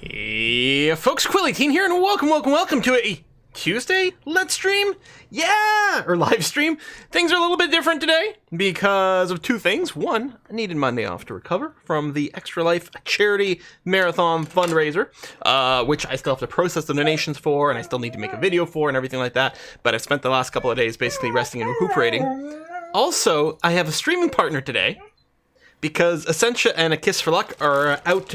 Hey folks, Quilly here, and welcome to a Tuesday Let's Stream? Yeah! Or live stream. Things are a little bit different today because of two things. One, I needed Monday off to recover from the Extra Life charity marathon fundraiser, which I still have to process the donations for, and I still need to make a video for and everything like that, but I've spent the last couple of days basically resting and recuperating. Also, I have a streaming partner today, because Essentia and A Kiss for Luck are out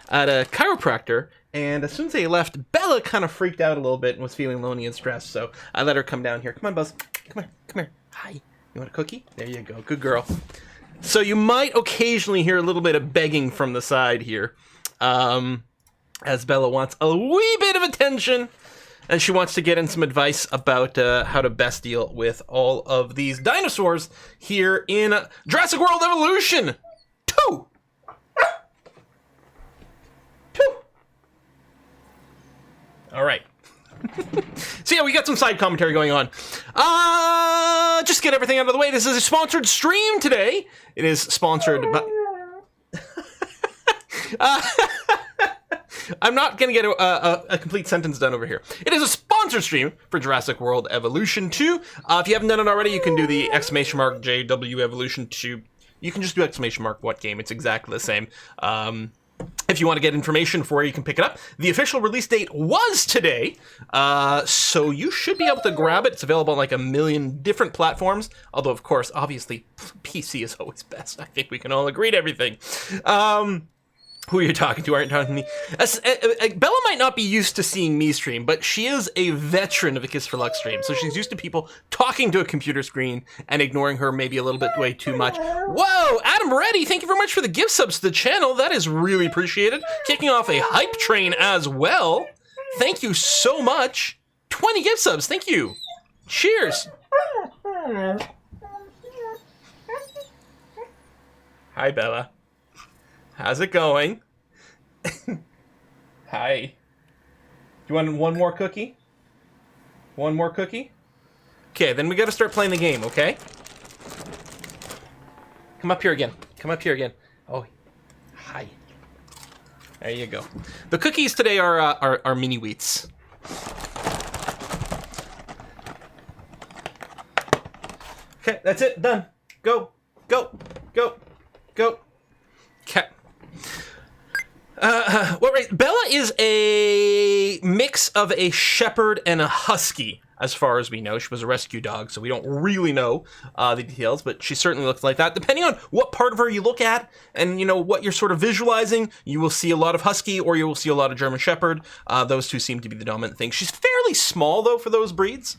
at a chiropractor, and as soon as they left, Bella kind of freaked out a little bit and was feeling lonely and stressed, so I let her come down here. Come on, Buzz. Come here. Hi. You want a cookie? There you go. Good girl. So you might occasionally hear a little bit of begging from the side here, as Bella wants a wee bit of attention, and she wants to get in some advice about how to best deal with all of these dinosaurs here in Jurassic World Evolution 2. All right. So yeah, we got some side commentary going on. Just to get everything out of the way, this is a sponsored stream today. It is sponsored by... I'm not going to get a complete sentence done over here. It is a sponsored stream for Jurassic World Evolution 2. If you haven't done it already, you can do the !JW Evolution 2. You can just do !what game. It's exactly the same. If you want to get information for where you can pick it up, the official release date was today, so you should be able to grab it. It's available on like a million different platforms, although, of course, obviously, PC is always best. I think we can all agree to everything. Who you're talking to, aren't talking to me. Bella might not be used to seeing me stream, but she is a veteran of A Kiss for Luck stream, so she's used to people talking to a computer screen and ignoring her maybe a little bit way too much. Whoa, Adam Reddy, thank you very much for the gift subs to the channel. That is really appreciated. Kicking off a hype train as well. Thank you so much. 20 gift subs, thank you. Cheers. Hi, Bella. How's it going? Hi. You want one more cookie? One more cookie? Okay, then we gotta start playing the game, okay? Come up here again. Oh, hi. There you go. The cookies today are mini wheats. Okay, that's it. Done. Go. Okay. Bella is a mix of a shepherd and a husky, as far as we know. She was a rescue dog, so we don't really know the details, but she certainly looks like that. Depending on what part of her you look at and, you know, what you're sort of visualizing, you will see a lot of husky or you will see a lot of German shepherd. Those two seem to be the dominant thing. She's fairly small, though, for those breeds.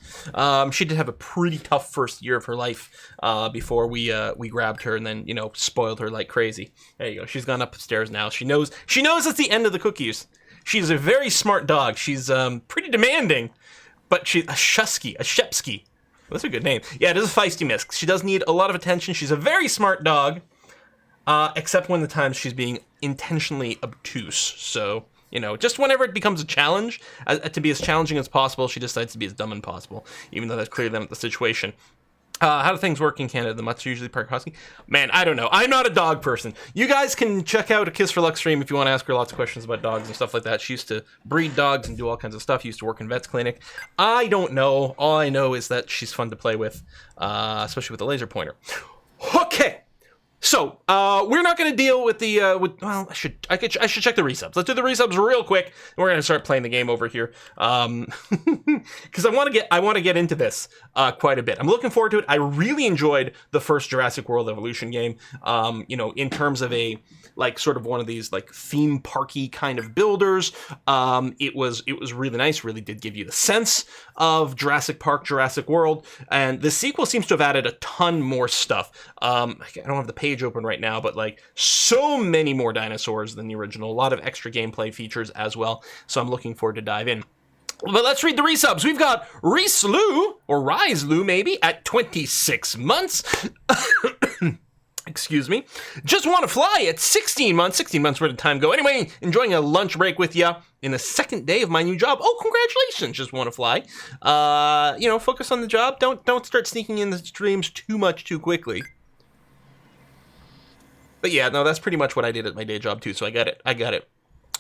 She did have a pretty tough first year of her life before we grabbed her and then, you know, spoiled her like crazy. There you go. She's gone upstairs now. She knows it's the end of the cookies. She's a very smart dog. She's pretty demanding. But she's a Shepsky. That's a good name. Yeah, it is a feisty miss. She does need a lot of attention. She's a very smart dog, except when the times she's being intentionally obtuse. So, you know, just whenever it becomes a challenge, to be as challenging as possible, she decides to be as dumb as possible, even though that's clearly not the situation. How do things work in Canada? The mutts usually park husky? Man, I don't know. I'm not a dog person. You guys can check out A Kiss for Luck stream if you want to ask her lots of questions about dogs and stuff like that. She used to breed dogs and do all kinds of stuff. She used to work in vet's clinic. I don't know. All I know is that she's fun to play with, especially with the laser pointer. Okay. So, we're not going to deal with the, well, I should check the resubs. Let's do the resubs real quick, and we're going to start playing the game over here. Because I want to get into this, quite a bit. I'm looking forward to it. I really enjoyed the first Jurassic World Evolution game, you know, in terms of a, like, sort of one of these, like, theme parky kind of builders. It was really nice, really did give you the sense of Jurassic Park, Jurassic World, and the sequel seems to have added a ton more stuff. I don't have the page open right now, but like so many more dinosaurs than the original. A lot of extra gameplay features as well, so I'm looking forward to dive in. But let's read the resubs. We've got Reese Lou, or Rise Lou maybe, at 26 months. Excuse me. Just Want to Fly at 16 months. 16 months, where did time go? Anyway, enjoying a lunch break with you in the second day of my new job. Oh, congratulations, Just Want to Fly. You know, focus on the job. Don't start sneaking in the streams too much too quickly. But yeah, no, that's pretty much what I did at my day job too, so I got it.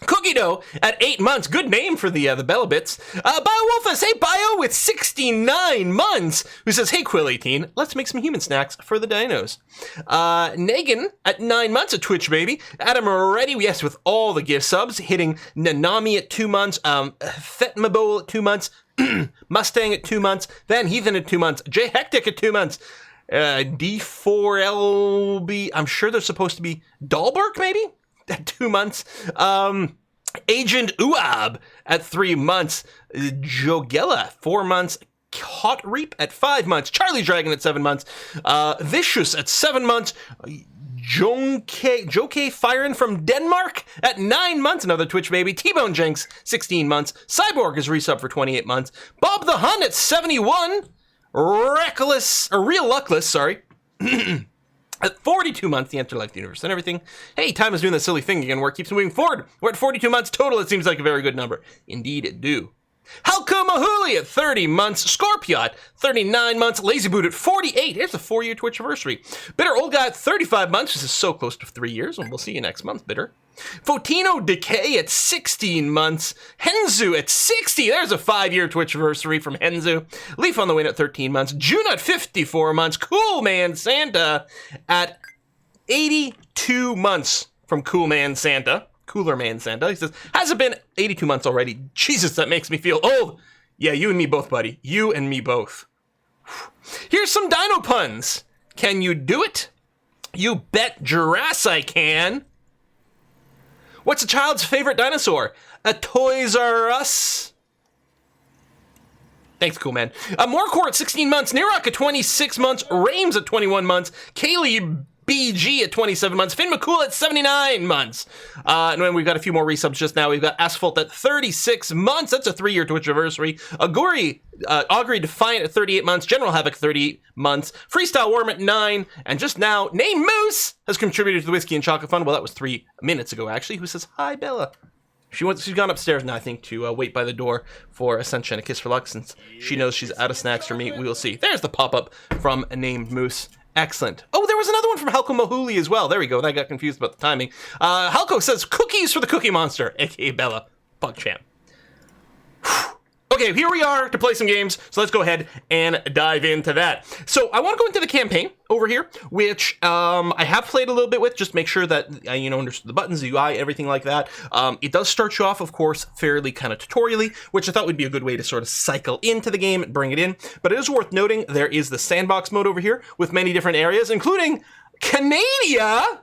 Cookie Dough at 8 months. Good name for the Bella Bits. BioWolfus, hey Bio with 69 months, who says, hey Quill18, let's make some human snacks for the dinos. Negan at 9 months, a Twitch baby. Adam already, yes, with all the gift subs, hitting Nanami at 2 months, Fetmabole at 2 months, Mustang at 2 months, Van Heathen at 2 months, Jay Hectic at 2 months, D4LB, I'm sure they're supposed to be Dahlberg, maybe? At 2 months. Agent Uab at 3 months. Jogella, 4 months. Hot Reap at 5 months. Charlie Dragon at 7 months. Vicious at 7 months. Joke Firen from Denmark at 9 months. Another Twitch baby. T-Bone Jenks, 16 months. Cyborg is resub for 28 months. Bob the Hun at 71. Real Luckless, sorry. At 42 months, the answer like the universe and everything. Hey, time is doing that silly thing again where it keeps moving forward. We're at 42 months total. It seems like a very good number. Indeed, it do. Halko Mahuli at 30 months. Scorpiot, 39 months. Lazy Boot at 48. Here's a 4-year Twitch anniversary. Bitter Old Guy at 35 months. This is so close to 3 years, and we'll see you next month, Bitter. Fotino Decay at 16 months. Henzu at 60. There's a 5-year Twitch anniversary from Henzu. Leaf on the Win at 13 months. June at 54 months. Cool Man Santa at 82 months from Cool Man Santa. Cooler Man Santa. He says, has it been 82 months already? Jesus, that makes me feel old. Yeah, you and me both, buddy. You and me both. Here's some dino puns. Can you do it? You bet Jurassic can. What's a child's favorite dinosaur? A Toys R Us. Thanks, Cool Man. Morecore at 16 months. Nirok at 26 months. Rames at 21 months. Kaylee BG at 27 months. Finn McCool at 79 months. And then we've got a few more resubs just now. We've got Asphalt at 36 months. That's a 3-year Twitch anniversary. Augury Defiant at 38 months. General Havoc 38 months. Freestyle Worm at 9. And just now, Name Moose has contributed to the Whiskey and Chocolate Fund. Well, that was 3 minutes ago, actually. Who says, hi, Bella. She's gone upstairs now, I think, to wait by the door for Ascension and a Kiss for Luck. Since she knows she's out of snacks for me, we will see. There's the pop-up from Named Moose. Excellent. Oh, there was another one from Halko Mahuli as well. There we go. I got confused about the timing. Halko says, cookies for the Cookie Monster, a.k.a. Bella. PugChamp. Okay, here we are to play some games, so let's go ahead and dive into that. So I want to go into the campaign over here, which I have played a little bit with, just make sure that I, understood the buttons, the UI, everything like that. It does start you off, of course, fairly kind of tutorially, which I thought would be a good way to sort of cycle into the game and bring it in. But it is worth noting, there is the Sandbox mode over here with many different areas, including Canada.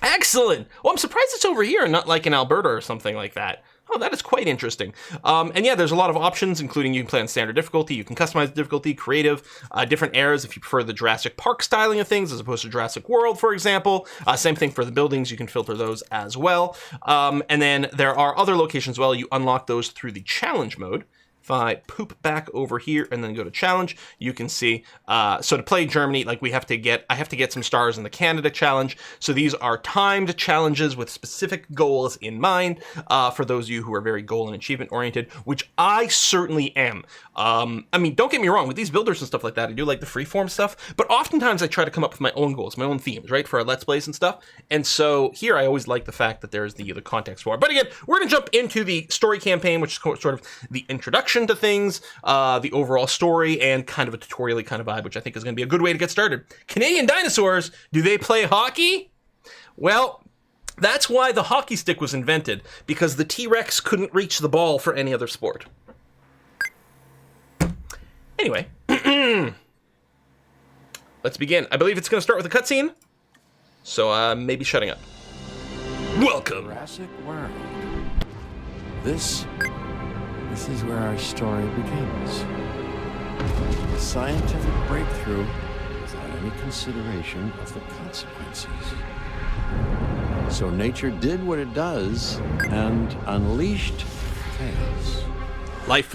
Excellent. Well, I'm surprised it's over here and not like in Alberta or something like that. Oh, that is quite interesting. And yeah, there's a lot of options, including you can play on standard difficulty, you can customize the difficulty, creative, different eras if you prefer the Jurassic Park styling of things as opposed to Jurassic World, for example. Same thing for the buildings, you can filter those as well. And then there are other locations as well. You unlock those through the challenge mode. If I poop back over here and then go to challenge, you can see, so to play Germany, like I have to get some stars in the Canada challenge. So these are timed challenges with specific goals in mind, for those of you who are very goal and achievement oriented, which I certainly am. I mean, don't get me wrong, with these builders and stuff like that, I do like the freeform stuff, but oftentimes I try to come up with my own goals, my own themes, right, for our Let's Plays and stuff. And so here I always like the fact that there's the context for it. But again, we're gonna jump into the story campaign, which is sort of the introduction to things, the overall story, and kind of a tutorial kind of vibe, which I think is going to be a good way to get started. Canadian dinosaurs, do they play hockey? Well, that's why the hockey stick was invented, because the T-Rex couldn't reach the ball for any other sport. Anyway, let's begin. I believe it's going to start with a cutscene, so maybe shutting up. Welcome. Jurassic World. This is where our story begins. A scientific breakthrough without any consideration of the consequences. So nature did what it does and unleashed chaos. Life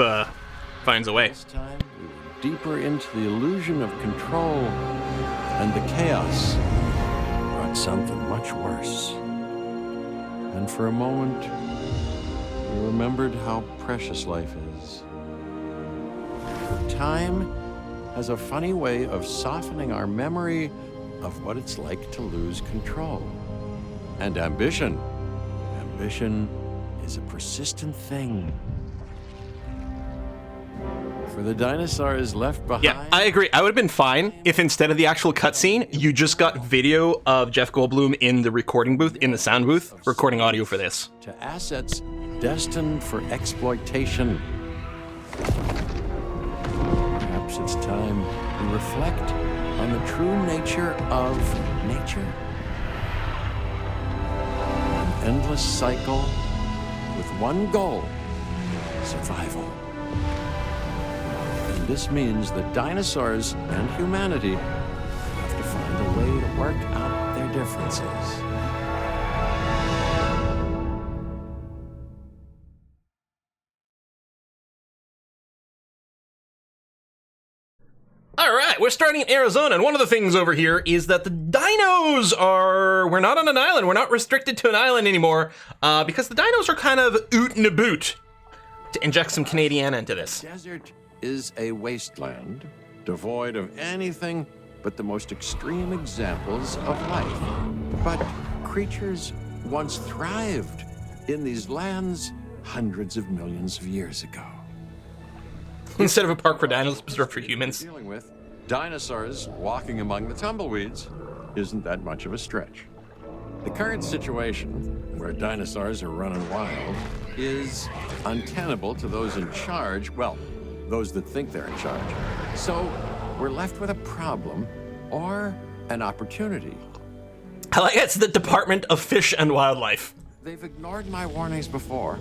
finds a way. This time we were deeper into the illusion of control, and the chaos brought something much worse. And for a moment, we remembered how precious life is. Time has a funny way of softening our memory of what it's like to lose control. and ambition. Ambition is a persistent thing. For the dinosaurs left behind... Yeah, I agree. I would have been fine if instead of the actual cutscene, you just got video of Jeff Goldblum in the recording booth, in the sound booth, recording audio for this. To assets destined for exploitation. Perhaps it's time to reflect on the true nature of nature. An endless cycle with one goal: survival. And this means that dinosaurs and humanity have to find a way to work out their differences. All right, we're starting in Arizona, and one of the things over here is that the dinos are... We're not on an island. We're not restricted to an island anymore because the dinos are kind of oot and a boot. To inject some Canadiana into this. Desert is a wasteland, devoid of anything but the most extreme examples of life. But creatures once thrived in these lands hundreds of millions of years ago. Instead of a park for dinos, reserved for humans. Dealing with dinosaurs walking among the tumbleweeds isn't that much of a stretch. The current situation, where dinosaurs are running wild, is untenable to those in charge, well, those that think they're in charge. So we're left with a problem or an opportunity. I like it's the Department of Fish and Wildlife. They've ignored my warnings before,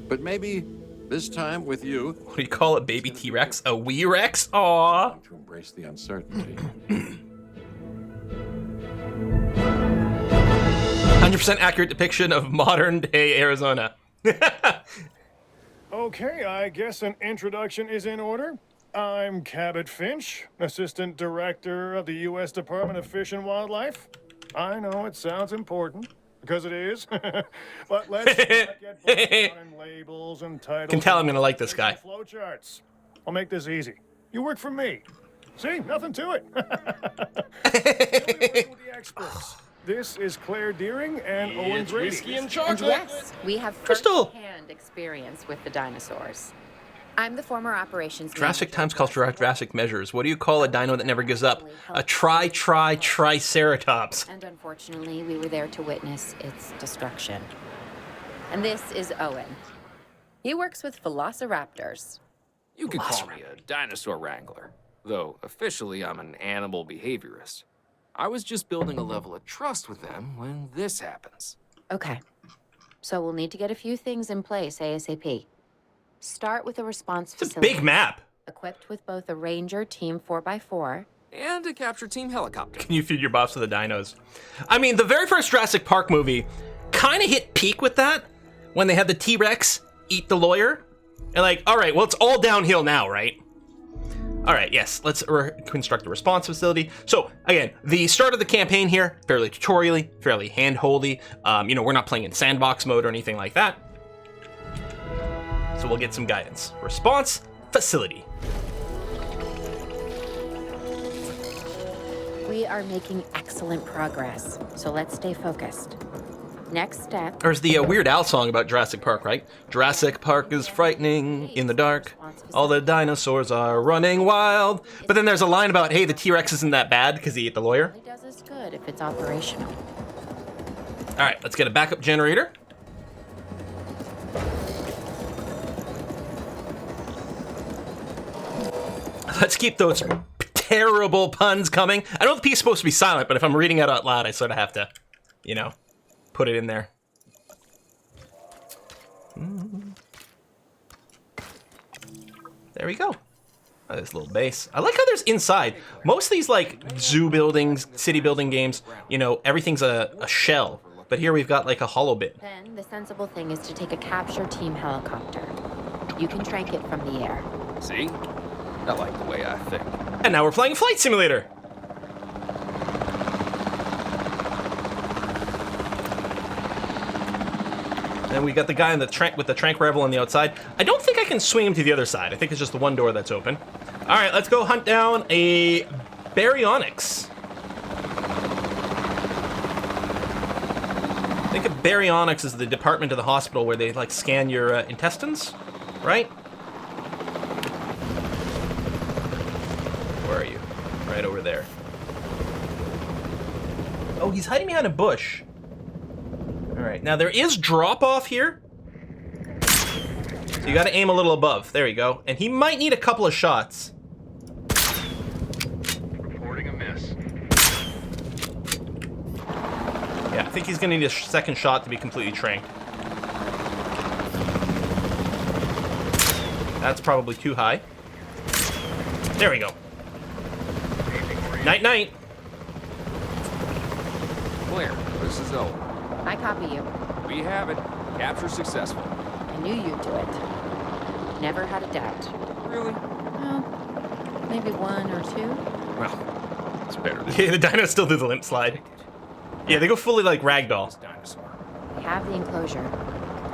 but maybe this time with you... What do you call it, baby T-Rex? A wee Rex? Aww. ...to embrace the uncertainty. 100% accurate depiction of modern-day Arizona. Okay, I guess an introduction is in order. I'm Cabot Finch, Assistant Director of the U.S. Department of Fish and Wildlife. I know it sounds important, because it is, but let's not get bogged down in labels and titles. Can tell I'm gonna like this guy. Flowcharts. I'll make this easy. You work for me. See, nothing to it. With the experts. This is Claire Deering and Owen Grady. Whiskey and chocolate. Yes, we have Crystal. first-hand experience with the dinosaurs. I'm the former operations Jurassic manager. times culture, Jurassic measures. What do you call a dino that never gives up? A triceratops. And unfortunately, we were there to witness its destruction. And this is Owen. He works with velociraptors. You could call me a dinosaur wrangler, though officially I'm an animal behaviorist. I was just building a level of trust with them when this happens. Okay. So we'll need to get a few things in place ASAP. Start with a response It's a facility. big map. Equipped with both a Ranger Team 4x4 And a capture team helicopter. Can you feed your boss to the dinos? I mean, the very first Jurassic Park movie kind of hit peak with that when they had the T-Rex eat the lawyer. And like, all right, well, it's all downhill now, right? All right, yes, let's construct a response facility. So again, the start of the campaign here, fairly tutorially, fairly hand-holdy. We're not playing in Sandbox mode or anything like that. So we'll get some guidance. Response facility. We are making excellent progress, so let's stay focused. Next step. There's the Weird Al song about Jurassic Park, right? Jurassic Park is frightening in the dark. All the dinosaurs are running wild. But then there's a line about, hey, the T-Rex isn't that bad because he ate the lawyer. It does us good if it's operational. All right, let's get a backup generator. Let's keep those terrible puns coming. I know the P is supposed to be silent, but if I'm reading it out loud, I sort of have to, put it in there. There we go. Oh, this little base. I like how there's inside. Most of these like zoo buildings, city building games, everything's a shell. But here we've got like a hollow bit. Then the sensible thing is to take a capture team helicopter. You can trank it from the air. See? I like the way I think. And now we're playing Flight Simulator. And we got the guy in the trank with the trank rifle on the outside. I don't think I can swing him to the other side. I think it's just the one door that's open. All right, let's go hunt down a baryonyx. baryonyx is the department of the hospital where they like scan your intestines, right? Where are you? Right over there. Oh, he's hiding behind a bush. All right, now there is drop off here. So you got to aim a little above. There you go. And he might need a couple of shots. Reporting a miss. Yeah, I think he's going to need a second shot to be completely tranked. That's probably too high. There we go. Night, night. Claire, this is Owen. I copy you. We have it. Capture successful. I knew you'd do it. Never had a doubt. Really? Well, maybe one or two. Well, it's better than Yeah, the dinos still do the limp slide. Yeah, they go fully like ragdoll. this dinosaur. We have the enclosure.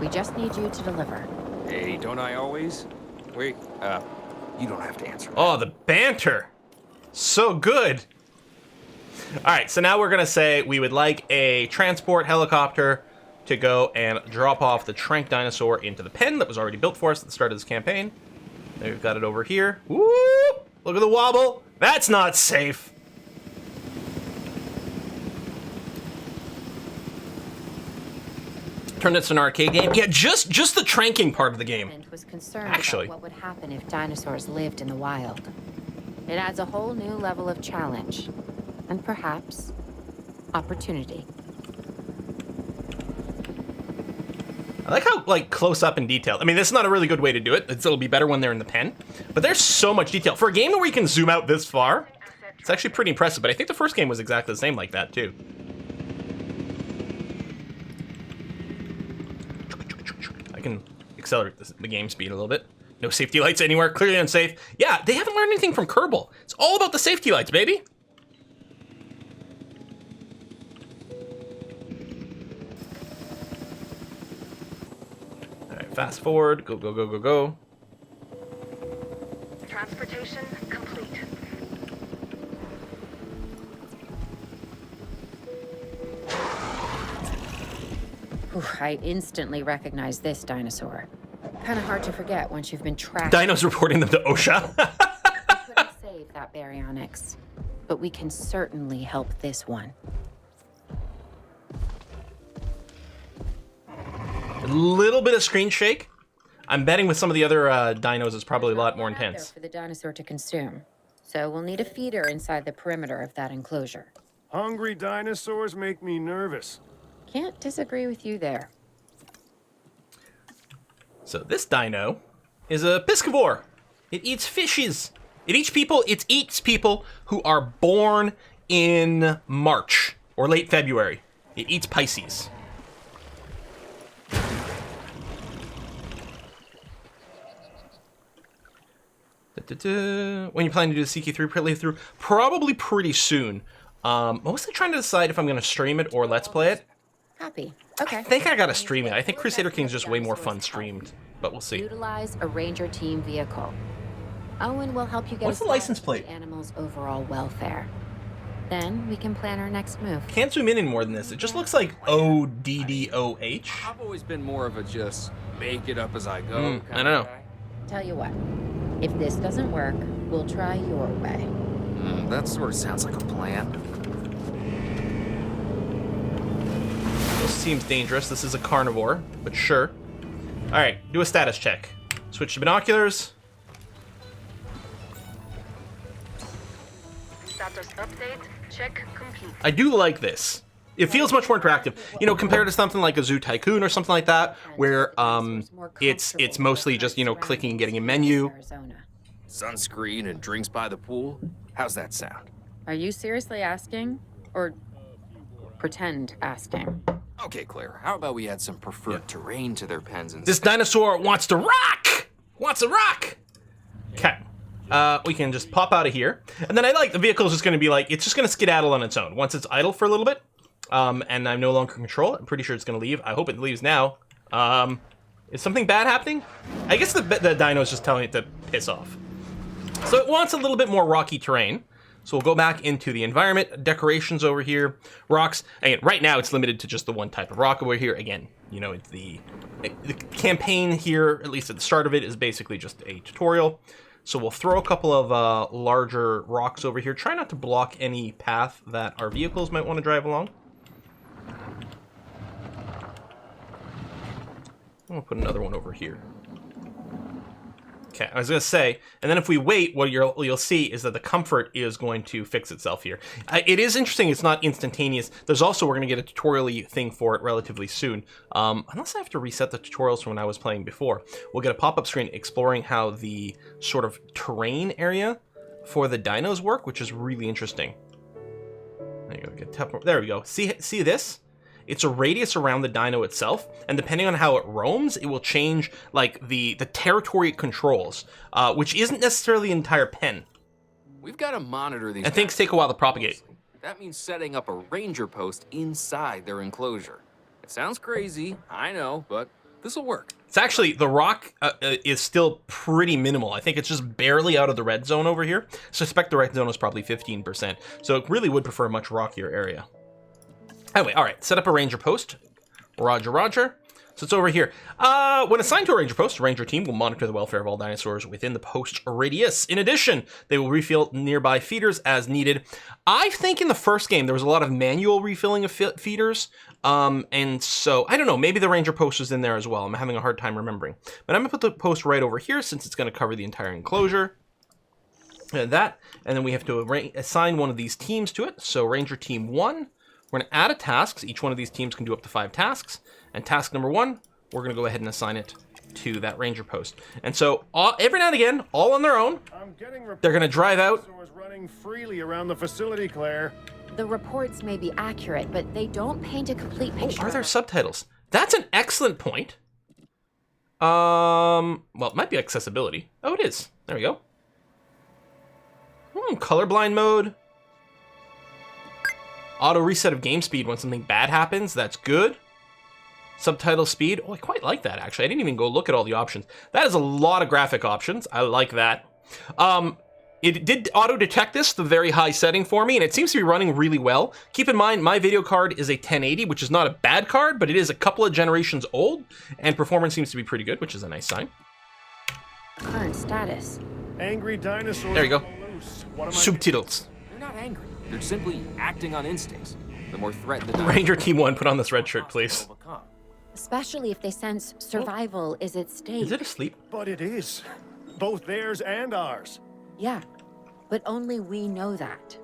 We just need you to deliver. Hey, don't I always? Wait, you don't have to answer that. Oh, the banter. So good. All right, so now we're going to say we would like a transport helicopter to go and drop off the Trank dinosaur into the pen that was already built for us at the start of this campaign. There, we've got it over here. Woo! Look at the wobble. That's not safe. Turn this to an arcade game. Yeah, just the tranking part of the game. And was concerned Actually. about what would happen if dinosaurs lived in the wild. It adds a whole new level of challenge. And perhaps opportunity. I like how like close up and detailed. I mean, this is not a really good way to do it. It'll be better when they're in the pen. But there's so much detail. For a game where you can zoom out this far, it's actually pretty impressive. But I think the first game was exactly the same like that too. I can accelerate the game speed a little bit. No safety lights anywhere, clearly unsafe. Yeah, they haven't learned anything from Kerbal. It's all about the safety lights, baby. All right, fast forward, go, go, go, go, go. Transportation complete. Whew, I instantly recognize this dinosaur. Kind of hard to forget once you've been tracked. Dino's reporting them to OSHA. We couldn't save that baryonyx, but we can certainly help this one. A little bit of screen shake. I'm betting with some of the other dinos it's probably a lot more There's not intense. there for the dinosaur to consume, so we'll need a feeder inside the perimeter of that enclosure. Hungry dinosaurs make me nervous. Can't disagree with you there. So this dino is a piscivore. It eats fishes. It eats people who are born in March or late February. It eats Pisces. When you plan to do the CK3 playthrough? Probably pretty soon. Mostly trying to decide if I'm going to stream it or let's play it. Copy. Okay. I think I gotta stream it. I think Crusader King's just way more fun streamed, but we'll see. Utilize a ranger team vehicle. Owen will help you get What's the license plate? the animal's overall welfare. Then we can plan our next move. Can't zoom in more than this. It just looks like ODDOH. I've always been more of a just make it up as I go. I kind don't know. of guy. Tell you what, if this doesn't work, we'll try your way. That sort of sounds like a plan. This seems dangerous. This is a carnivore, but sure. All right, do a status check. Switch to binoculars. Status update. Check complete. I do like this. It feels much more interactive, you know, compared to something like a Zoo Tycoon or something like that, where it's mostly just, you know, clicking and getting a menu. Arizona. Sunscreen and drinks by the pool. How's that sound? Are you seriously asking? Or pretend asking? Okay, Claire, how about we add some preferred terrain to their pens and This dinosaur wants to rock! Wants to rock! Okay. We can just pop out of here. And then I like the vehicle is just going to be like, it's just going to skedaddle on its own. Once it's idle for a little bit, and I'm no longer in control, I'm pretty sure it's going to leave. I hope it leaves now. Is something bad happening? I guess the dino is just telling it to piss off. So it wants a little bit more rocky terrain. So we'll go back into the environment, decorations over here, rocks. Again, right now it's limited to just the one type of rock over here. Again, you know, it's the campaign here, at least at the start of it, is basically just a tutorial. So we'll throw a couple of larger rocks over here. Try not to block any path that our vehicles might want to drive along. We'll put another one over here. Okay, I was gonna say, and then if we wait, what you'll see is that the comfort is going to fix itself here. It is interesting, it's not instantaneous. There's also, we're gonna get a tutorial-y thing for it relatively soon. Unless I have to reset the tutorials from when I was playing before. We'll get a pop-up screen exploring how the sort of terrain area for the dinos work, which is really interesting. There you go, there we go. See this? It's a radius around the dino itself, and depending on how it roams, it will change like the territory it controls, which isn't necessarily the entire pen. We've got to monitor these. And things take a while to propagate. That means setting up a ranger post inside their enclosure. It sounds crazy, I know, but this will work. It's actually, the rock is still pretty minimal. I think it's just barely out of the red zone over here. Suspect the red zone is probably 15%, so it really would prefer a much rockier area. Anyway, all right, set up a ranger post. Roger, roger. So it's over here. When assigned to a ranger post, a ranger team will monitor the welfare of all dinosaurs within the post radius. In addition, they will refill nearby feeders as needed. I think in the first game, there was a lot of manual refilling of feeders. And so, I don't know, maybe the ranger post was in there as well. I'm having a hard time remembering. But I'm gonna put the post right over here since it's gonna cover the entire enclosure. And then we have to assign one of these teams to it. So Ranger Team 1. We're going to add a task. Each one of these teams can do up to 5 tasks. And task number 1, we're going to go ahead and assign it to that ranger post. And so every now and again, all on their own, they're going to drive out. Running freely around the facility, Claire. The reports may be accurate, but they don't paint a complete picture. Are there subtitles? That's an excellent point. Well, it might be accessibility. Oh, it is. There we go. Colorblind mode. Auto reset of game speed when something bad happens. That's good. Subtitle speed. Oh, I quite like that, actually. I didn't even go look at all the options. That is a lot of graphic options. I like that. It did auto detect this, the very high setting for me, and it seems to be running really well. Keep in mind, my video card is a 1080, which is not a bad card, but it is a couple of generations old, and performance seems to be pretty good, which is a nice sign. Current status. Angry dinosaurs. There you go. Subtitles. They're not angry. They're simply acting on instincts. The more threatened the Ranger Team 1, put on this red shirt, please. Especially if they sense survival is at stake. Is it asleep? But it is. Both theirs and ours. Yeah, but only we know that.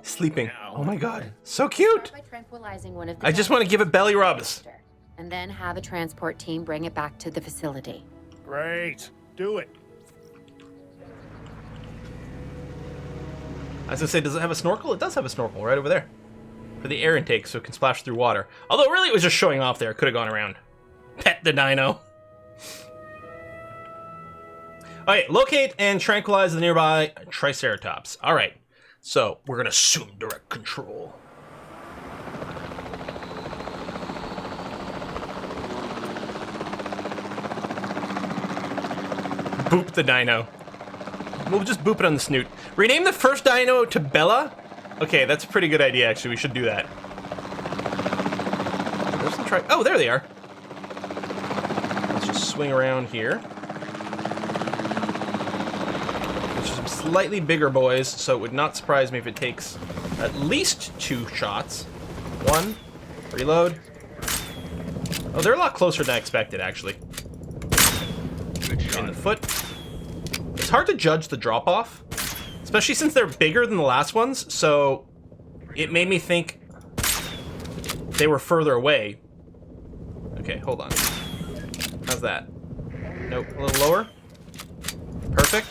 Sleeping. Oh my god. So cute! By tranquilizing one of the I just want to give it belly rubs. and then have a transport team bring it back to the facility. Great. Do it. I was gonna say, does it have a snorkel? It does have a snorkel right over there. For the air intake, so it can splash through water. Although, really, it was just showing off there. It could have gone around. Pet the dino. Alright, locate and tranquilize the nearby triceratops. Alright, so we're gonna assume direct control. Boop the dino. We'll just boop it on the snoot. Rename the first dino to Bella? Okay, that's a pretty good idea, actually. We should do that. Oh, there they are. Let's just swing around here. There's some slightly bigger boys, so it would not surprise me if it takes at least 2 shots. 1, reload. Oh, they're a lot closer than I expected, actually. In the foot. It's hard to judge the drop-off, especially since they're bigger than the last ones, so it made me think they were further away. Okay, hold on. How's that? Nope, a little lower. Perfect.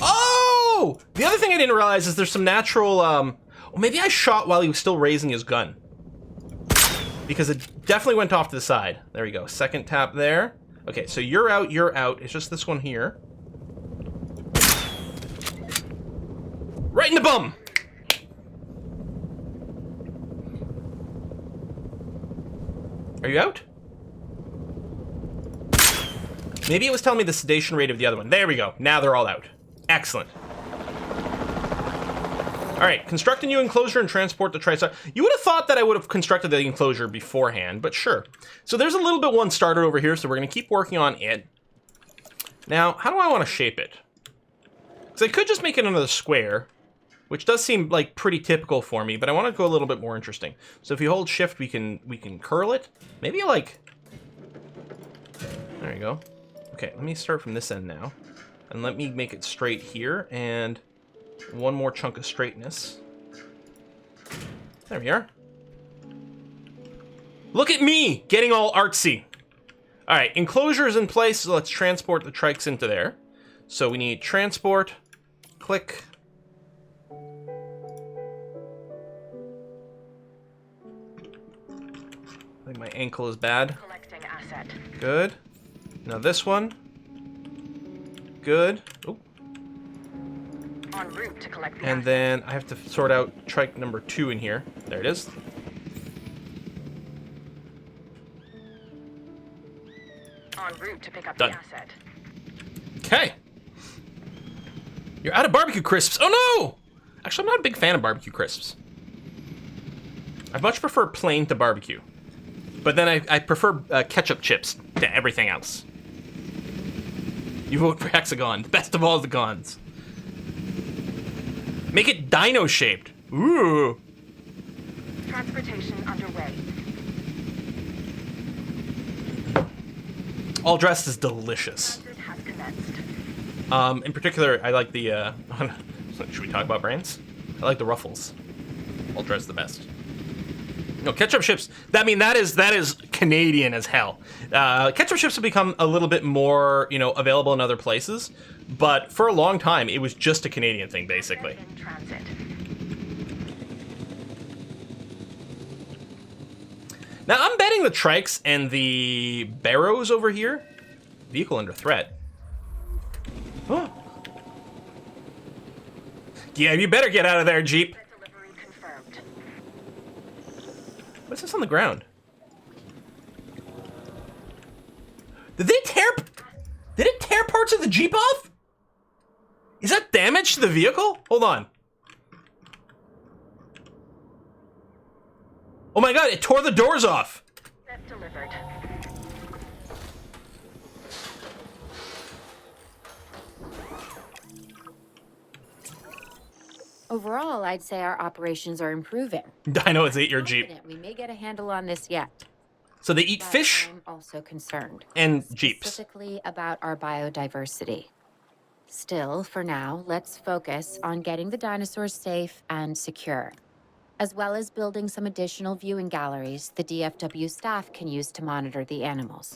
Oh! The other thing I didn't realize is there's some natural, well, maybe I shot while he was still raising his gun. Because it definitely went off to the side. There we go, second tap there. Okay, so you're out, you're out. It's just this one here. Right in the bum! Are you out? Maybe it was telling me the sedation rate of the other one. There we go. Now they're all out. Excellent. All right, construct a new enclosure and transport the triceratops. You would have thought that I would have constructed the enclosure beforehand, but sure. So there's a little bit one started over here, so we're going to keep working on it. Now, how do I want to shape it? Because I could just make it another square, which does seem like pretty typical for me, but I want to go a little bit more interesting. So if you hold shift, we can curl it. Maybe like... There you go. Okay, let me start from this end now. And let me make it straight here, and one more chunk of straightness. There we are. Look at me getting all artsy. All right, enclosure is in place, so let's transport the trikes into there. So we need transport, click. I think my ankle is bad. Collecting asset. Good. Now this one. Good. Oh. En route to collect the And asset. then I have to sort out trike number 2 in here. There it is. En route to pick up Done. the asset. Okay. You're out of barbecue crisps. Oh no! Actually, I'm not a big fan of barbecue crisps. I much prefer plain to barbecue. But then I prefer ketchup chips to everything else. You vote for hexagon. The best of all the gons. Make it dino shaped. Ooh. Transportation underway. All dressed is delicious. Transit has commenced. In particular, I like the, should we talk about brands? I like the Ruffles. All dressed the best. No, ketchup chips, that is Canadian as hell. Ketchup chips have become a little bit more, available in other places, but for a long time, it was just a Canadian thing, basically. In transit. Now, I'm betting the trikes and the barrows over here, vehicle under threat. Oh. Yeah, you better get out of there, Jeep. Delivery confirmed. What's this on the ground? Did it tear parts of the Jeep off? Is that damage to the vehicle? Hold on. Oh my god, it tore the doors off. Set delivered. Overall, I'd say our operations are improving. I know it's 8-year Jeep. Confident we may get a handle on this yet. So they eat But fish I'm also concerned. and Jeeps. Specifically about our biodiversity. Still, for now, let's focus on getting the dinosaurs safe and secure, as well as building some additional viewing galleries the DFW staff can use to monitor the animals.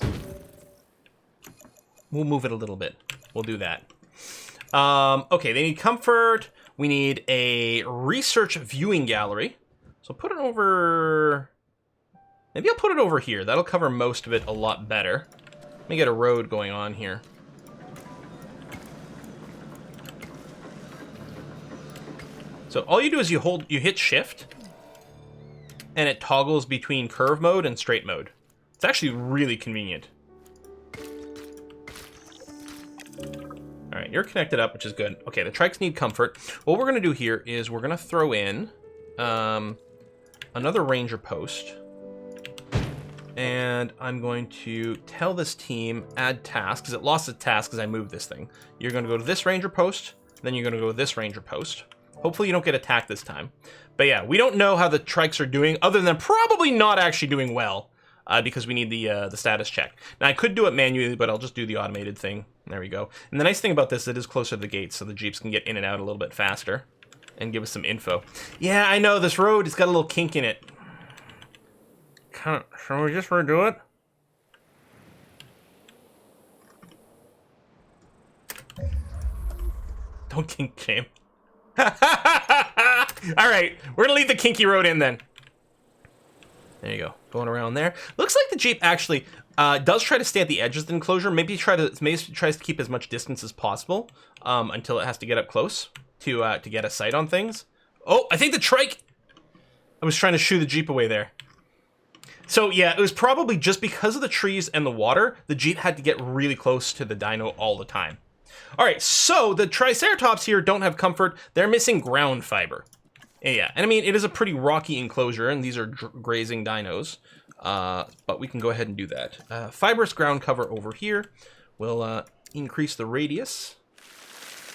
We'll move it a little bit. We'll do that. Okay, they need comfort. We need a research viewing gallery. So put it over... Maybe I'll put it over here. That'll cover most of it a lot better. Let me get a road going on here. So all you do is you hit shift, and it toggles between curve mode and straight mode. It's actually really convenient. All right, you're connected up, which is good. Okay, the trikes need comfort. What we're gonna do here is we're gonna throw in another ranger post. And I'm going to tell this team, add task, because it lost its task as I moved this thing. You're gonna go to this ranger post, then you're gonna go to this ranger post. Hopefully you don't get attacked this time. But yeah, we don't know how the trikes are doing, other than probably not actually doing well, because we need the status check. Now I could do it manually, but I'll just do the automated thing. There we go. And the nice thing about this, it is closer to the gates, so the Jeeps can get in and out a little bit faster and give us some info. Yeah, I know, this road has got a little kink in it. Shall we just redo it? Don't kink shame. Alright, we're gonna leave the kinky road in then. There you go, going around there. Looks like the Jeep actually does try to stay at the edges of the enclosure. Maybe tries to keep as much distance as possible until it has to get up close to get a sight on things. Oh, I think the trike... I was trying to shoo the Jeep away there. So yeah, it was probably just because of the trees and the water, the Jeep had to get really close to the dino all the time. All right, so the triceratops here don't have comfort. They're missing ground fiber. Yeah, and I mean, it is a pretty rocky enclosure, and these are grazing dinos. But we can go ahead and do that. Fibrous ground cover over here. We'll increase the radius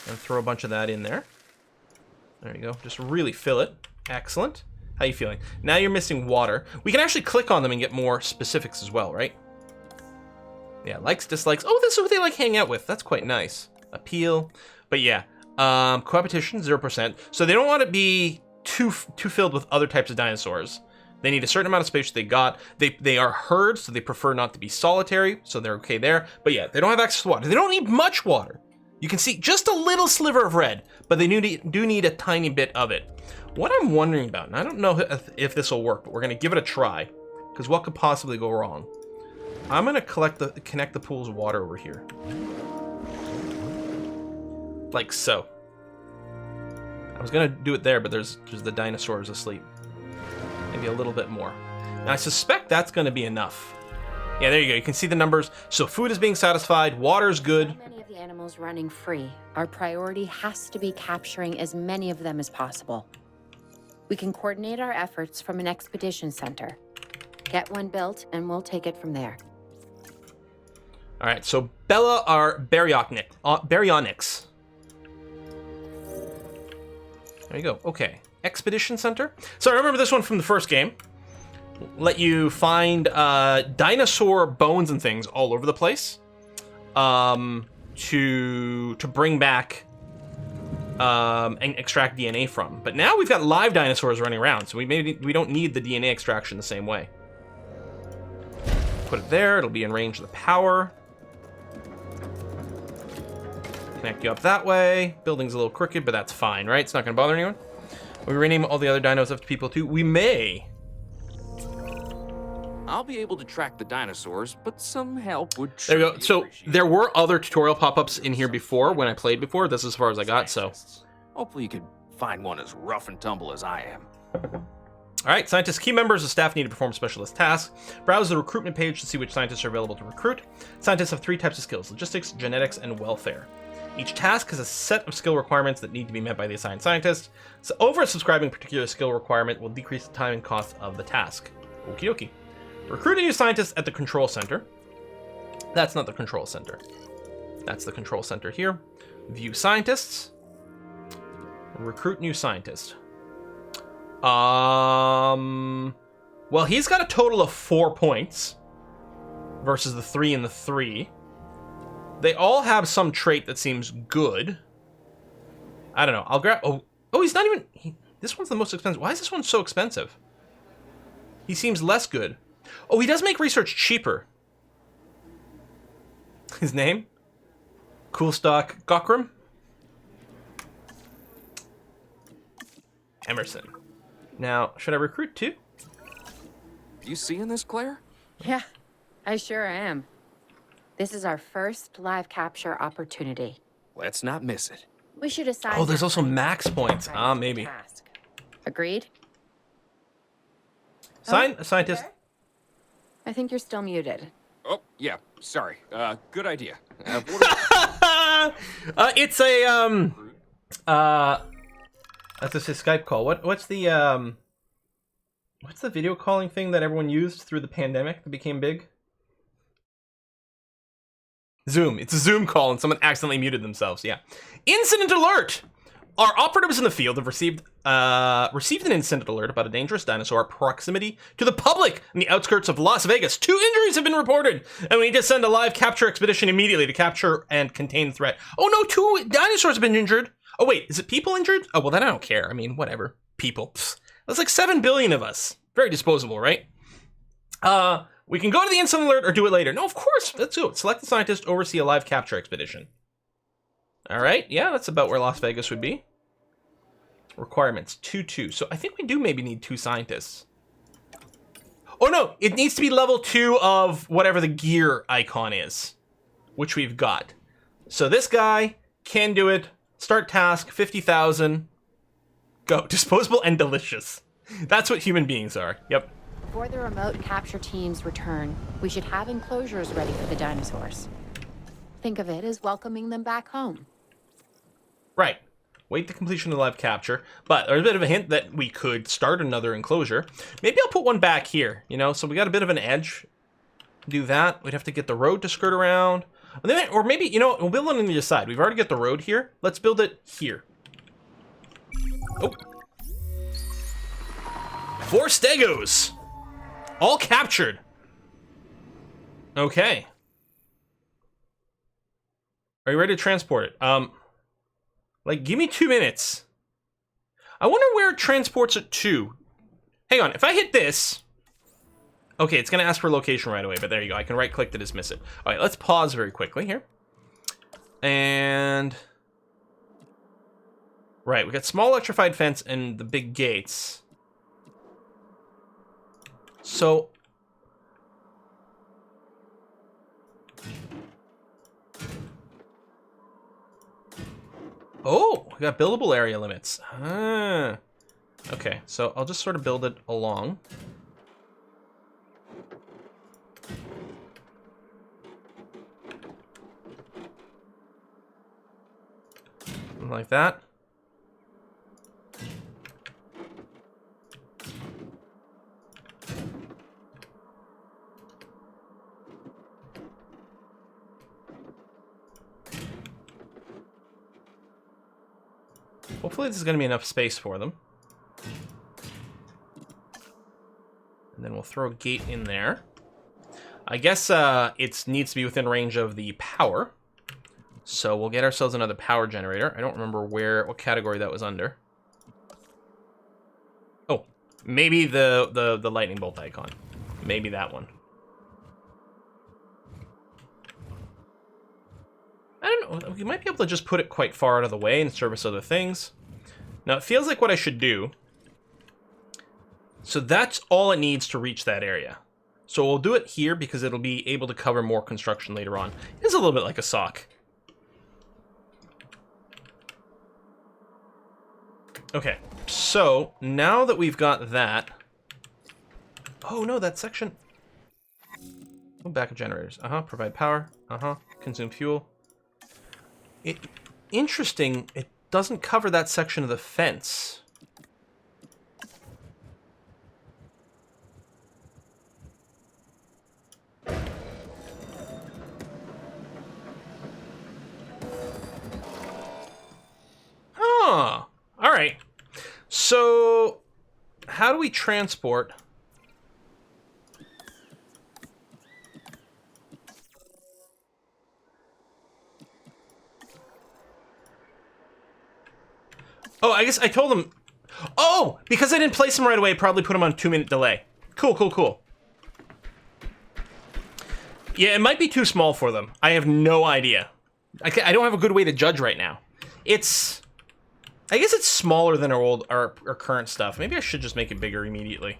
and throw a bunch of that in there. There you go. Just really fill it. Excellent. How you feeling? Now you're missing water. We can actually click on them and get more specifics as well, right? Yeah, likes, dislikes. Oh, this is who they like hang out with. That's quite nice. Appeal. But yeah, cohabitation, 0%. So they don't want to be too filled with other types of dinosaurs. They need a certain amount of space they got. They are herds, so they prefer not to be solitary, so they're okay there. But yeah, they don't have access to water. They don't need much water. You can see just a little sliver of red, but they do need a tiny bit of it. What I'm wondering about, and I don't know if this will work, but we're going to give it a try, because what could possibly go wrong? I'm going to connect the pools of water over here. Like so. I was going to do it there, but there's the dinosaurs asleep. Maybe a little bit more. Now I suspect that's going to be enough. Yeah, there you go. You can see the numbers. So food is being satisfied, water's good. Many of the animals running free. Our priority has to be capturing as many of them as possible. We can coordinate our efforts from an expedition center. Get one built, and we'll take it from there. All right, so Bella are baryonyx. There you go. Okay, expedition center. So I remember this one from the first game. Let you find dinosaur bones and things all over the place to bring back and extract DNA from. But now we've got live dinosaurs running around, so we don't need the DNA extraction the same way. Put it there. It'll be in range of the power. Connect you up that way. Building's a little crooked, but that's fine, right? It's not going to bother anyone. We rename all the other dinos after people too. We may. I'll be able to track the dinosaurs, but some help would. There we go. So there were other tutorial pop-ups in here before when I played before. This is as far as I got. So hopefully you could find one as rough and tumble as I am. All right, scientists, key members of staff need to perform specialist tasks. Browse the recruitment page to see which scientists are available to recruit. Scientists have 3 types of skills: logistics, genetics, and welfare. Each task has a set of skill requirements that need to be met by the assigned scientist. So oversubscribing a particular skill requirement will decrease the time and cost of the task. Okie dokie. Recruit a new scientist at the control center. That's not the control center. That's the control center here. View scientists. Recruit new scientist. Well, he's got a total of 4 points versus the 3 and the 3. They all have some trait that seems good. I don't know. I'll grab... Oh, he's not even... This one's the most expensive. Why is this one so expensive? He seems less good. Oh, he does make research cheaper. His name? Coolstock Cockrum? Emerson. Now, should I recruit too? You seeing this, Claire? Yeah, I sure am. This is our first live capture opportunity. Let's not miss it. We should assign... Oh, there's our also max points. scientists Maybe. to the task. Agreed? Scientist. I think you're still muted. Oh, yeah. Sorry. Good idea. It's a that's just a Skype call. What's the video calling thing that everyone used through the pandemic that became big? Zoom. It's a Zoom call and someone accidentally muted themselves. Yeah. Incident alert! Our operatives in the field have received an incident alert about a dangerous dinosaur proximity to the public in the outskirts of Las Vegas. 2 injuries have been reported, and we need to send a live capture expedition immediately to capture and contain the threat. Oh no, 2 dinosaurs have been injured. Oh wait, is it people injured? Oh well, then I don't care. I mean, whatever. People. Psst. That's like 7 billion of us. Very disposable, right? We can go to the incident alert or do it later. No, of course. Let's do it. Select the scientist, oversee a live capture expedition. All right. Yeah, that's about where Las Vegas would be. Requirements 2. So I think we do maybe need 2 scientists. Oh no, it needs to be level 2 of whatever the gear icon is, which we've got. So this guy can do it. Start task, 50,000. Go. Disposable and delicious. That's what human beings are. Yep. Before the remote capture teams return, we should have enclosures ready for the dinosaurs. Think of it as welcoming them back home. Right. Wait the completion of the live capture. But there's a bit of a hint that we could start another enclosure. Maybe I'll put one back here, you know, so we got a bit of an edge. Do that. We'd have to get the road to skirt around. Or maybe, you know, we'll build it on the other side. We've already got the road here. Let's build it here. Oh. 4 stegos. All captured. Okay. Are you ready to transport it? Like, give me 2 minutes. I wonder where it transports it to. Hang on, if I hit this... Okay, it's gonna ask for location right away, but there you go. I can right-click to dismiss it. All right, let's pause very quickly here. And... Right, we got small electrified fence and the big gates. So... Oh, we got buildable area limits. Ah. Okay, so I'll just sort of build it along. Like that. Hopefully this is going to be enough space for them. And then we'll throw a gate in there. I guess it needs to be within range of the power. So we'll get ourselves another power generator. I don't remember what category that was under. Oh, maybe the lightning bolt icon. Maybe that one. I don't know. We might be able to just put it quite far out of the way and service other things. Now, it feels like what I should do. So that's all it needs to reach that area. So we'll do it here because it'll be able to cover more construction later on. It is a little bit like a sock. Okay, so now that we've got that... Oh, no, that section... Oh, backup generators. Provide power. Consume fuel. Interesting, it doesn't cover that section of the fence. Huh. All right. So, how do we transport... Oh, I guess I told them... Oh! Because I didn't place them right away, probably put them on 2-minute delay. Cool, cool, cool. Yeah, it might be too small for them. I have no idea. I don't have a good way to judge right now. It's... I guess it's smaller than our current stuff. Maybe I should just make it bigger immediately.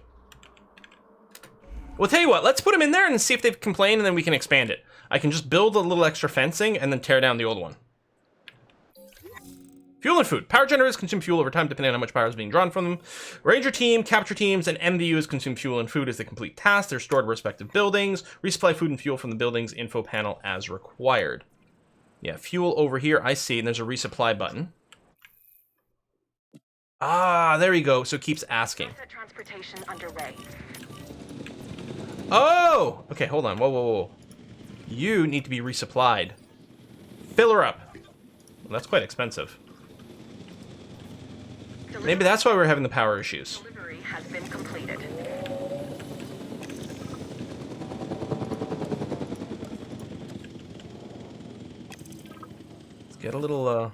Well, tell you what, let's put them in there and see if they've complained, and then we can expand it. I can just build a little extra fencing and then tear down the old one. Fuel and food. Power generators consume fuel over time depending on how much power is being drawn from them. Ranger team, capture teams, and MDUs consume fuel and food as they complete tasks. They're stored in respective buildings. Resupply food and fuel from the building's info panel as required. Yeah, fuel over here, I see, and there's a resupply button. Ah, there you go. So it keeps asking. Transportation underway. Oh! Okay, hold on. Whoa, whoa, whoa. You need to be resupplied. Fill her up. Well, that's quite expensive. Maybe that's why we're having the power issues. Delivery has been completed. Let's get a little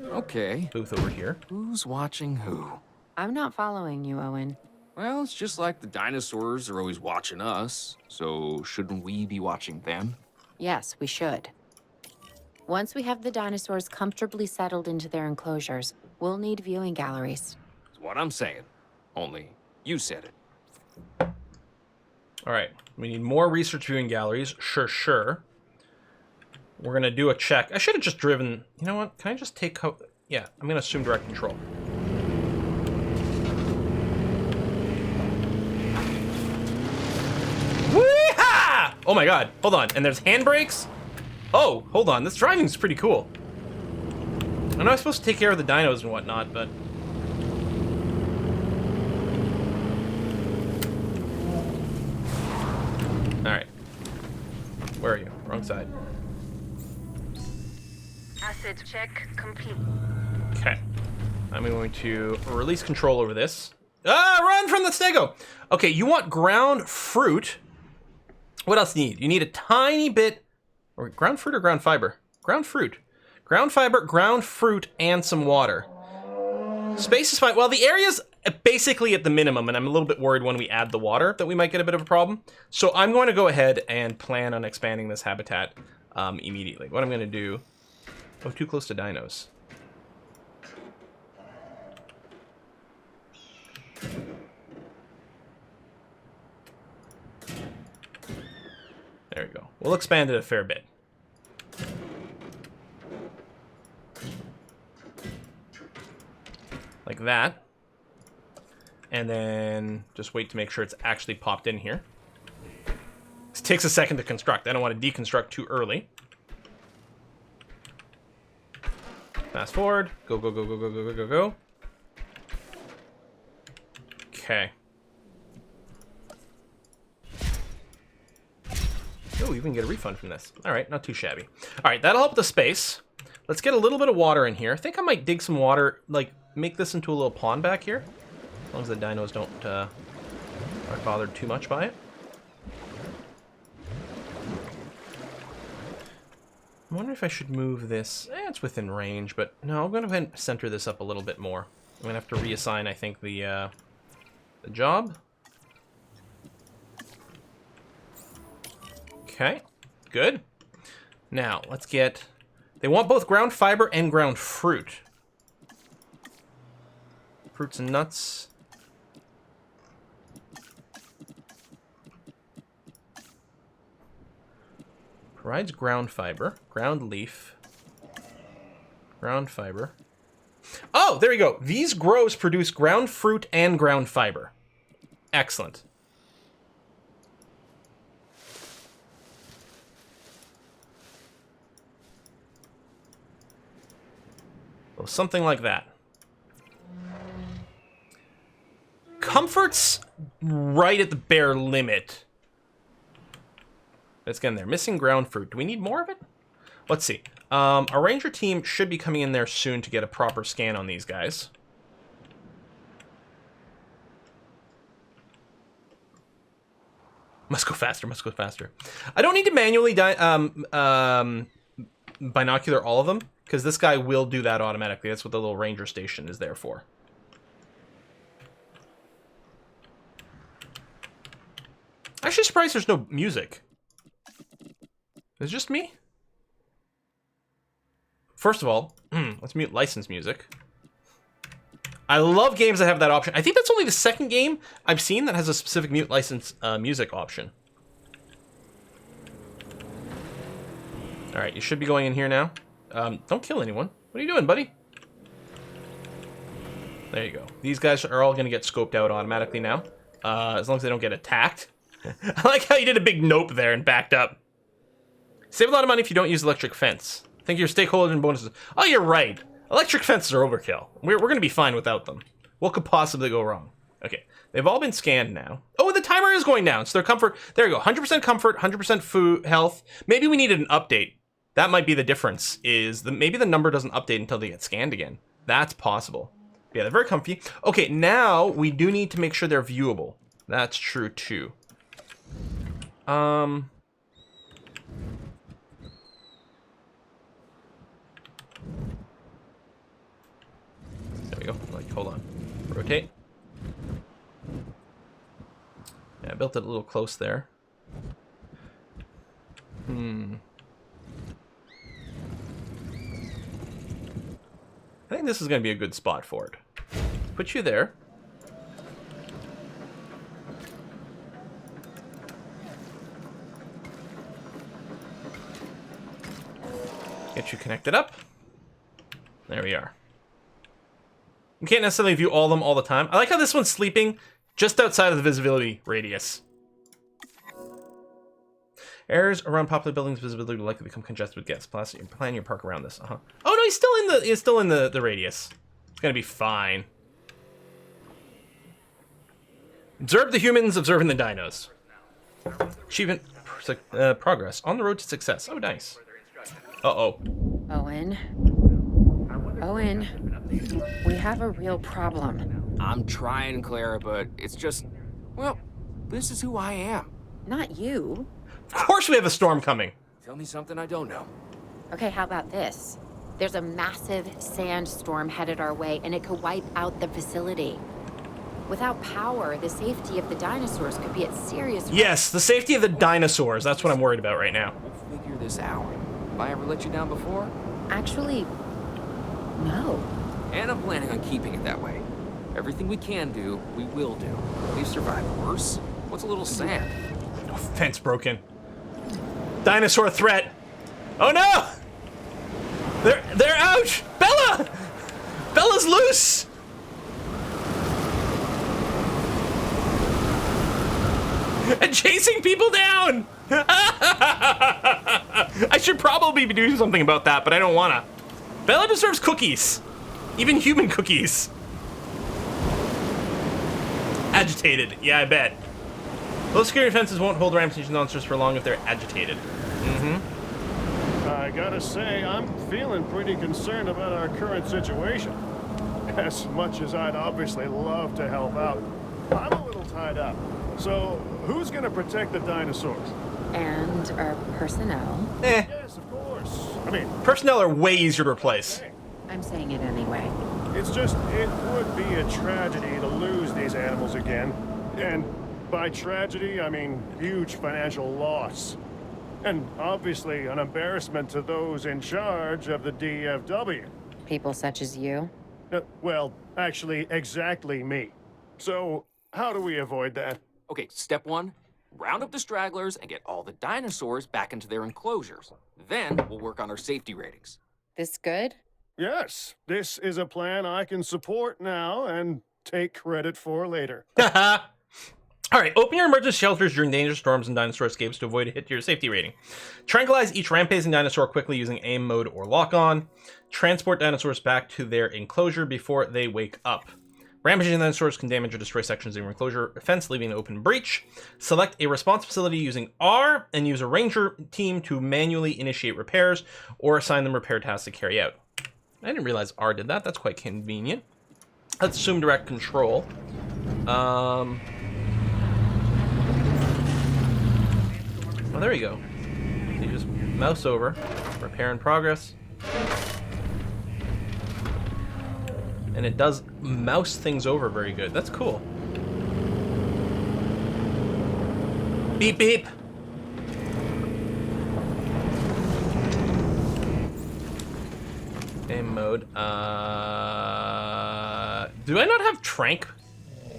Okay. booth over here. Who's watching who? I'm not following you, Owen. Well, it's just like the dinosaurs are always watching us, so shouldn't we be watching them? Yes, we should. Once we have the dinosaurs comfortably settled into their enclosures, we'll need viewing galleries. That's what I'm saying. Only you said it. All right, we need more research viewing galleries. Sure. We're gonna do a check. I should have just driven. You know what? Can I just take? Yeah, I'm gonna assume direct control. Wee-ha! Oh my God! Hold on. And there's handbrakes. Oh, hold on. This driving's pretty cool. I know I'm supposed to take care of the dinos and whatnot, but... Alright. Where are you? Wrong side. Acid check complete. Okay. I'm going to release control over this. Ah, run from the stego! Okay, you want ground fruit. What else do you need? You need a tiny bit... Or ground fruit or ground fiber? Ground fruit. Ground fiber, ground fruit, and some water. Space is fine. Well, the area's basically at the minimum, and I'm a little bit worried when we add the water that we might get a bit of a problem. So I'm going to go ahead and plan on expanding this habitat immediately. What I'm going to do... Oh, too close to dinos. There we go. We'll expand it a fair bit. Like that. And then just wait to make sure it's actually popped in here. This takes a second to construct. I don't want to deconstruct too early. Fast forward. Go, go, go, go, go, go, go, go, go. Okay. Oh, you can get a refund from this. All right, not too shabby. All right, that'll help the space. Let's get a little bit of water in here. I think I might dig some water, like make this into a little pond back here. As long as the dinos aren't bothered too much by it. I wonder if I should move this. It's within range, but no, I'm going to go ahead and center this up a little bit more. I'm going to have to reassign, I think, the job. Okay, good. Now, let's get... They want both ground fiber and ground fruit. Fruits and nuts. Provides ground fiber, ground leaf, ground fiber. Oh, there we go. These grows produce ground fruit and ground fiber. Excellent. Oh, something like that. Comfort's right at the bare limit. Let's get in there. Missing ground fruit. Do we need more of it? Let's see. Our ranger team should be coming in there soon to get a proper scan on these guys. Must go faster, must go faster. I don't need to manually binocular all of them, because this guy will do that automatically. That's what the little ranger station is there for. Actually surprised there's no music. Is it just me? First of all, let's mute license music. I love games that have that option. I think that's only the second game I've seen that has a specific mute license music option. All right, you should be going in here now. Don't kill anyone. What are you doing, buddy? There you go. These guys are all going to get scoped out automatically now, as long as they don't get attacked. I like how you did a big nope there and backed up. Save a lot of money if you don't use electric fence. Think your stakeholders and bonuses. Oh, you're right. Electric fences are overkill. We're going to be fine without them. What could possibly go wrong? Okay, they've all been scanned now. Oh, the timer is going down. So their comfort, there you go. 100% comfort, 100% food, health. Maybe we needed an update. That might be the difference, is maybe the number doesn't update until they get scanned again. That's possible. Yeah, they're very comfy. Okay, now we do need to make sure they're viewable. That's true too. There we go. Like, hold on. Rotate. Yeah, I built it a little close there. I think this is going to be a good spot for it. Put you there. Get you connected up. There we are. You can't necessarily view all of them all the time. I like how this one's sleeping just outside of the visibility radius. Areas around popular buildings visibility will likely become congested with guests. Plan your park around this. Oh no, he's still in the radius. It's gonna be fine. Observe the humans, observing the dinos. Achievement progress on the road to success. Oh, nice. Uh-oh. Owen, we have a real problem. I'm trying, Clara, but it's just, well, this is who I am. Not you. Of course we have a storm coming. Tell me something I don't know. Okay, how about this? There's a massive sandstorm headed our way, and it could wipe out the facility. Without power, the safety of the dinosaurs could be at serious risk. Yes, the safety of the dinosaurs. That's what I'm worried about right now. We'll figure this out. Have I ever let you down before? Actually, no. And I'm planning on keeping it that way. Everything we can do, we will do. We've survived worse. What's a little sand? Oh, fence broken. Dinosaur threat. Oh no! They're out! Bella! Bella's loose! And chasing people down! I should probably be doing something about that, but I don't wanna. Bella deserves cookies. Even human cookies. Agitated. Yeah, I bet. Low security fences won't hold rampaging monsters for long if they're agitated. I gotta say, I'm feeling pretty concerned about our current situation. As much as I'd obviously love to help out, I'm a little tied up. So, who's gonna protect the dinosaurs? And our personnel. Yes, of course. I mean, Personnel are way easier to replace. I'm saying it anyway. it's just, it would be a tragedy to lose these animals again. And by tragedy, I mean huge financial loss. And obviously an embarrassment to those in charge of the DFW. People such as you. Well, actually, exactly me. So, how do we avoid that? Okay, step one, round up the stragglers and get all the dinosaurs back into their enclosures. Then we'll work on our safety ratings. This good? Yes, this is a plan I can support now and take credit for later. All right, open your emergency shelters during dangerous storms and dinosaur escapes to avoid a hit to your safety rating. Tranquilize each rampaging dinosaur quickly using aim mode or lock on. Transport dinosaurs back to their enclosure before they wake up. Rampaging dinosaurs can damage or destroy sections of your enclosure fence, leaving an open breach. Select a response facility using R and use a ranger team to manually initiate repairs or assign them repair tasks to carry out. I didn't realize R did that. That's quite convenient. Let's assume direct control. Oh, there you go. You just mouse over, repair in progress. And it does mouse things over very good. That's cool. Beep, beep. Aim mode. Do I not have trank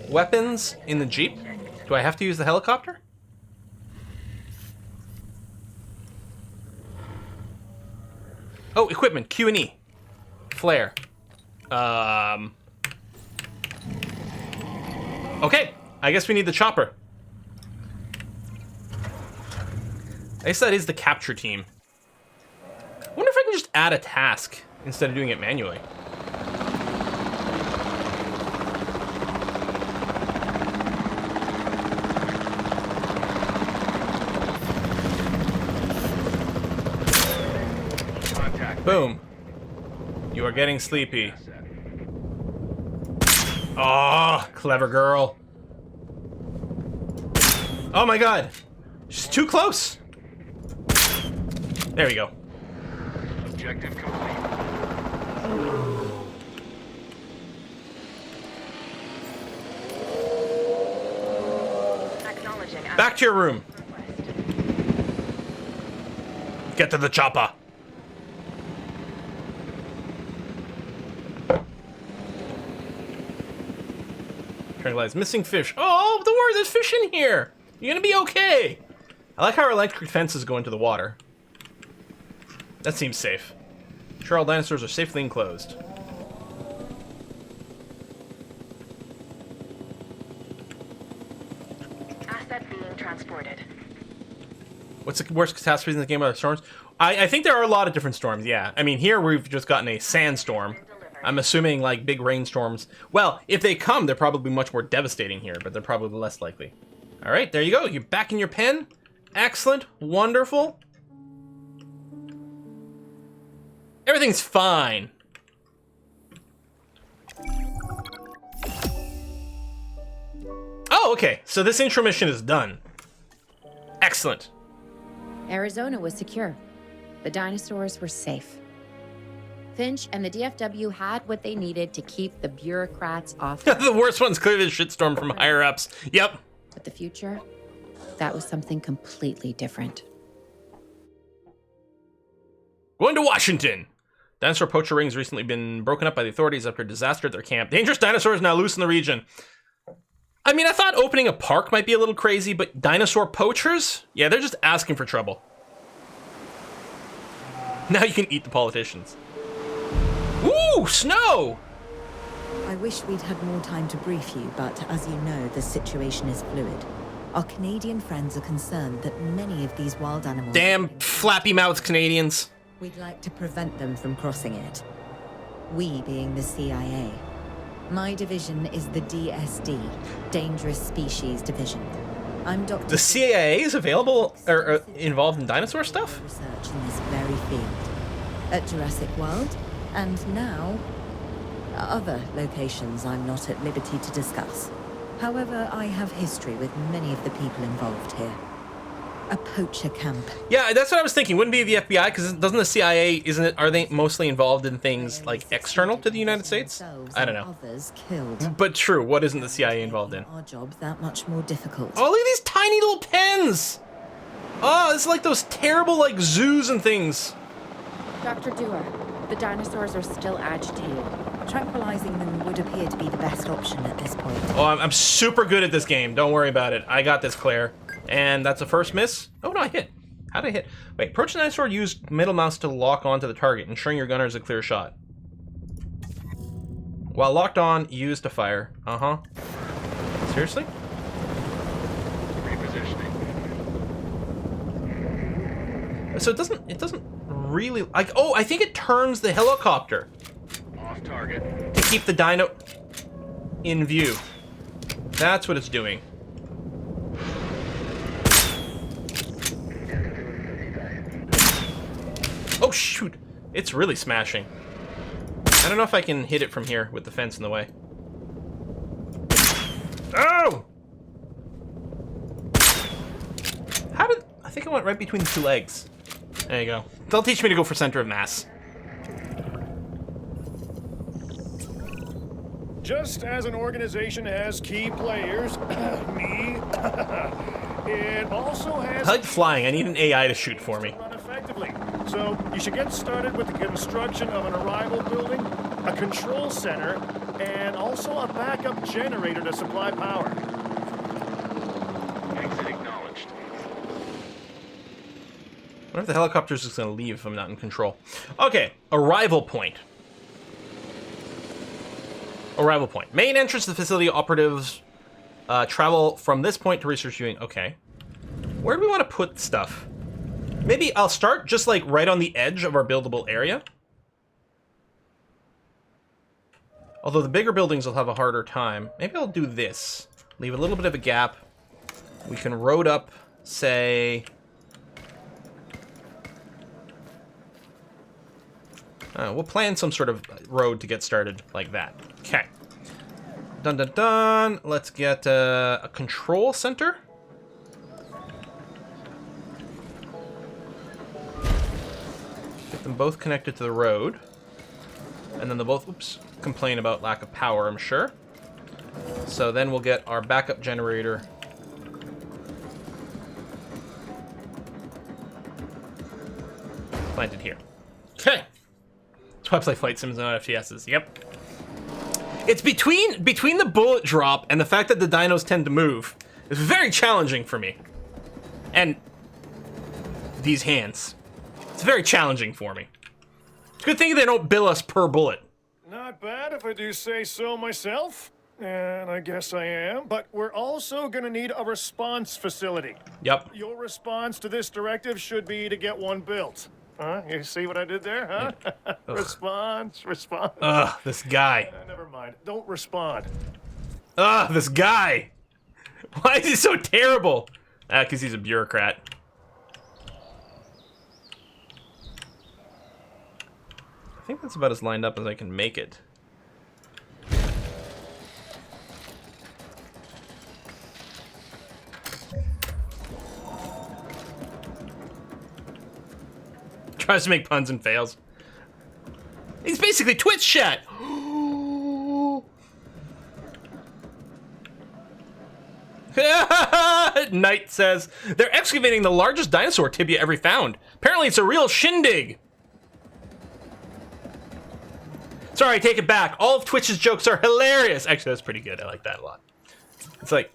weapons in the Jeep? Do I have to use the helicopter? Oh, equipment, Q and E. Flare. Okay, I guess we need the chopper. I guess that is the capture team. I wonder if I can just add a task instead of doing it manually. Boom. You are getting sleepy. Oh, clever girl. Oh my god. She's too close. There we go. Objective complete. Acknowledging Back to your room. Get to the chopper. Tranquilize missing fish. Oh, don't worry, there's fish in here. You're gonna be okay. I like how our electric fences go into the water. That seems safe. Sure, all dinosaurs are safely enclosed. asset being transported. What's the worst catastrophes in the game? Are storms? I think there are a lot of different storms. Yeah, I mean here we've just gotten a sandstorm. I'm assuming like big rainstorms. Well, if they come, they're probably much more devastating here, but they're probably less likely. All right, there you go. You're back in your pen. Excellent, wonderful. Everything's fine. Oh, okay. So this intro mission is done. Excellent. Arizona was secure. The dinosaurs were safe. Finch and the DFW had what they needed to keep the bureaucrats off. The worst one's clearly the shitstorm from higher ups. Yep. But the future, that was something completely different. Going to Washington. Dinosaur poacher ring's recently been broken up by the authorities after a disaster at their camp. Dangerous dinosaurs now loose in the region. I mean, I thought opening a park might be a little crazy, but dinosaur poachers? Yeah, they're just asking for trouble. Now you can eat the politicians. Ooh, snow! I wish we'd had more time to brief you, but as you know, the situation is fluid. Our Canadian friends are concerned that many of these wild animals... Damn flappy-mouthed Canadians. We'd like to prevent them from crossing it. We being the CIA. My division is the DSD, Dangerous Species Division. I'm Dr. The CIA is available, or involved in dinosaur stuff? Research in this very field. At Jurassic World, and now, other locations I'm not at liberty to discuss. However, I have history with many of the people involved here. A poacher camp. Yeah, that's what I was thinking. Wouldn't it be the FBI? Because doesn't the CIA, are they mostly involved in things like external to the United States? I don't know. Others killed. But true, what isn't the CIA involved in? Our job that much more difficult. Oh, look at these tiny little pens! Oh, it's like those terrible like zoos and things. Dr. Dewar, the dinosaurs are still agitated. Tranquilizing them would appear to be the best option at this point. Oh, I'm super good at this game. Don't worry about it. I got this, Claire. And that's a first miss. Oh, no, I hit. How'd I hit? Wait, approach the dinosaur, use middle mouse to lock onto the target, ensuring your gunner is a clear shot. While locked on, use to fire. Uh-huh. Seriously? Repositioning. So it doesn't really, like, oh, I think it turns the helicopter Off target. to keep the dino in view. That's what it's doing. Oh, shoot. It's really smashing. I don't know if I can hit it from here with the fence in the way. Oh! I think I went right between the two legs. There you go. They'll teach me to go for center of mass. Just as an organization has key players, me, it also has... I like flying. I need an AI to shoot for me. Run effectively. So you should get started with the construction of an arrival building, a control center, and also a backup generator to supply power. Exit acknowledged. I wonder if the helicopter's just going to leave if I'm not in control. Okay, arrival point. Arrival point. Main entrance to the facility. Operatives travel from this point to research viewing. Okay. Where do we want to put stuff? Maybe I'll start just like right on the edge of our buildable area. Although the bigger buildings will have a harder time. Maybe I'll do this. Leave a little bit of a gap. We can road up, say... we'll plan some sort of road to get started like that. Okay. Dun dun dun. Let's get a control center. Get them both connected to the road. And then they'll both, oops, complain about lack of power, I'm sure. So then we'll get our backup generator. Planted here. Okay. That's why I play Flight Sims and not FTSs. Yep. It's between the bullet drop and the fact that the dinos tend to move. It's very challenging for me. And these hands. It's very challenging for me. It's a good thing they don't bill us per bullet. Not bad if I do say so myself. And I guess I am. But we're also gonna need a response facility. Yep. Your response to this directive should be to get one built. Huh? You see what I did there, huh? Response. Ugh, this guy. Never mind. Don't respond. Ugh, this guy. Why is he so terrible? Because he's a bureaucrat. I think that's about as lined up as I can make it. Tries to make puns and fails. He's basically Twitch chat. Knight says, they're excavating the largest dinosaur tibia ever found. Apparently it's a real shindig. Sorry, I take it back. All of Twitch's jokes are hilarious. Actually, that's pretty good. I like that a lot. It's like,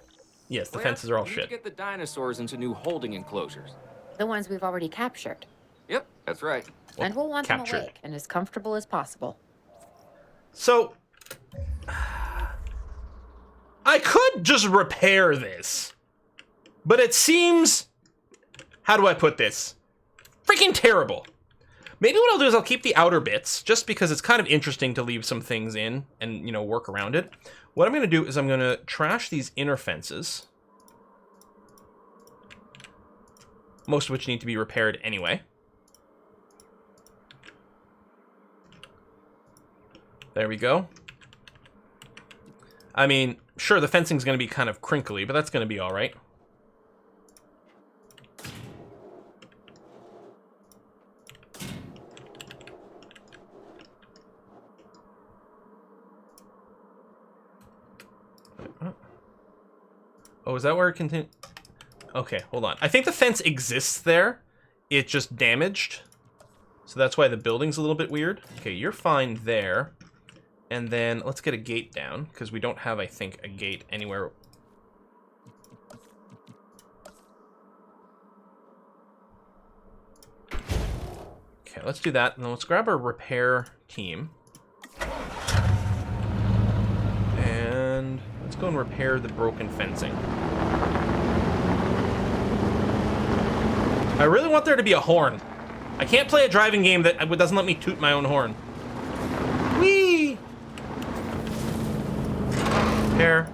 yes, the fences are all we need shit. to get the dinosaurs into new holding enclosures. The ones we've already captured. Yep, that's right. And we'll want captured. them awake and as comfortable as possible. So, I could just repair this, but it seems, how do I put this? Freaking terrible. Maybe what I'll do is I'll keep the outer bits, just because it's kind of interesting to leave some things in and, you know, work around it. What I'm going to do is I'm going to trash these inner fences, most of which need to be repaired anyway. There we go. I mean, sure, the fencing's going to be kind of crinkly, but that's going to be all right. Oh, is that where it continues? Okay, hold on. I think the fence exists there. It's just damaged. So that's why the building's a little bit weird. Okay, you're fine there. And then let's get a gate down, because we don't have, I think, a gate anywhere. Okay, let's do that. And then let's grab our repair team. And let's go and repair the broken fencing. I really want there to be a horn. I can't play a driving game that doesn't let me toot my own horn. Whee! Repair.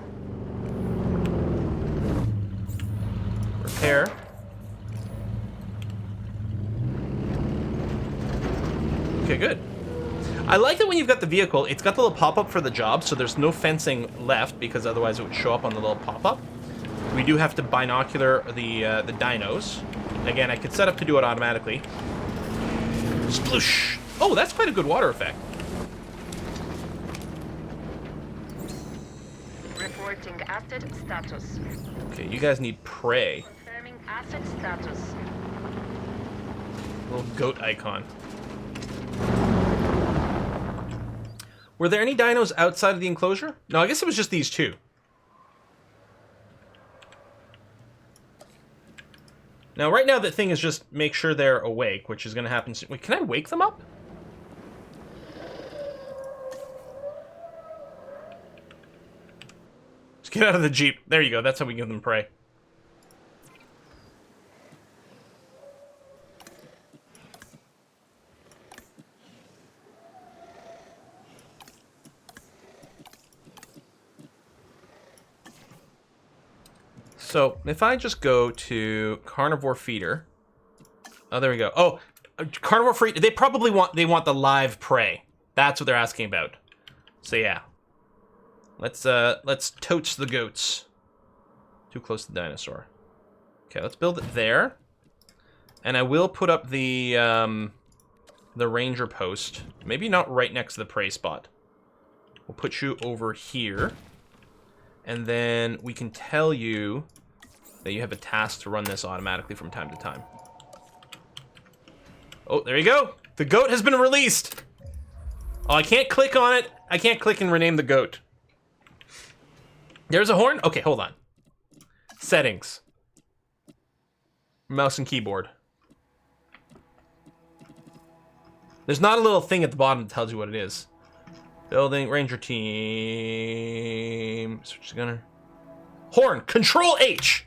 Repair. Okay, good. I like that when you've got the vehicle, it's got the little pop-up for the job, so there's no fencing left, because otherwise it would show up on the little pop-up. We do have to binocular the dinos. Again, I could set up to do it automatically. Sploosh! Oh, that's quite a good water effect. Reporting asset status. Okay, you guys need prey. Confirming asset status. Little goat icon. Were there any dinos outside of the enclosure? No, I guess it was just these two. Now, right now, the thing is just make sure they're awake, which is going to happen soon. Wait, can I wake them up? Just get out of the Jeep. There you go. That's how we give them prey. So, if I just go to carnivore feeder. Oh, there we go. Oh, carnivore feeder. They probably want the live prey. That's what they're asking about. So yeah. Let's totes the goats. Too close to the dinosaur. Okay, let's build it there. And I will put up the ranger post. Maybe not right next to the prey spot. We'll put you over here. And then we can tell you that you have a task to run this automatically from time to time. Oh, there you go. The goat has been released. Oh, I can't click on it. I can't click and rename the goat. There's a horn? Okay, hold on. Settings. Mouse and keyboard. There's not a little thing at the bottom that tells you what it is. Building, ranger team. Switch the gunner. Horn, control H.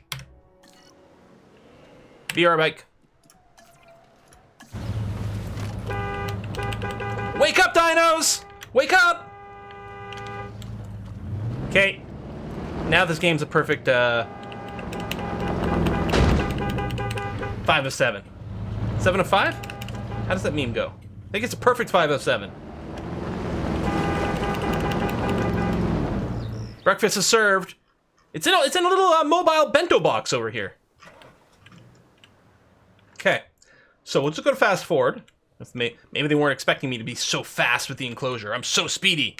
VR bike. Wake up, dinos! Wake up! Okay. Now this game's a perfect 5 of 7. 7 of 5? How does that meme go? I think it's a perfect 5 of 7. Breakfast is served. It's in a little mobile bento box over here. Okay, so we'll just go to fast forward. Maybe they weren't expecting me to be so fast with the enclosure. I'm so speedy.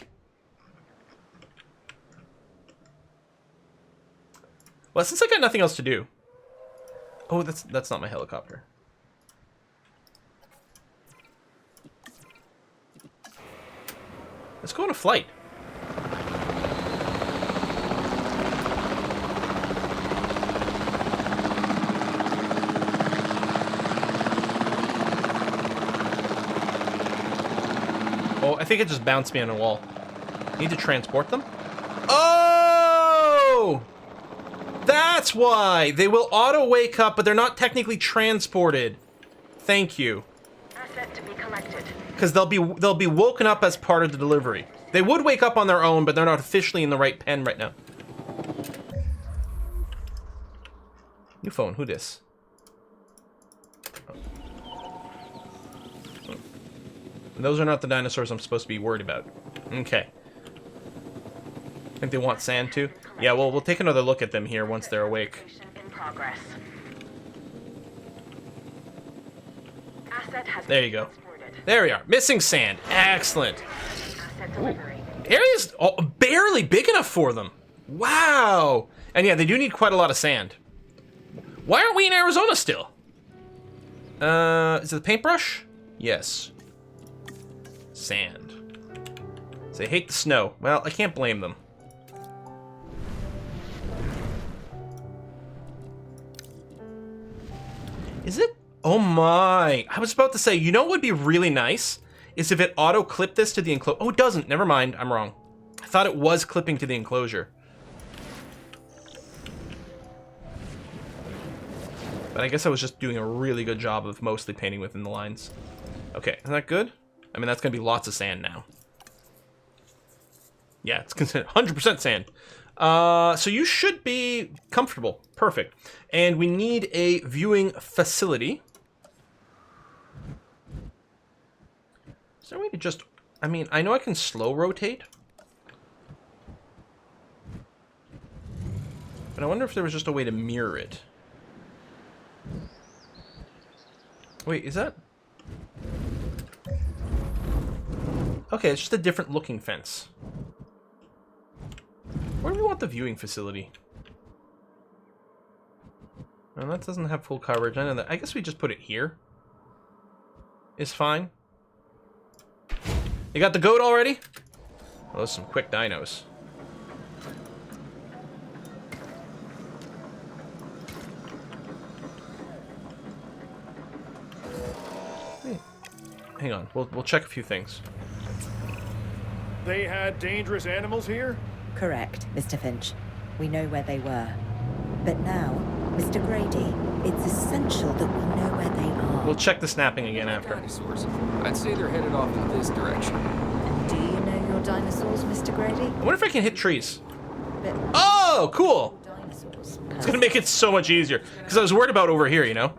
Well, since I got nothing else to do. Oh, that's not my helicopter. Let's go on a flight. Oh, I think it just bounced me on a wall. Need to transport them? Oh! That's why! They will auto-wake up, but they're not technically transported. Thank you. Asset to be collected. Because they'll be woken up as part of the delivery. They would wake up on their own, but they're not officially in the right pen right now. New phone, who dis? Those are not the dinosaurs I'm supposed to be worried about. Okay. I think they want sand too. Yeah, well, we'll take another look at them here once they're awake. In progress. Asset has There been you go. transported. There we are. Missing sand. Excellent. Asset delivery. Area's barely big enough for them. Wow. And yeah, they do need quite a lot of sand. Why aren't we in Arizona still? Is it the paintbrush? Yes. Sand. They hate the snow. Well, I can't blame them. Is it? Oh my. I was about to say, you know what would be really nice? Is if it auto-clipped this to the enclosure. Oh, it doesn't. Never mind. I'm wrong. I thought it was clipping to the enclosure. But I guess I was just doing a really good job of mostly painting within the lines. Okay, is that good? I mean, that's going to be lots of sand now. Yeah, it's considered 100% sand. So you should be comfortable. Perfect. And we need a viewing facility. Is there a way to just... I mean, I know I can slow rotate. But I wonder if there was just a way to mirror it. Wait, is that... Okay, it's just a different looking fence. Where do we want the viewing facility? Well, that doesn't have full coverage. I know that. I guess we just put it here. It's fine. You got the goat already? Oh, those are some quick dinos. Hey, hang on. We'll check a few things. They had dangerous animals here? Correct, Mr. Finch. We know where they were. But now, Mr. Grady, it's essential that we know where they are. We'll check the snapping again after. Dinosaurs. I'd say they're headed off in this direction. And do you know your dinosaurs, Mr. Grady? I wonder if I can hit trees. But Oh, cool! dinosaurs. It's gonna make it so much easier. Because I was worried about over here, you know?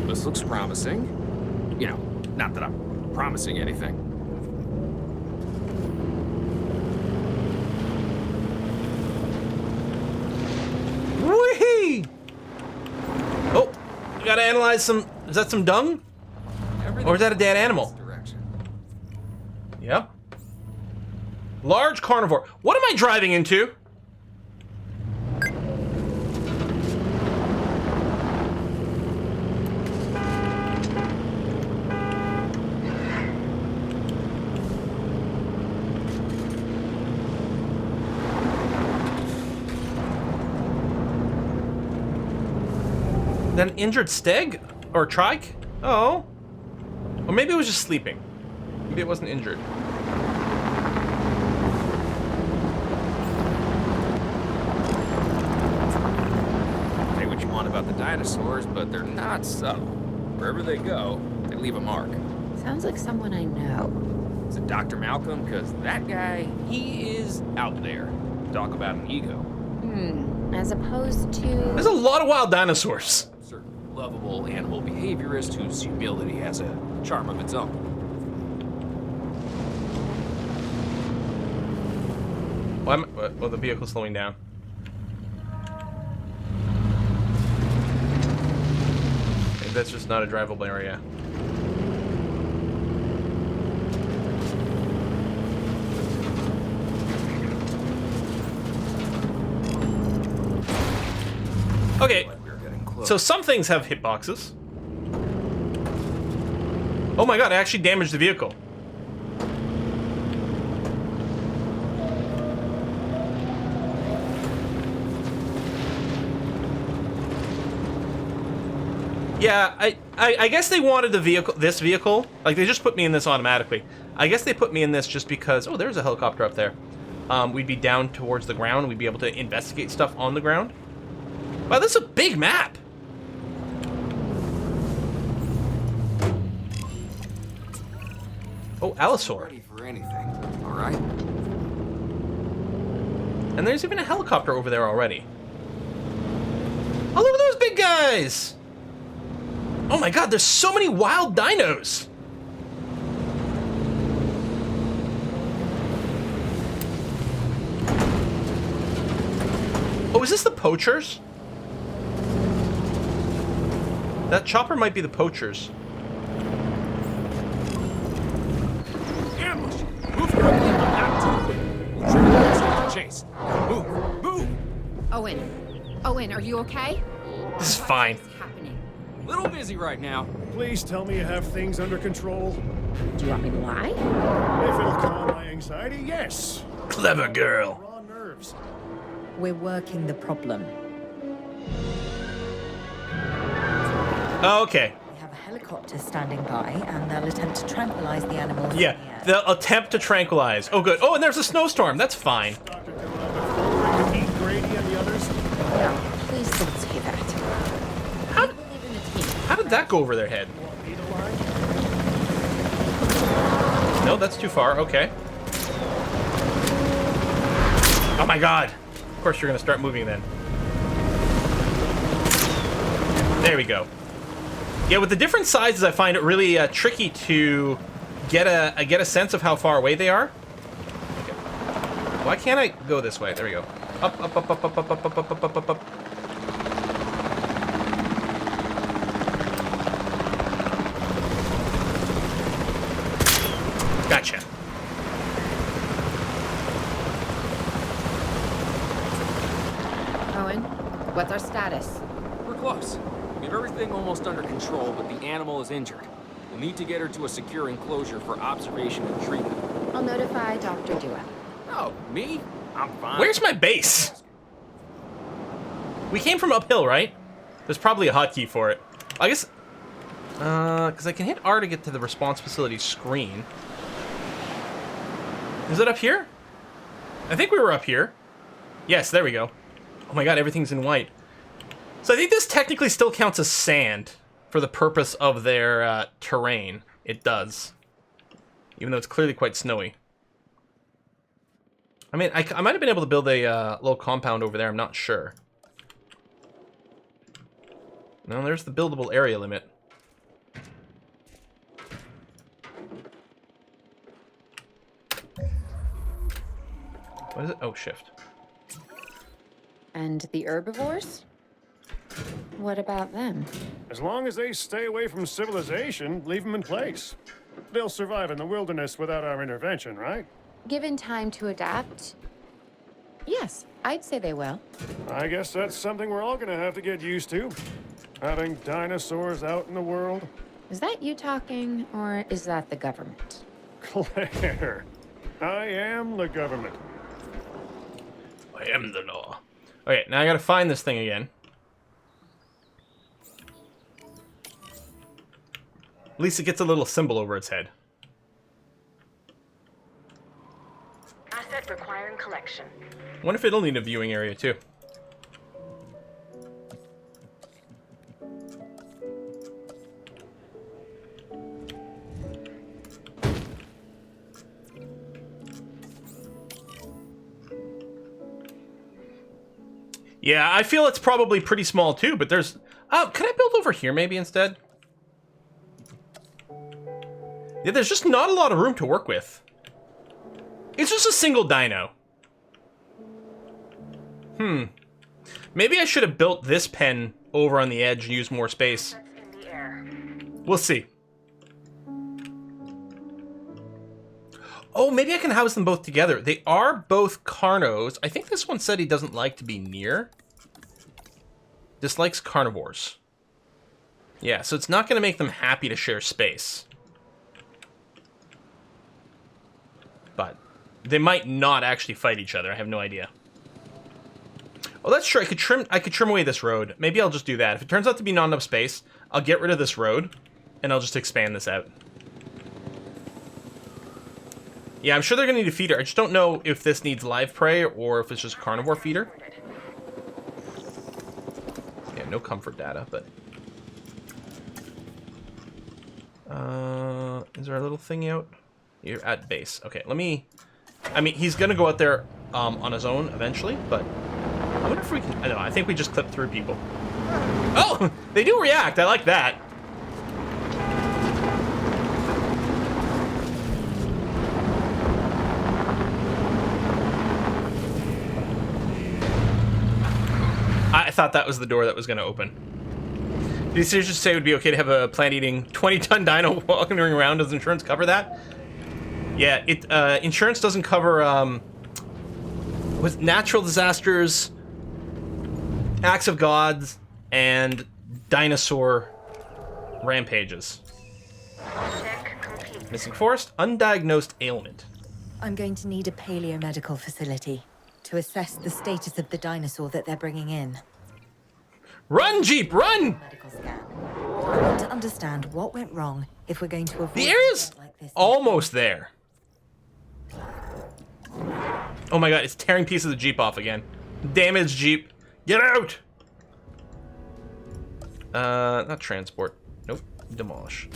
This looks promising. You know, not that I'm promising anything. Whee! Oh, we gotta analyze some. Is that some dung? Or is that a dead animal? Direction. Yep. Large carnivore. What am I driving into? that an injured steg? Or trike? Oh. Or maybe it was just sleeping. Maybe it wasn't injured. Say what you want about the dinosaurs, but they're not subtle. Wherever they go, they leave a mark. Sounds like someone I know. Is it Dr. Malcolm? Because that guy, he is out there. Talk about an ego. As opposed to... There's a lot of wild dinosaurs. Certain lovable animal behaviorist whose humility has a charm of its own. Well, the vehicle's slowing down. Maybe that's just not a drivable area. Okay, Like we're getting close. so some things have hitboxes. Oh my god, I actually damaged the vehicle. Yeah, I guess they wanted this vehicle. Like, they just put me in this automatically. I guess they put me in this just because... Oh, there's a helicopter up there. We'd be down towards the ground. We'd be able to investigate stuff on the ground. Wow, this is a big map. Oh, Allosaur. Ready for anything, all right? And there's even a helicopter over there already. Oh, look at those big guys! Oh my god, there's so many wild dinos! Oh, is this the poachers? That chopper might be the poachers. Ambush! Move quickly, but not too quick. We'll trigger the instant chase. Move! Move! Owen, are you okay? This is fine. What's happening? Little busy right now. Please tell me you have things under control. Do you want me to lie? If it'll calm my anxiety, yes. Clever girl. Raw nerves. We're working the problem. Okay. We have a helicopter standing by, and they'll attempt to tranquilize the animals. Yeah, in the air. they'll attempt to tranquilize. Oh, good. Oh, and there's a snowstorm. That's fine. Dr. Durant, Pete Grady and the others. No, please don't say that. How- I believe in the team. How did that go over their head? Want me to lie? No, that's too far. Okay. Oh my god. Of course you're gonna start moving then. There we go. Yeah, with the different sizes, I find it really tricky to get a sense of how far away they are. Okay. Why can't I go this way? There we go. Up, up, up, up, up, up, up, up, up, up, up, up. Gotcha. Owen, what's our status? We're close. We have everything almost under control, but the animal is injured. We'll need to get her to a secure enclosure for observation and treatment. I'll notify Dr. Dua. Oh, me? I'm fine. Where's my base? We came from uphill, right? There's probably a hotkey for it. I guess... because I can hit R to get to the response facility screen. Is it up here? I think we were up here. Yes, there we go. Oh my god, everything's in white. So I think this technically still counts as sand for the purpose of their terrain. It does. Even though it's clearly quite snowy. I mean, I might have been able to build a little compound over there, I'm not sure. No, there's the buildable area limit. What is it? Oh, shift. And the herbivores? What about them? As long as they stay away from civilization, leave them in place. They'll survive in the wilderness without our intervention, right? Given time to adapt, yes, I'd say they will. I guess that's something we're all gonna have to get used to. Having dinosaurs out in the world. Is that you talking, or is that the government? Claire, I am the government. I am the law. Okay, now I gotta find this thing again. At least it gets a little symbol over its head. Asset requiring collection. I wonder if it'll need a viewing area too. Yeah, I feel it's probably pretty small too, but there's... can I build over here maybe instead? Yeah, there's just not a lot of room to work with. It's just a single dino. Maybe I should have built this pen over on the edge and used more space. That's in the air. We'll see. Oh, maybe I can house them both together. They are both carnos. I think this one said he doesn't like to be near. Dislikes carnivores. Yeah, so it's not going to make them happy to share space. But they might not actually fight each other. I have no idea. Oh, that's true. I could trim away this road. Maybe I'll just do that. If it turns out to be not enough space, I'll get rid of this road and I'll just expand this out. Yeah, I'm sure they're gonna need a feeder. I just don't know if this needs live prey or if it's just carnivore feeder. Yeah, no comfort data, but... is there a little thing out? You're at base. Okay, let me... I mean, he's gonna go out there on his own eventually, but... I wonder if we can... I don't know, I think we just clip through people. Oh! They do react! I like that. I thought that was the door that was going to open. Did you seriously say it would be okay to have a plant-eating 20-ton dino walking around? Does insurance cover that? Yeah, insurance doesn't cover with natural disasters, acts of gods, and dinosaur rampages. Check complete. Missing forest, undiagnosed ailment. I'm going to need a paleomedical facility to assess the status of the dinosaur that they're bringing in. Run, Jeep, run! Medical scan. I want to understand what went wrong if we're going to avoid The area's like this. almost there. Oh my god, it's tearing pieces of Jeep off again. Damaged Jeep. Get out! Not transport. Nope, demolish.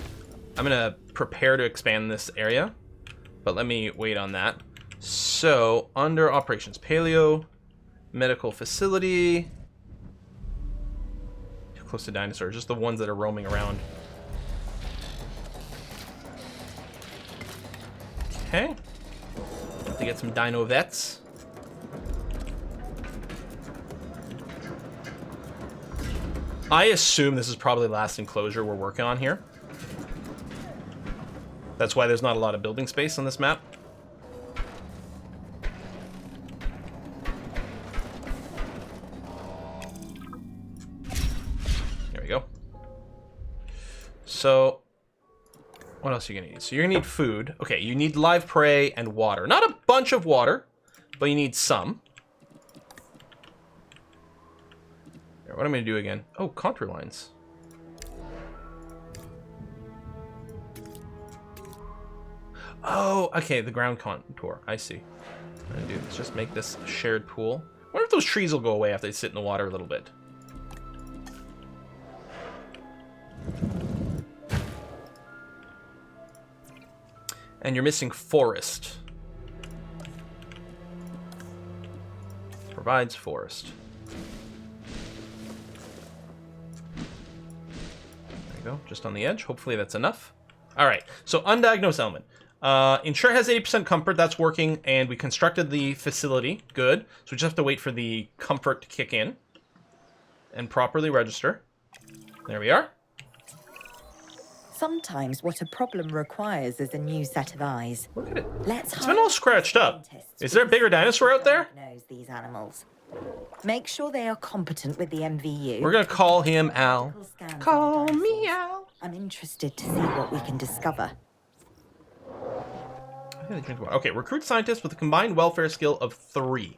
I'm gonna prepare to expand this area, but let me wait on that. So, under operations, paleo, medical facility. Too close to dinosaurs, just the ones that are roaming around. Okay. Have to get some dino vets. I assume this is probably the last enclosure we're working on here. That's why there's not a lot of building space on this map. There we go. So, what else are you gonna need? So you're gonna need food. Okay, you need live prey and water. Not a bunch of water, but you need some. Here, what am I gonna do again? Oh, contour lines. Oh, okay, the ground contour. I see. What I'm gonna do is just make this a shared pool. I wonder if those trees will go away after they sit in the water a little bit. And you're missing forest. Provides forest. There you go, just on the edge. Hopefully that's enough. All right, so undiagnosed element. Ensure has 80% comfort, that's working, and we constructed the facility, good. So we just have to wait for the comfort to kick in and properly register. There we are. Sometimes what a problem requires is a new set of eyes. Look at it. It's been all scratched up. Is there a bigger dinosaur out there? Knows these animals. Make sure they are competent with the MVU. We're gonna call him Al. Medical scans of the Call me dinosaurs. Al. I'm interested to see what we can discover. Okay, recruit scientists with a combined welfare skill of 3.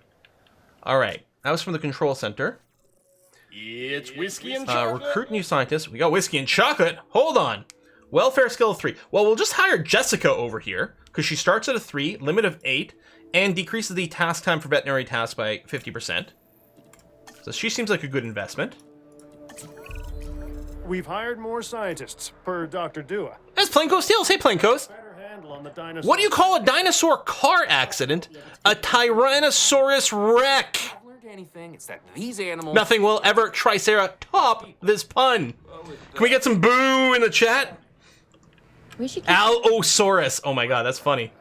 All right, that was from the control center. It's whiskey and chocolate. Recruit new scientists. We got whiskey and chocolate. Hold on. Welfare skill of 3. Well, we'll just hire Jessica over here, because she starts at a 3, limit of 8, and decreases the task time for veterinary tasks by 50%. So she seems like a good investment. We've hired more scientists, per Dr. Dua. That's Plaincoast Steels. Hey, Plaincoast. Better handle on the dinosaur. What do you call a dinosaur car accident? A Tyrannosaurus wreck. I've learned anything, it's that these animals... Nothing will ever triceratop this pun. Can we get some boo in the chat? We should keep... Allosaurus. Oh my god, that's funny.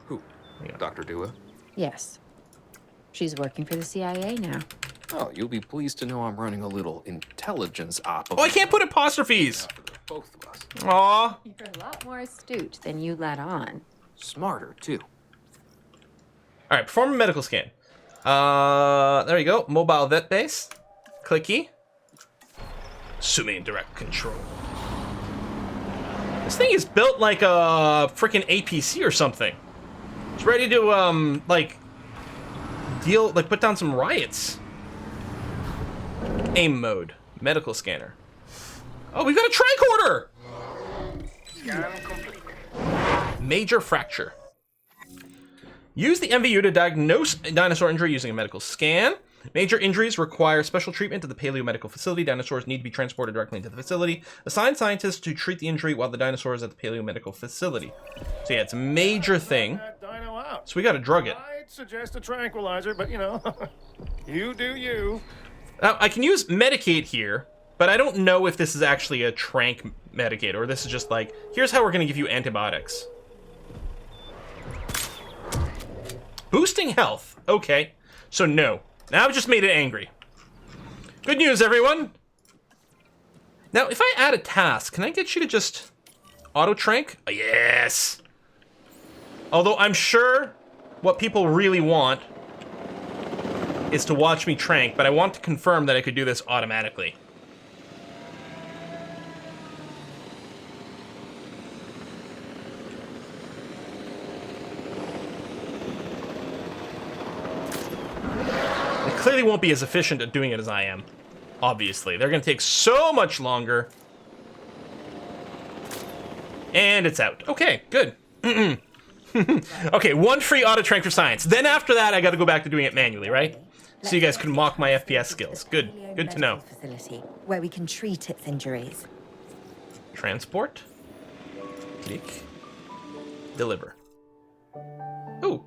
Who? Dr. Dua? Yes. She's working for the CIA now. Oh, you'll be pleased to know I'm running a little intelligence op. Oh, I can't put apostrophes. For both of us. Aw. You're a lot more astute than you let on. Smarter, too. All right, perform a medical scan. There you go. Mobile vet base. Clicky. Assuming direct control. This thing is built like a freaking APC or something. It's ready to like put down some riots. Aim mode. Medical scanner. Oh, we got a tricorder. Scan complete. Major fracture. Use the MVU to diagnose a dinosaur injury using a medical scan. Major injuries require special treatment at the paleomedical facility. Dinosaurs need to be transported directly into the facility. Assign scientists to treat the injury while the dinosaur is at the paleomedical facility. So yeah, it's a major thing. That dino out. So we gotta drug it. I'd suggest a tranquilizer, but you know, you do you. Now, I can use Medicate here, but I don't know if this is actually a trank Medicate, or this is just like, here's how we're gonna give you antibiotics. Boosting health. Okay. So no. Now I've just made it angry. Good news, everyone. Now, if I add a task, can I get you to just auto-trank? Oh, yes. Although I'm sure what people really want is to watch me trank, but I want to confirm that I could do this automatically. It clearly won't be as efficient at doing it as I am. Obviously. They're going to take so much longer. And it's out. Okay, good. Okay, one free auto-trank for science. Then after that, I got to go back to doing it manually, right? So you guys can mock my FPS skills. Good. Good to know. Facility where we can treat its injuries. Transport. Click. Deliver. Ooh.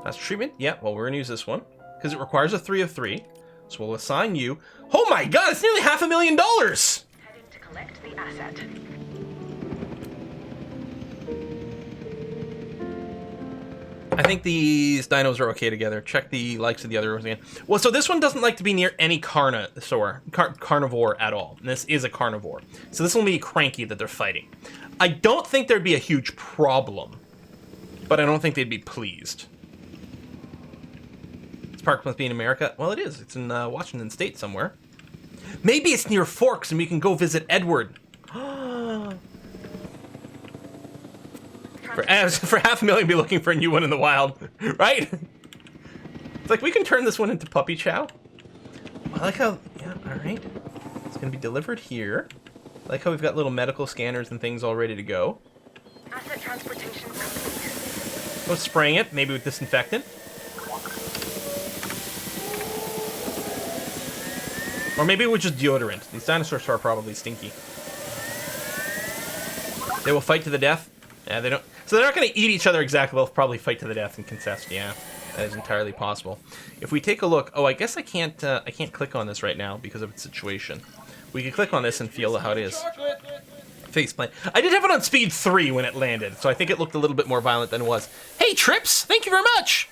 That's treatment. Yeah, well, we're going to use this one. Because it requires a 3 of 3. So we'll assign you. Oh my god, it's nearly $500,000! Heading to collect the asset. I think these dinos are okay together. Check the likes of the other ones again. Well, so this one doesn't like to be near any carnivore at all. And this is a carnivore. So this will be cranky that they're fighting. I don't think there'd be a huge problem. But I don't think they'd be pleased. This park must be in America. Well, it is. It's in Washington State somewhere. Maybe it's near Forks and we can go visit Edward. For $500,000, be looking for a new one in the wild, right? It's like, we can turn this one into puppy chow. I like how, yeah, all right. It's gonna be delivered here. I like how we've got little medical scanners and things all ready to go. Asset transportation complete. Oh, spraying it, maybe with disinfectant. Or maybe with just deodorant. These dinosaurs are probably stinky. They will fight to the death. Yeah, they don't. So they're not going to eat each other exactly. They'll probably fight to the death and contest. Yeah, that is entirely possible. If we take a look, oh, I guess I can't click on this right now because of its situation. We can click on this and feel how it is. Faceplant. I did have it on speed 3 when it landed, so I think it looked a little bit more violent than it was. Hey, Trips, thank you very much.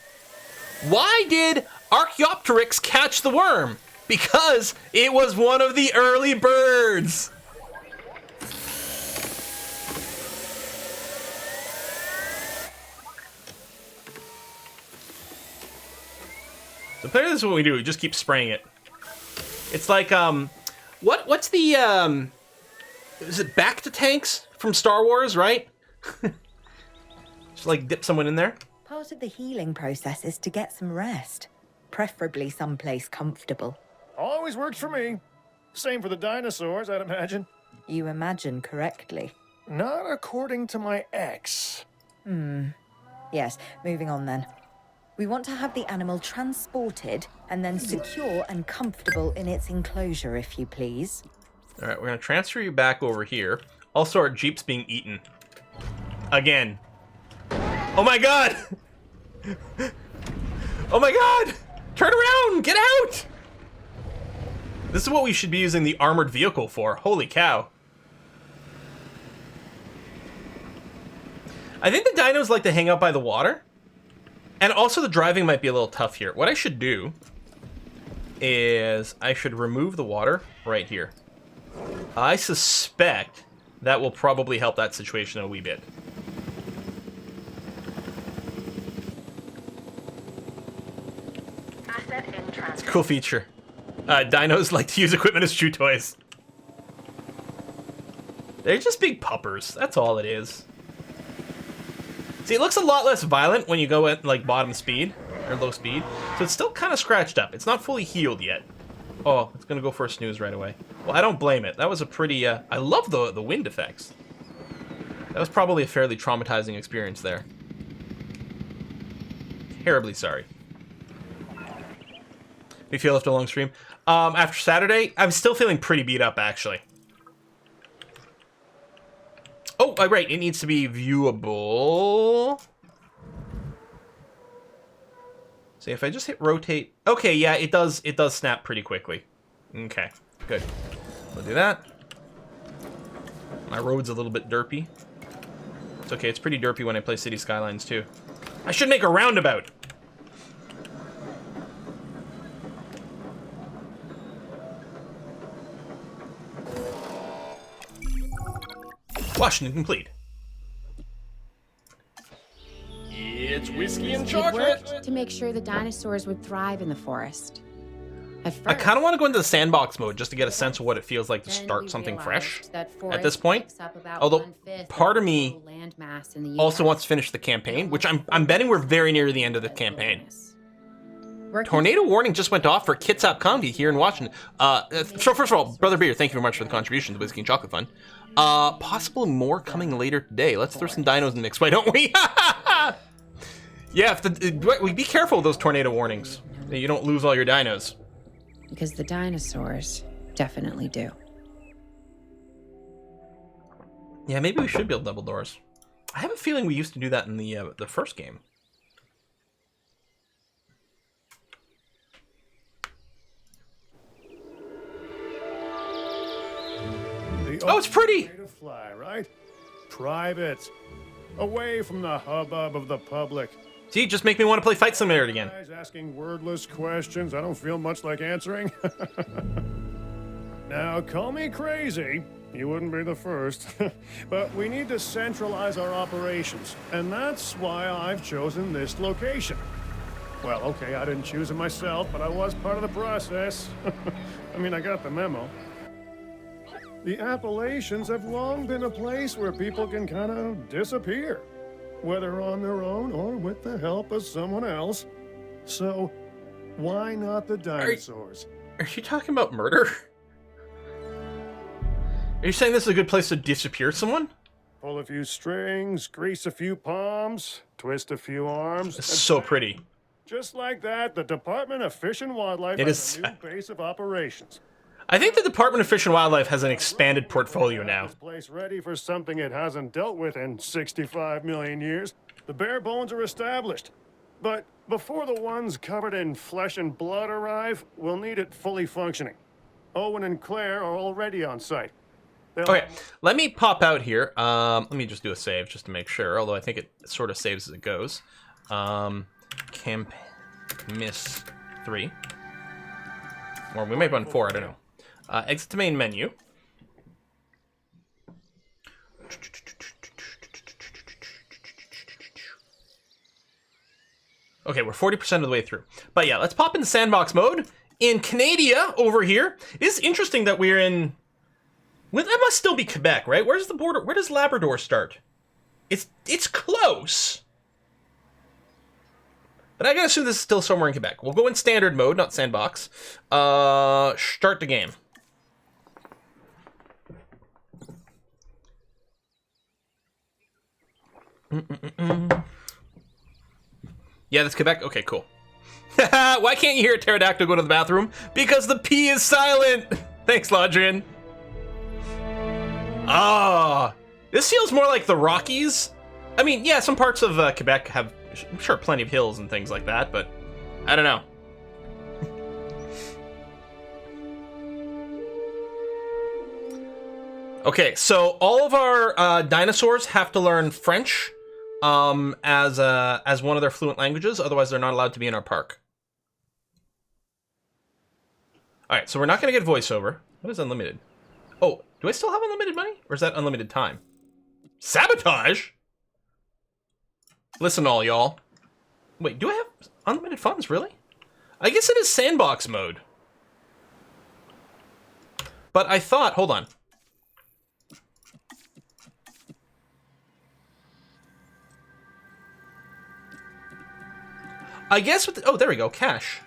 Why did Archaeopteryx catch the worm? Because it was one of the early birds. So apparently this is what we do. We just keep spraying it. It's like, what's the, is it back to tanks from Star Wars, right? Just like dip someone in there. Part of the healing process is to get some rest, preferably someplace comfortable. Always works for me. Same for the dinosaurs, I'd imagine. You imagine correctly. Not according to my ex. Yes, moving on then. We want to have the animal transported and then secure and comfortable in its enclosure, if you please. All right, we're gonna transfer you back over here. Also, our Jeep's being eaten. Again. Oh my god! Oh my god! Turn around! Get out! This is what we should be using the armored vehicle for. Holy cow. I think the dinos like to hang out by the water. And also the driving might be a little tough here. What I should do is I should remove the water right here. I suspect that will probably help that situation a wee bit. Asset in It's a transit. cool feature. Dinos like to use equipment as chew toys. They're just big puppers. That's all it is. See, it looks a lot less violent when you go at like bottom speed or low speed. So it's still kind of scratched up. It's not fully healed yet. Oh, it's gonna go for a snooze right away. Well, I don't blame it. That was a pretty. I love the wind effects. That was probably a fairly traumatizing experience there. Terribly sorry. We feel after a long stream. After Saturday, I'm still feeling pretty beat up, actually. Oh, right, it needs to be viewable. See, if I just hit rotate. Okay, yeah, it does snap pretty quickly. Okay, good. We'll do that. My road's a little bit derpy. It's okay, it's pretty derpy when I play City Skylines too. I should make a roundabout. Washington complete. It's whiskey and It chocolate. worked to make sure the dinosaurs would thrive in the forest. At I first, kind of want to go into the sandbox mode just to get a sense of what it feels like to then start we something fresh realized that at this forest point. makes up about Although 1/5 part of the me total land mass in the also US. wants to finish the campaign, which I'm betting we're very near the end of the campaign. We're Tornado warning just went off for Kitsap County here in Washington. So first of all, Brother Beer, thank you very much for the contribution to the Whiskey and Chocolate Fund. Possible more coming later today. Let's throw some dinos in the mix, why don't we? Yeah, we be careful with those tornado warnings. You don't lose all your dinos. Because the dinosaurs definitely do. Yeah, maybe we should build double doors. I have a feeling we used to do that in the first game. Oh, it's pretty! Way to fly, right? Private. Away from the hubbub of the public. See, just make me want to play Fight Simulator again. Guys asking wordless questions I don't feel much like answering. Now, call me crazy. You wouldn't be the first. But we need to centralize our operations. And that's why I've chosen this location. Well, okay, I didn't choose it myself, but I was part of the process. I mean, I got the memo. The Appalachians have long been a place where people can kind of disappear, whether on their own or with the help of someone else. So, why not the dinosaurs? Are you talking about murder? Are you saying this is a good place to disappear someone? Pull a few strings, grease a few palms, twist a few arms. It's and so pretty. just like that, the Department of Fish and Wildlife It has is a new base of operations. I think the Department of Fish and Wildlife has an expanded portfolio now. This place ready for something it hasn't dealt with in 65 million years. The bare bones are established. But before the ones covered in flesh and blood arrive, we'll need it fully functioning. Owen and Claire are already on site. Okay, let me pop out here. Let me just do a save just to make sure, although I think it sort of saves as it goes. Camp miss 3. Or we might run 4, I don't know. Exit to main menu. Okay, we're 40% of the way through. But yeah, let's pop into sandbox mode. In Canada, over here, it is interesting that we're in... Well, that must still be Quebec, right? Where's the border? Where does Labrador start? It's close. But I gotta assume this is still somewhere in Quebec. We'll go in standard mode, not sandbox. Start the game. Yeah, that's Quebec. Okay, cool. Why can't you hear a pterodactyl go to the bathroom? Because the P is silent. Thanks, Ladrian. Ah, this feels more like the Rockies. I mean, yeah, some parts of Quebec have, I'm sure, plenty of hills and things like that, but I don't know. Okay, so all of our dinosaurs have to learn French as one of their fluent languages. Otherwise, they're not allowed to be in our park. All right, so we're not going to get voiceover. What is unlimited? Oh, do I still have unlimited money? Or is that unlimited time? Sabotage? Listen all, y'all. Wait, do I have unlimited funds, really? I guess it is Sandbox mode. But I thought, hold on. I guess with the, oh, there we go, cash.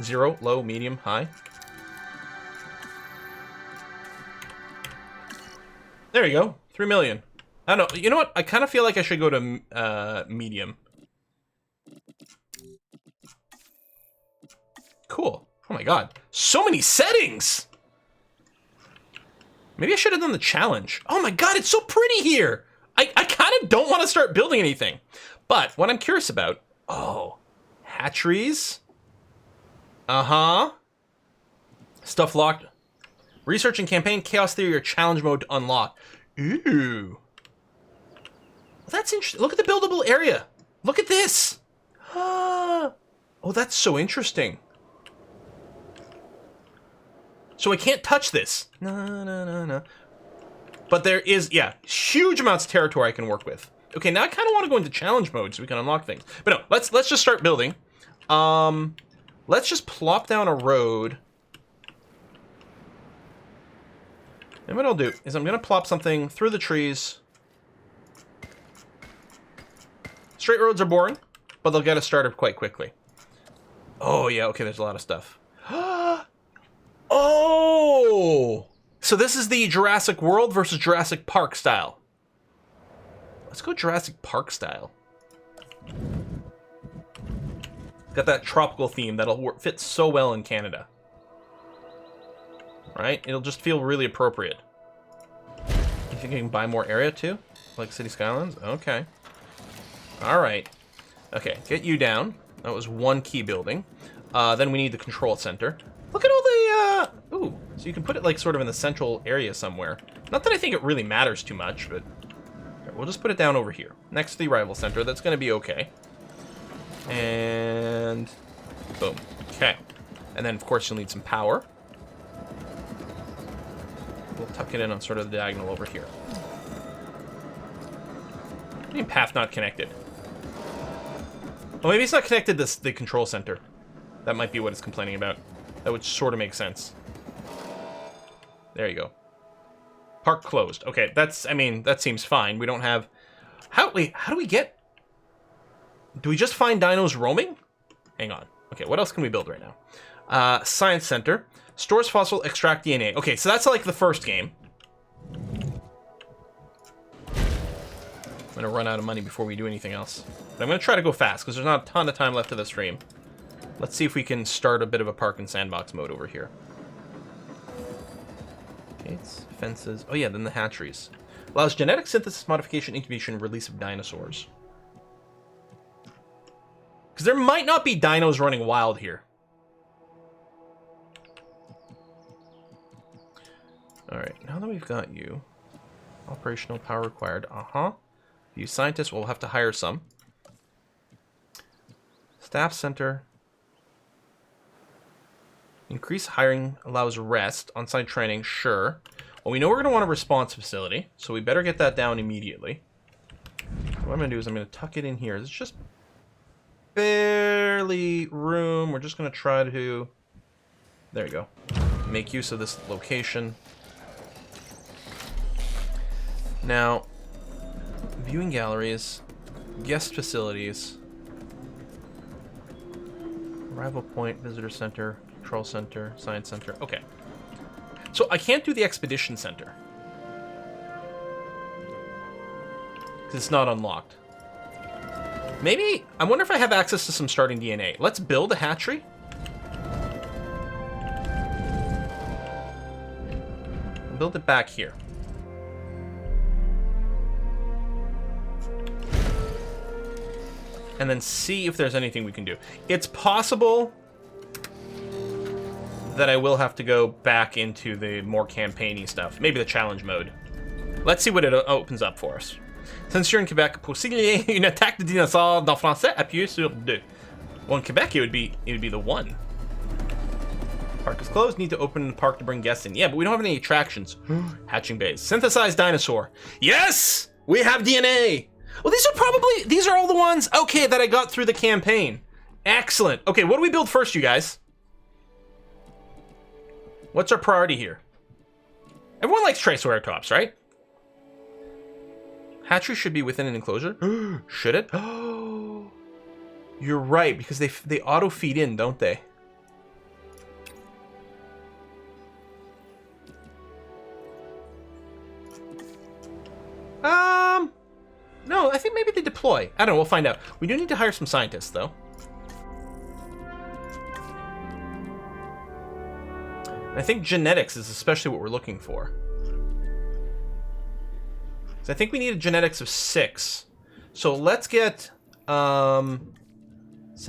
0, low, medium, high. There you go, 3 million. I don't know, you know what? I kind of feel like I should go to medium. Cool. Oh my god, so many settings! Maybe I should have done the challenge. Oh my god, it's so pretty here! I kind of don't want to start building anything. But what I'm curious about, oh, hatcheries. Uh-huh. Stuff locked. Research and campaign, chaos theory, or challenge mode to unlock. Ooh. Well, that's interesting. Look at the buildable area. Look at this. Oh, that's so interesting. So I can't touch this. No. But there is, yeah, huge amounts of territory I can work with. Okay, now I kind of want to go into challenge mode so we can unlock things. But no, let's just start building. Let's just plop down a road. And what I'll do is I'm going to plop something through the trees. Straight roads are boring, but they'll get us started quite quickly. Oh, yeah, okay, there's a lot of stuff. Oh! So this is the Jurassic World versus Jurassic Park style. Let's go Jurassic Park style. Got that tropical theme that'll fit so well in Canada. Right? It'll just feel really appropriate. You think I can buy more area too? Like City Skylines? Okay. Alright. Okay, get you down. That was one key building. Then we need the control center. Look at all the, ooh. So you can put it like sort of in the central area somewhere. Not that I think it really matters too much, but we'll just put it down over here. Next to the arrival center. That's going to be okay. And boom. Okay. And then, of course, you'll need some power. We'll tuck it in on sort of the diagonal over here. What do you mean path not connected? Oh, maybe it's not connected to the control center. That might be what it's complaining about. That would sort of make sense. There you go. Park closed. Okay, that's, I mean, that seems fine. We don't have... Wait, how do we get... Do we just find dinos roaming? Hang on. Okay, what else can we build right now? Science Center. Stores fossil, extract DNA. Okay, so that's like the first game. I'm gonna run out of money before we do anything else. But I'm gonna try to go fast, because there's not a ton of time left of the stream. Let's see if we can start a bit of a park and sandbox mode over here. Gates, fences. Oh yeah, then the hatcheries. Allows genetic synthesis, modification, incubation, release of dinosaurs. Because there might not be dinos running wild here. Alright, now that we've got you. Operational power required. Uh-huh. You scientists will have to hire some. Staff center. Increase hiring allows rest. On-site training, sure. Well, we know we're going to want a response facility, so we better get that down immediately. So what I'm going to do is I'm going to tuck it in here. It's just barely room. We're just going to try to... There you go. Make use of this location. Now, viewing galleries, guest facilities, arrival point, visitor center, control center, science center. Okay. So I can't do the expedition center because it's not unlocked. Maybe, I wonder if I have access to some starting DNA. Let's build a hatchery. Build it back here. And then see if there's anything we can do. It's possible that I will have to go back into the more campaigny stuff. Maybe the challenge mode. Let's see what it opens up for us. Since you're in Quebec, pour signaler une attaque de dinosaures dans français, appuyez sur 2. Well, in Quebec, it would be the 1. Park is closed. Need to open the park to bring guests in. Yeah, but we don't have any attractions. Hatching bays. Synthesized dinosaur. Yes! We have DNA! Well, these are all the ones, okay, that I got through the campaign. Excellent. Okay, what do we build first, you guys? What's our priority here? Everyone likes triceratops, right? Hatchery should be within an enclosure. Should it? Oh, you're right, because they auto feed in, don't they? No, I think maybe they deploy. I don't know, we'll find out. We do need to hire some scientists, though. And I think genetics is especially what we're looking for. So I think we need a genetics of 6. So let's get, say,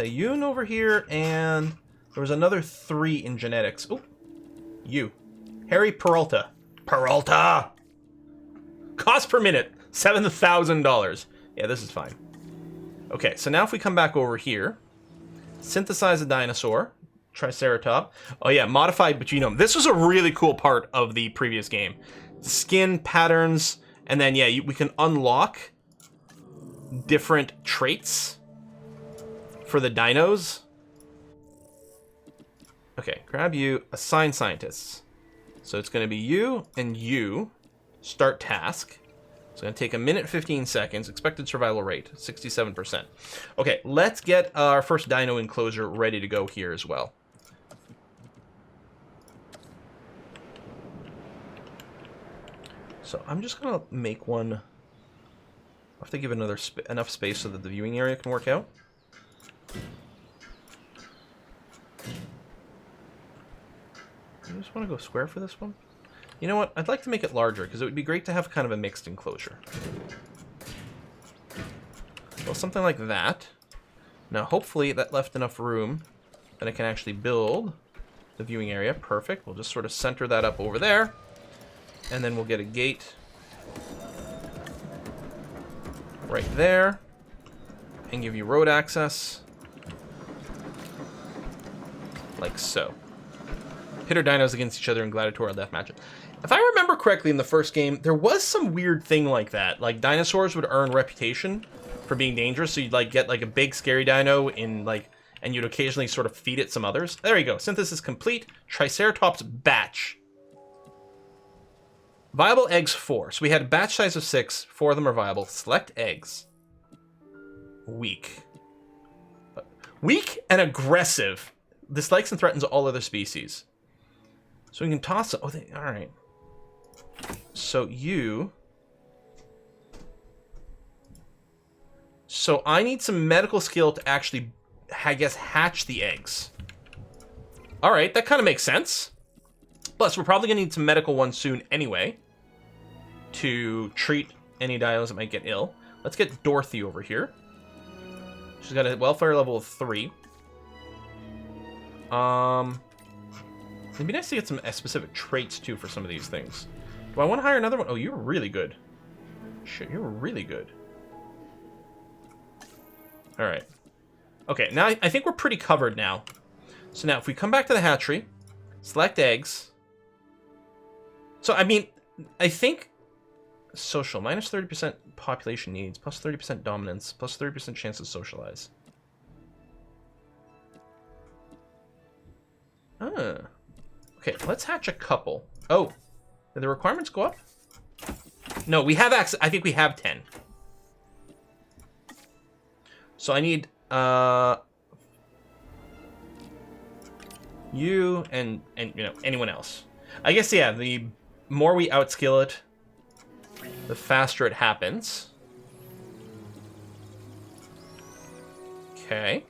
Yoon over here, and there was another 3 in genetics. Oh, you. Harry Peralta. Peralta! Cost per minute, $7,000. Yeah, this is fine. Okay, so now if we come back over here, synthesize a dinosaur, triceratops. Oh yeah, modified genome. This was a really cool part of the previous game. Skin patterns, and then yeah, we can unlock different traits for the dinos. Okay, grab you, assign scientists. So it's going to be you and you. Start task. It's going to take 1 minute 15 seconds. Expected survival rate 67%. Okay, let's get our first dino enclosure ready to go here as well. So I'm just going to make one. I'll have to give another enough space so that the viewing area can work out. I just want to go square for this one. You know what? I'd like to make it larger because it would be great to have kind of a mixed enclosure. Well, something like that. Now, hopefully that left enough room that I can actually build the viewing area. Perfect. We'll just sort of center that up over there. And then we'll get a gate right there and give you road access like so. Pit our dinos against each other in gladiatorial death matches. If I remember correctly in the first game, there was some weird thing like that. Like dinosaurs would earn reputation for being dangerous, so you'd like get like a big scary dino in like, and you'd occasionally sort of feed it some others. There you go. Synthesis complete. Triceratops batch. Viable eggs 4. So we had a batch size of 6. 4 of them are viable. Select eggs. Weak. Weak and aggressive. Dislikes and threatens all other species. So we can toss it. Oh, all right. So you. So I need some medical skill to actually, I guess, hatch the eggs. All right, that kind of makes sense. Plus, we're probably going to need some medical ones soon anyway to treat any dinos that might get ill. Let's get Dorothy over here. She's got a welfare level of 3. It'd be nice to get some specific traits, too, for some of these things. Do I want to hire another one? Oh, you're really good. Shit, you're really good. All right. Okay, now I think we're pretty covered now. So now if we come back to the hatchery, select eggs. So, I mean, I think social, minus 30% population needs, plus 30% dominance, plus 30% chance to socialize. Okay, let's hatch a couple. Oh, did the requirements go up? No, we have access. I think we have 10. So I need you and you know anyone else. I guess yeah, the more we outskill it, the faster it happens. Okay.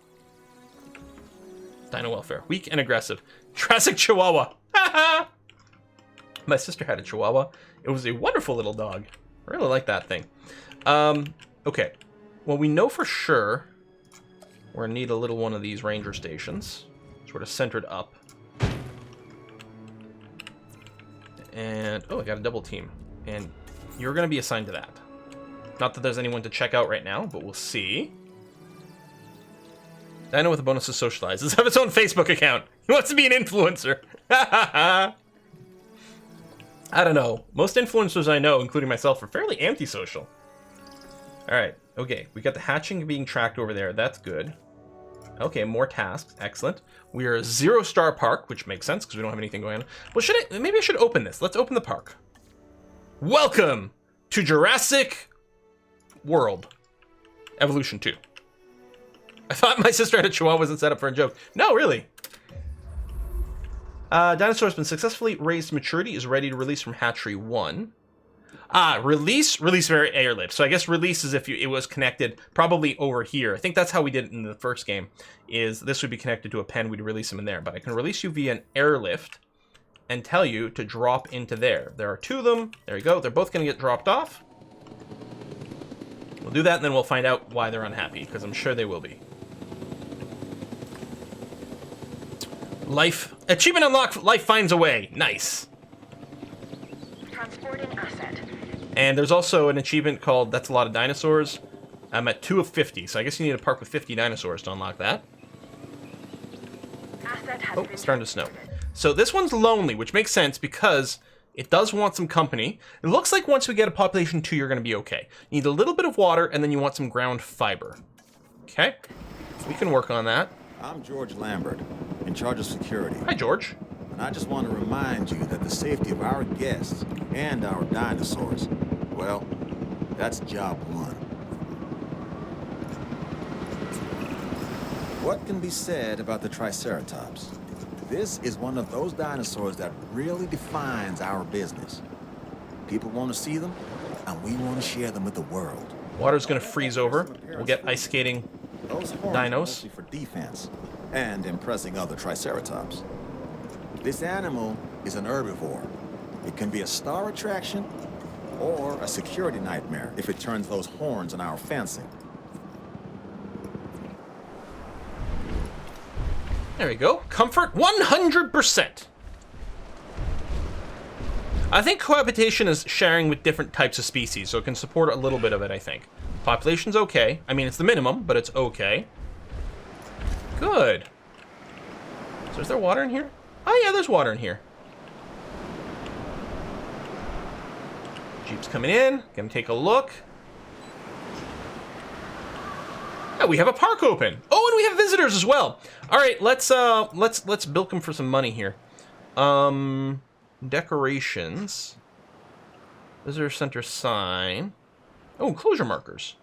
Dino welfare. Weak and aggressive. Jurassic Chihuahua. My sister had a Chihuahua. It was a wonderful little dog. I really like that thing. Okay. Well, we know for sure we're going to need a little one of these ranger stations. Sort of centered up. And, oh, I got a double team. And you're going to be assigned to that. Not that there's anyone to check out right now, but we'll see. Dino with a bonus to socialize. Does have its own Facebook account. He wants to be an influencer. I don't know. Most influencers I know, including myself, are fairly antisocial. Alright, okay. We got the hatching being tracked over there. That's good. Okay, more tasks. Excellent. We are a 0-star park, which makes sense because we don't have anything going on. Well, maybe I should open this. Let's open the park. Welcome to Jurassic World Evolution 2. I thought my sister had a Chihuahua wasn't set up for a joke. No, really. Dinosaur has been successfully raised to maturity, is ready to release from hatchery 1. Release very airlift. So I guess release is if it was connected probably over here. I think that's how we did it in the first game, is this would be connected to a pen, we'd release them in there. But I can release you via an airlift and tell you to drop into there. There are 2 of them. There you go. They're both going to get dropped off. We'll do that and then we'll find out why they're unhappy, because I'm sure they will be. Life. Achievement unlocked. Life finds a way. Nice. Transporting asset. And there's also an achievement called That's a Lot of Dinosaurs. I'm at 2 of 50, so I guess you need a park with 50 dinosaurs to unlock that. Asset has Oh, been it's starting to snow. So this one's lonely, which makes sense because it does want some company. It looks like once we get a population 2, you're going to be okay. You need a little bit of water, and then you want some ground fiber. Okay? We can work on that. I'm George Lambert, in charge of security. Hi, George. And I just want to remind you that the safety of our guests and our dinosaurs, well, that's job 1. What can be said about the triceratops? This is one of those dinosaurs that really defines our business. People want to see them, and we want to share them with the world. Water's going to freeze over. We'll get ice skating Those horns are dinos. mostly for defense and impressing other triceratops. This animal is an herbivore. It can be a star attraction or a security nightmare if it turns those horns on our fencing. There we go. Comfort 100%. I think cohabitation is sharing with different types of species, so it can support a little bit of it, I think. Population's okay. I mean, it's the minimum, but it's okay. Good. So is there water in here? Oh, yeah, there's water in here. Jeep's coming in. Gonna take a look. Yeah, we have a park open. Oh, and we have visitors as well. All right, let's bilk them for some money here. Decorations. Visitor center sign. Oh, enclosure markers.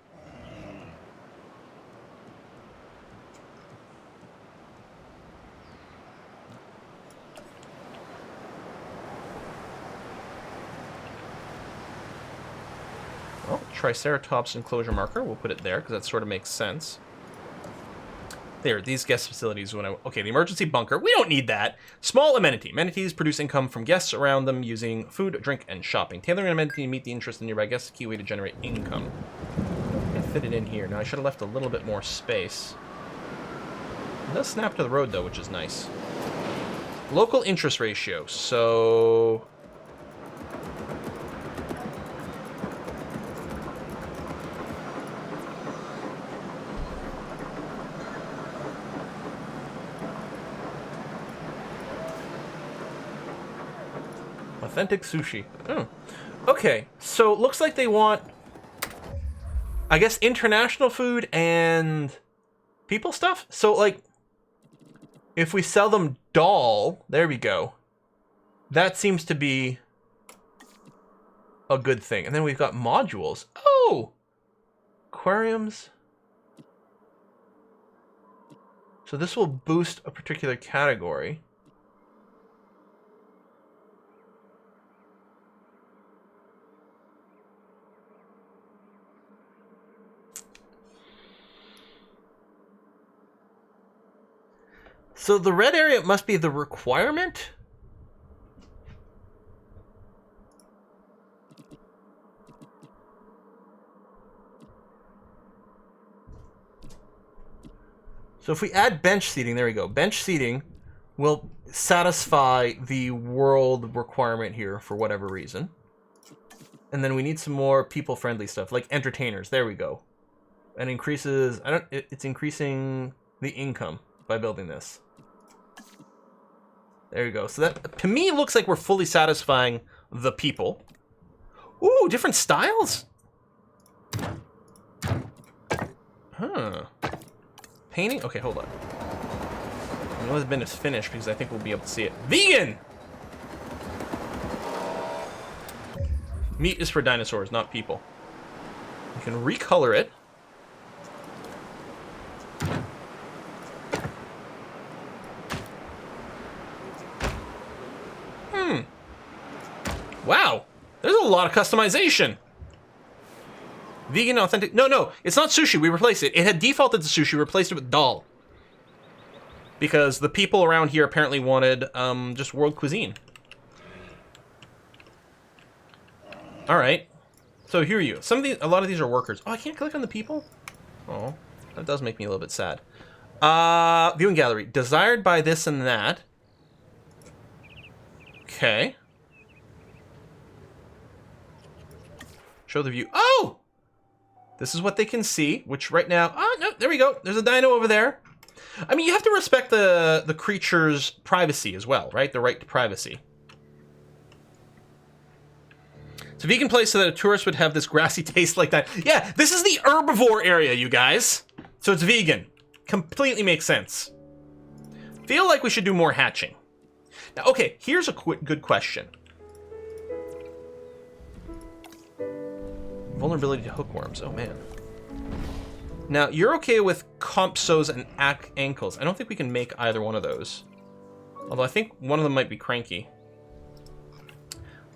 Well, Triceratops enclosure marker. We'll put it there because that sort of makes sense. There, these guest facilities. Okay, the emergency bunker. We don't need that. Small amenity. Amenities produce income from guests around them using food, drink, and shopping. Tailoring an amenity to meet the interest of nearby guests is a key way to generate income. I'm gonna fit it in here. Now, I should have left a little bit more space. It does snap to the road, though, which is nice. Local interest ratio. So... Authentic sushi. Oh. Okay, so it looks like they want, I guess, international food and people stuff. So, like, if we sell them doll, there we go. That seems to be a good thing. And then we've got modules. Oh! Aquariums. So this will boost a particular category. So the red area must be the requirement? So if we add bench seating, there we go. Bench seating will satisfy the world requirement here for whatever reason. And then we need some more people-friendly stuff, like entertainers. There we go. And increases, it's increasing the income by building this. There you go. So that, to me, looks like we're fully satisfying the people. Ooh, different styles? Huh. Painting? Okay, hold on. I know the bin is finished because I think we'll be able to see it. Vegan! Meat is for dinosaurs, not people. You can recolor it. Wow, there's a lot of customization. Vegan authentic. No, it's not sushi. We replaced it. It had defaulted to sushi. We replaced it with dal. Because the people around here apparently wanted just world cuisine. All right. So here are you. A lot of these are workers. Oh, I can't click on the people? Oh, that does make me a little bit sad. Viewing gallery. Desired by this and that. Okay. Show the view. Oh! This is what they can see, which right now... Oh, no, there we go. There's a dino over there. I mean, you have to respect the creature's privacy as well, right? The right to privacy. It's a vegan place so that a tourist would have this grassy taste like that. Yeah, this is the herbivore area, you guys. So it's vegan. Completely makes sense. Feel like we should do more hatching. Now, okay, here's a good question. Vulnerability to hookworms. Oh, man. Now, you're okay with compsos and ankles. I don't think we can make either one of those. Although I think one of them might be cranky.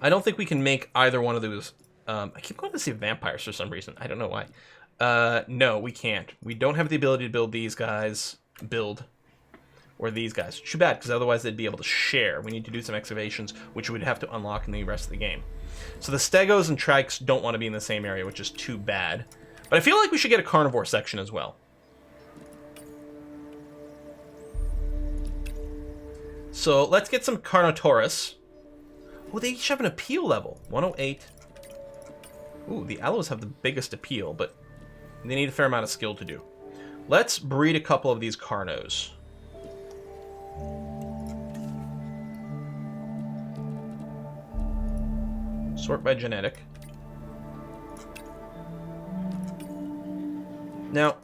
I don't think we can make either one of those. I keep going to see vampires for some reason. I don't know why. No, we can't. We don't have the ability to build these guys. Or these guys. Too bad, because otherwise they'd be able to share. We need to do some excavations, which we'd have to unlock in the rest of the game. So the stegos and trikes don't want to be in the same area, which is too bad. But I feel like we should get a carnivore section as well. So let's get some Carnotaurus. Oh, they each have an appeal level. 108. Ooh, the aloes have the biggest appeal, but they need a fair amount of skill to do. Let's breed a couple of these Carnos. Sort by genetic. Now,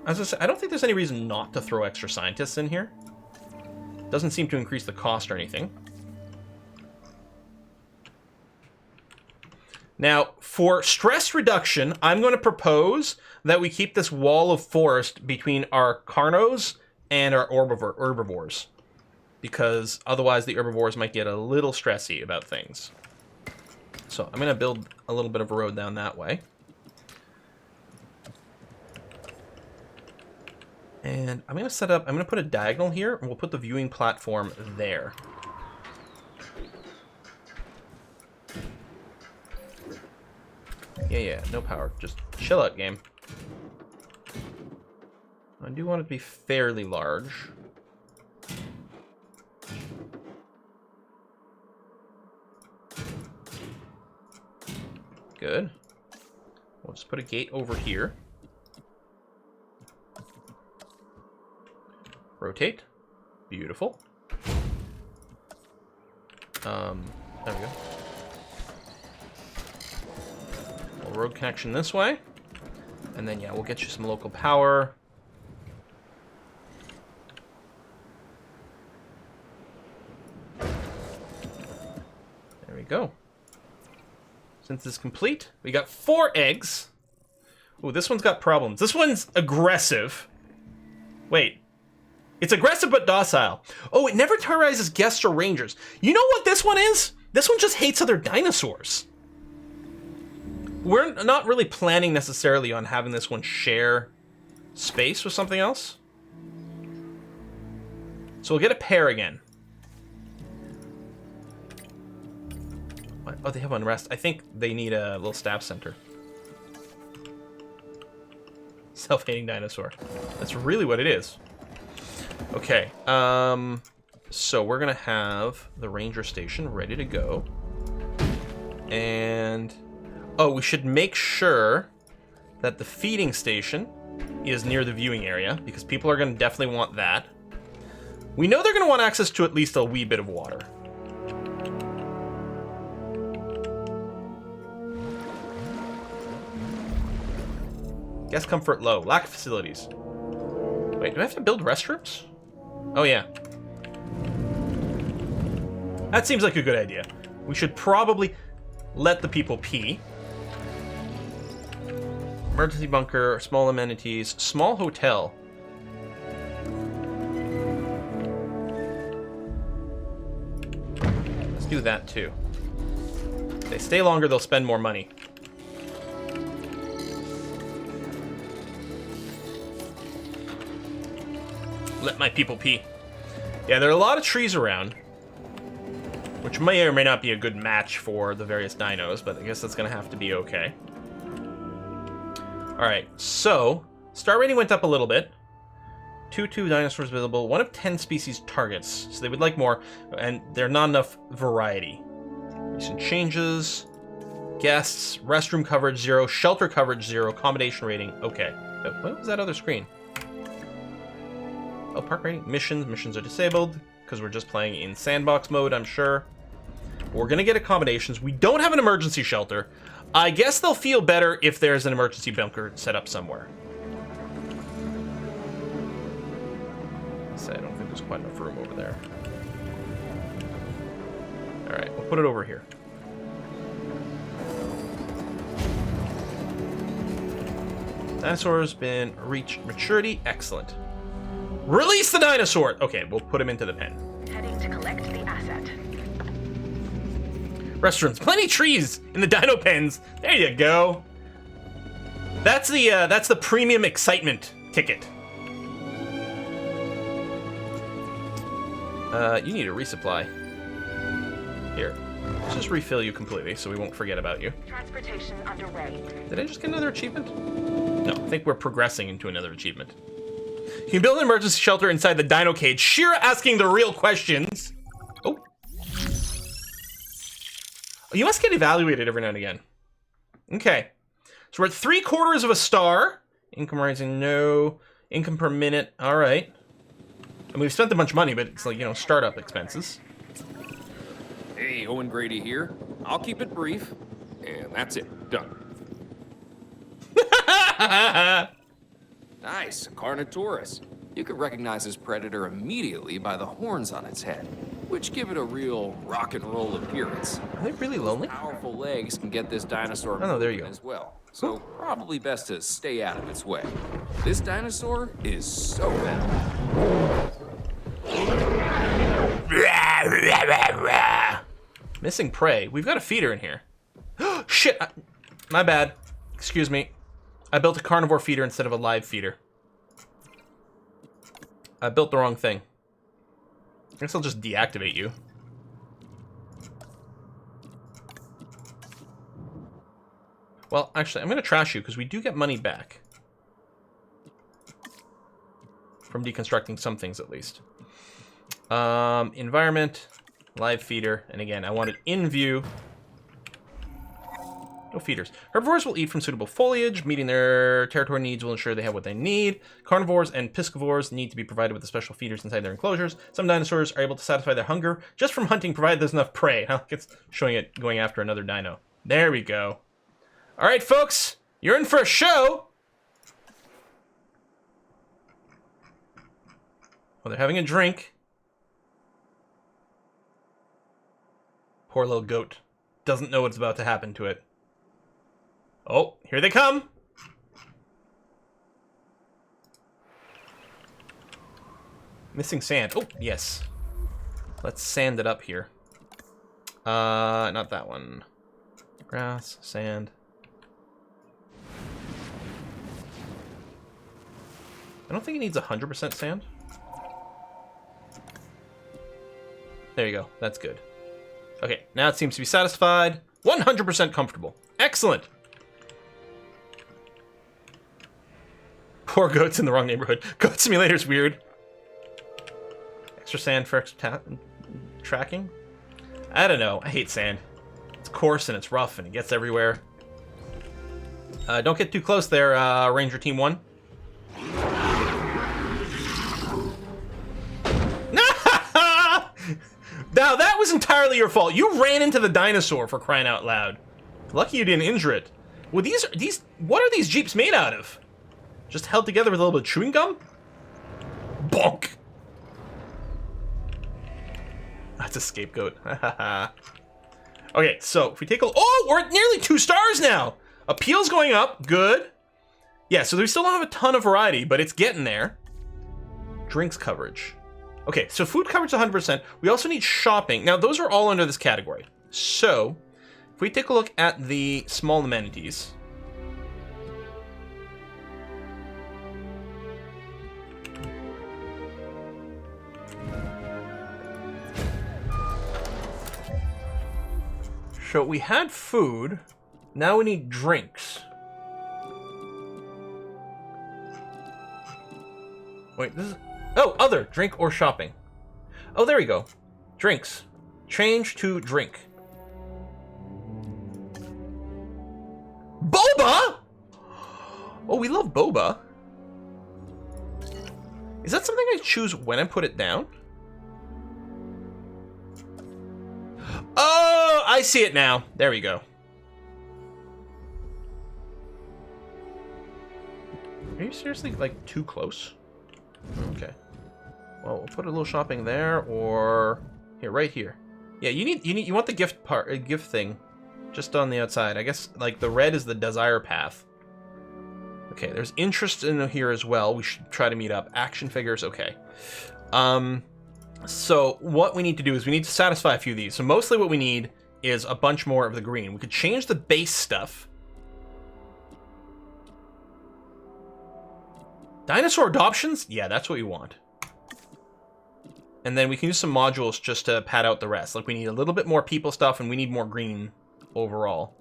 as I said, I don't think there's any reason not to throw extra scientists in here. Doesn't seem to increase the cost or anything. Now, for stress reduction, I'm going to propose that we keep this wall of forest between our carnos and our herbivores. Because otherwise the herbivores might get a little stressy about things. So I'm going to build a little bit of a road down that way. And I'm going to put a diagonal here, and we'll put the viewing platform there. Yeah, no power. Just chill out, game. I do want it to be fairly large. Good. We'll just put a gate over here. Rotate. Beautiful. There we go. Road connection this way. And then, yeah, we'll get you some local power. There we go. Since it's complete, we got 4 eggs. Ooh, this one's got problems. This one's aggressive. Wait. It's aggressive but docile. Oh, it never terrorizes guests or rangers. You know what this one is? This one just hates other dinosaurs. We're not really planning necessarily on having this one share space with something else. So we'll get a pair again. What? Oh, they have unrest. I think they need a little staff center. Self-hating dinosaur. That's really what it is. Okay. So we're gonna have the ranger station ready to go. And oh, we should make sure that the feeding station is near the viewing area, because people are gonna definitely want that. We know they're gonna want access to at least a wee bit of water. Guest comfort low. Lack of facilities. Wait, do I have to build restrooms? Oh, yeah. That seems like a good idea. We should probably let the people pee. Emergency bunker, small amenities, small hotel. Let's do that, too. If they stay longer, they'll spend more money. Let my people pee. Yeah, there are a lot of trees around, which may or may not be a good match for the various dinos, but I guess that's going to have to be okay. Alright, so, star rating went up a little bit. 2 dinosaurs visible, 1 of 10 species targets, so they would like more, and there's not enough variety. Recent changes, guests, restroom coverage 0, shelter coverage 0, accommodation rating, okay. What was that other screen? Oh, park rating, missions are disabled, because we're just playing in sandbox mode, I'm sure. We're gonna get accommodations. We don't have an emergency shelter. I guess they'll feel better if there's an emergency bunker set up somewhere. So I don't think there's quite enough room over there. Alright, we'll put it over here. Dinosaur's been reached maturity, excellent. Release the dinosaur! Okay, we'll put him into the pen. Heading to collect the asset. Restrooms. Plenty of trees in the dino pens. There you go. That's the premium excitement ticket. You need a resupply. Here. Let's just refill you completely so we won't forget about you. Transportation underway. Did I just get another achievement? No, I think we're progressing into another achievement. You can build an emergency shelter inside the dino cage. Shira asking the real questions. Oh. You must get evaluated every now and again. Okay. So we're at 3/4 of a star. Income rising, no. Income per minute, all right. And we've spent a bunch of money, but it's like, you know, startup expenses. Hey, Owen Grady here. I'll keep it brief. And that's it. Done. Nice, Carnotaurus. You could recognize this predator immediately by the horns on its head, which give it a real rock and roll appearance. Are they really lonely? Powerful legs can get this dinosaur Oh, no, there you moving go. as well, so probably best to stay out of its way. This dinosaur is so bad. Missing prey. We've got a feeder in here. Shit! My bad. Excuse me. I built a carnivore feeder instead of a live feeder. I built the wrong thing. I guess I'll just deactivate you. Well, actually, I'm going to trash you because we do get money back. From deconstructing some things, at least. Environment, live feeder, and again, I want it in view. No feeders. Herbivores will eat from suitable foliage. Meeting their territory needs will ensure they have what they need. Carnivores and piscivores need to be provided with the special feeders inside their enclosures. Some dinosaurs are able to satisfy their hunger just from hunting, provided there's enough prey. I like it's showing it going after another dino. There we go. All right, folks, you're in for a show. Well, they're having a drink. Poor little goat. Doesn't know what's about to happen to it. Oh, here they come. Missing sand. Oh, yes. Let's sand it up here. Not that one. Grass, sand. I don't think it needs 100% sand. There you go. That's good. Okay, now it seems to be satisfied. 100% comfortable. Excellent. Poor goats in the wrong neighborhood. Goat Simulator's weird. Extra sand for extra tracking? I don't know. I hate sand. It's coarse and it's rough and it gets everywhere. Don't get too close there, Ranger Team 1. Now, that was entirely your fault. You ran into the dinosaur, for crying out loud. Lucky you didn't injure it. Well, what are these Jeeps made out of? Just held together with a little bit of chewing gum? Bonk! That's a scapegoat. Okay, so if we take a... Oh, we're at nearly 2 stars now! Appeal's going up. Good. Yeah, so we still don't have a ton of variety, but it's getting there. Drinks coverage. Okay, so food coverage 100%. We also need shopping. Now, those are all under this category. So, if we take a look at the small amenities. So we had food. Now we need drinks. Wait, this is... Oh, other. Drink or shopping. Oh, there we go. Drinks. Change to drink. Boba? Oh, we love boba. Is that something I choose when I put it down? Oh, I see it now. There we go. Are you seriously, like, too close? Okay. Well, we'll put a little shopping there, or here, right here. Yeah, you want the gift thing, just on the outside. I guess like the red is the desire path. Okay, there's interest in here as well. We should try to meet up. Action figures, okay. So what we need to do is we need to satisfy a few of these. So mostly what we need is a bunch more of the green. We could change the base stuff. Dinosaur adoptions? Yeah, that's what we want. And then we can use some modules just to pad out the rest. Like we need a little bit more people stuff and we need more green overall.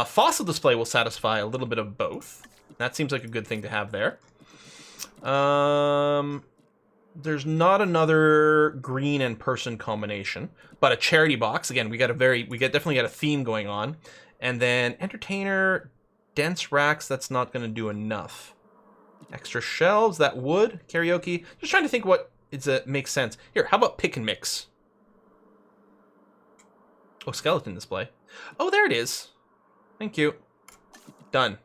Fossil display will satisfy a little bit of both. That seems like a good thing to have there. There's not another green and person combination, but a charity box. Again, we definitely got a theme going on. And then entertainer, dense racks, that's not gonna do enough. Extra shelves, that would. Karaoke. Just trying to think what makes sense. Here, how about pick and mix? Oh, skeleton display. Oh, there it is. Thank you. Done.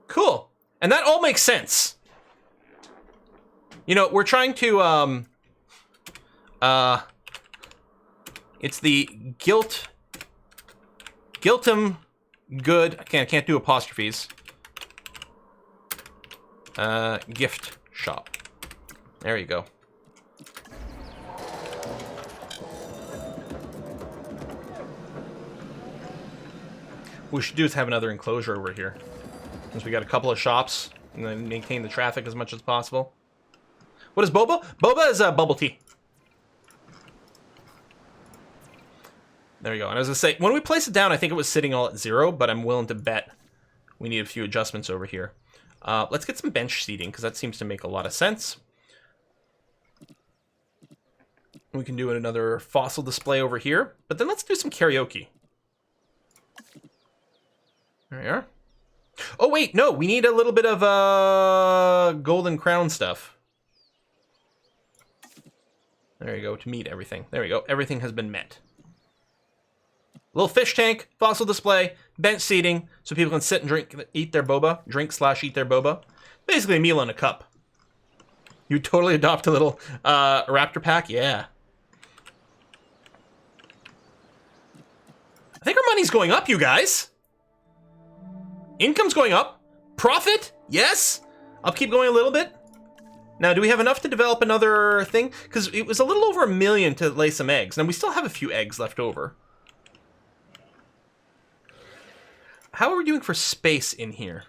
Cool. And that all makes sense. You know, we're trying to, it's the Guiltum good. I can't do apostrophes. Gift shop. There you go. What we should do is have another enclosure over here. Since we got a couple of shops, and then maintain the traffic as much as possible. What is boba? Boba is bubble tea. There you go. And as I say, when we place it down, I think it was sitting all at 0, but I'm willing to bet we need a few adjustments over here. Let's get some bench seating, because that seems to make a lot of sense. We can do another fossil display over here, but then let's do some karaoke. There we are. Oh, wait, no, we need a little bit of golden crown stuff. There you go, to meet everything. There we go, everything has been met. Little fish tank, fossil display, bench seating, so people can sit and eat their boba. Drink/eat their boba. Basically a meal in a cup. You totally adopt a little raptor pack? Yeah. I think our money's going up, you guys. Income's going up. Profit? Yes. Upkeep going a little bit. Now, do we have enough to develop another thing? Because it was a little over 1 million to lay some eggs. Now, we still have a few eggs left over. How are we doing for space in here?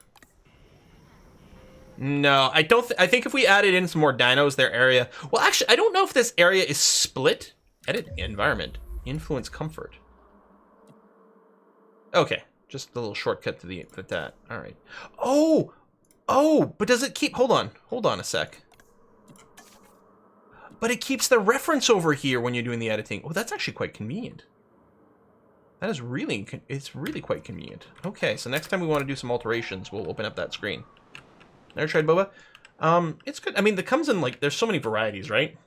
No, I don't. I think if we added in some more dinos, their area... Well, actually, I don't know if this area is split Edit environment. Influence comfort. Okay, just a little shortcut to that. All right. Oh, but does it keep? Hold on a sec. But it keeps the reference over here when you're doing the editing. Oh, that's actually quite convenient. That is really, it's really quite convenient. Okay, so next time we want to do some alterations, we'll open up that screen. Never tried boba? It's good. I mean, it comes in, like, there's so many varieties, right?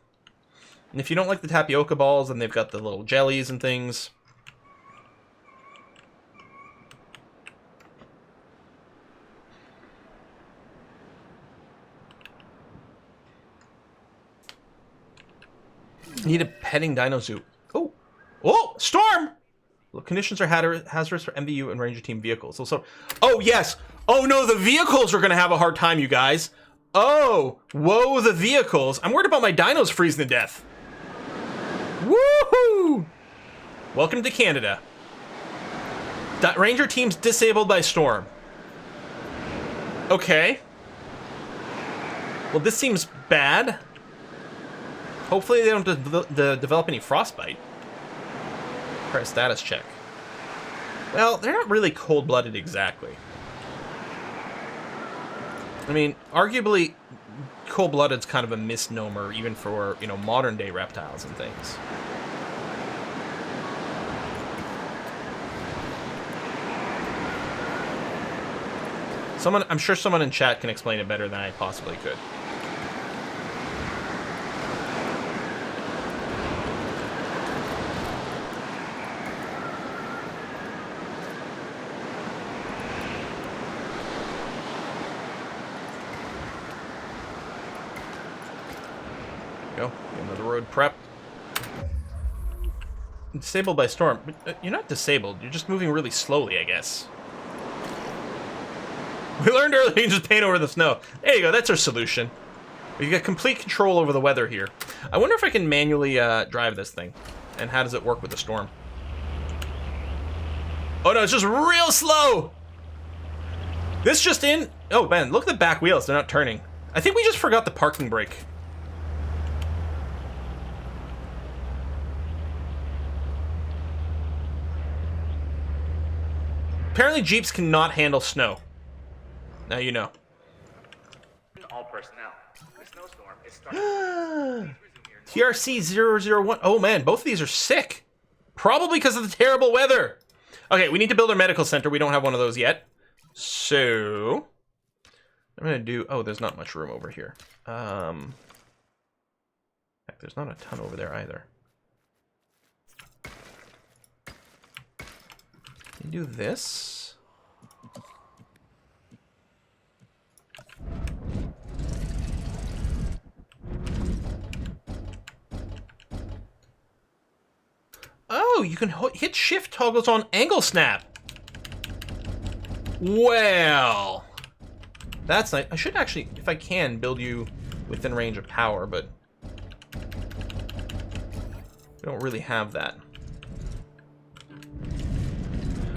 And if you don't like the tapioca balls, then they've got the little jellies and things. Need a petting dino zoo. Oh, storm! Well, conditions are hazardous for MVU and Ranger Team vehicles. So, oh, yes. Oh, no, the vehicles are going to have a hard time, you guys. Oh, whoa, the vehicles. I'm worried about my dinos freezing to death. Woohoo! Welcome to Canada. Ranger Team's disabled by storm. Okay. Well, this seems bad. Hopefully they don't develop any frostbite. Press status check. Well, they're not really cold-blooded exactly. I mean, arguably, cold-blooded's kind of a misnomer, even for, you know, modern-day reptiles and things. I'm sure someone in chat can explain it better than I possibly could. Go. Get another road prep. Disabled by storm. But, you're not disabled. You're just moving really slowly, I guess. We learned earlier you just paint over the snow. There you go. That's our solution. We've got complete control over the weather here. I wonder if I can manually drive this thing. And how does it work with the storm? Oh, no. It's just real slow. This just in. Oh, man. Look at the back wheels. They're not turning. I think we just forgot the parking brake. Apparently Jeeps cannot handle snow. Now you know. All personnel. The snowstorm is starting. TRC-001. Oh man, both of these are sick. Probably because of the terrible weather. Okay, we need to build our medical center. We don't have one of those yet. So I'm gonna do. Oh, there's not much room over here. Heck, there's not a ton over there either. You do this. Oh, you can hit shift toggles on angle snap. Well, that's nice. I should actually, if I can, build you within range of power, but we don't really have that.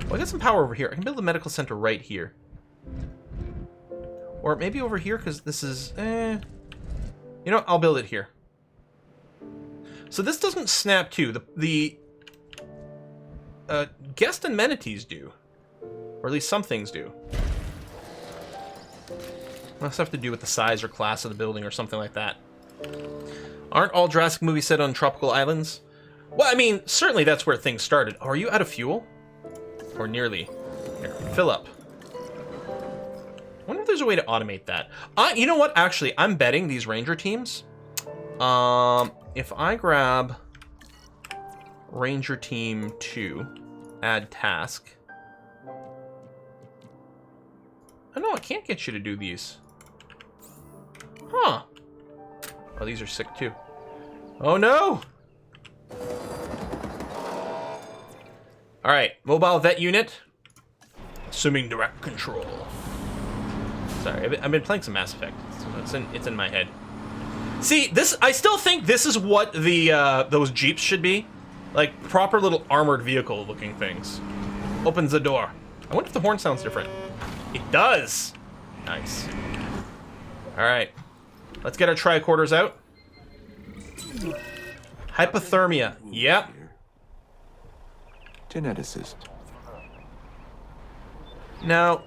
Well, I got some power over here. I can build a medical center right here. Or maybe over here, because this is... You know what? I'll build it here. So this doesn't snap too. The guest amenities do. Or at least some things do. Must have to do with the size or class of the building or something like that. Aren't all Jurassic movies set on tropical islands? Well, I mean, certainly that's where things started. Oh, are you out of fuel? Or nearly. Here, fill up. I wonder if there's a way to automate that. You know what? Actually, I'm betting these Ranger teams. If I grab Ranger Team 2, add task. Oh no, I can't get you to do these. Huh. Oh, these are sick too. Oh no! Alright, mobile vet unit. Assuming direct control. Sorry, I've been playing some Mass Effect. It's in my head. See, this, I still think this is what the those Jeeps should be. Like, proper little armored vehicle looking things. Opens the door. I wonder if the horn sounds different. It does! Nice. Alright. Let's get our tricorders out. Hypothermia. Yep. Geneticist. Now,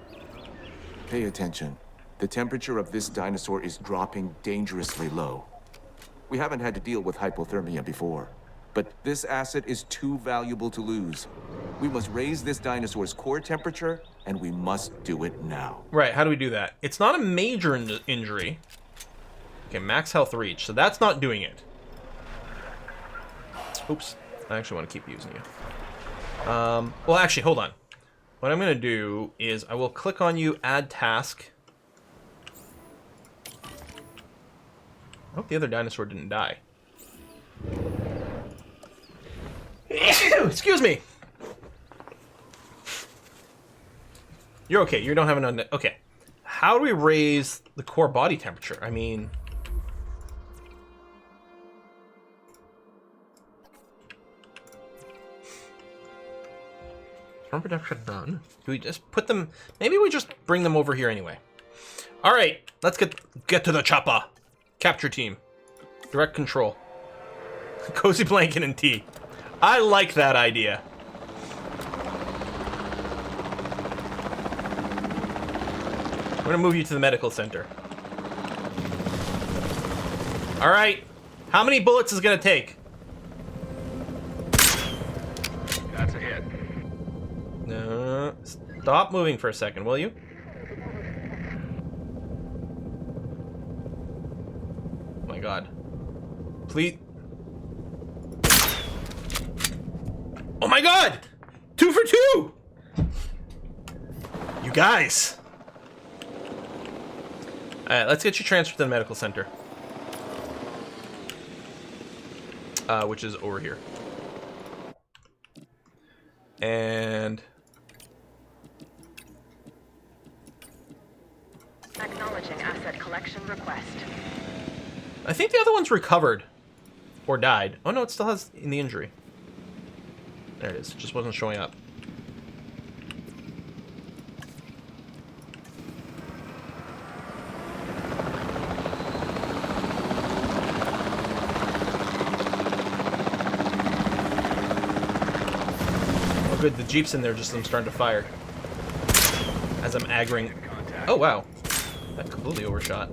Pay attention. The temperature of this dinosaur is dropping dangerously low. We haven't had to deal with hypothermia before, but this asset is too valuable to lose. We must raise this dinosaur's core temperature, and we must do it now. right, how do we do that? It's not a major injury. Okay, max health reach, so that's not doing it. Oops, I actually want to keep using you. Well, actually, hold on. What I'm going to do is I will click on you, add task. I hope the other dinosaur didn't die. Excuse me. You're okay. You don't have an okay. How do we raise the core body temperature? I mean, storm protection done. Do we just put them? Maybe we just bring them over here anyway. All right, let's get to the chopper. Capture team, direct control, cozy blanket and tea. I like that idea. We're gonna move you to the medical center. All right, how many bullets is it gonna take? That's a hit. No, stop moving for a second, will you? Oh my God, please. Oh my God, 2 for 2. You guys. All right, let's get you transferred to the medical center, which is over here. And Acknowledging asset collection request. I think the other one's recovered or died. Oh no, it still has in the injury. There it is. It just wasn't showing up. Oh good, the Jeep's in there, just I'm starting to fire. As I'm aggroing. Oh wow. That completely overshot.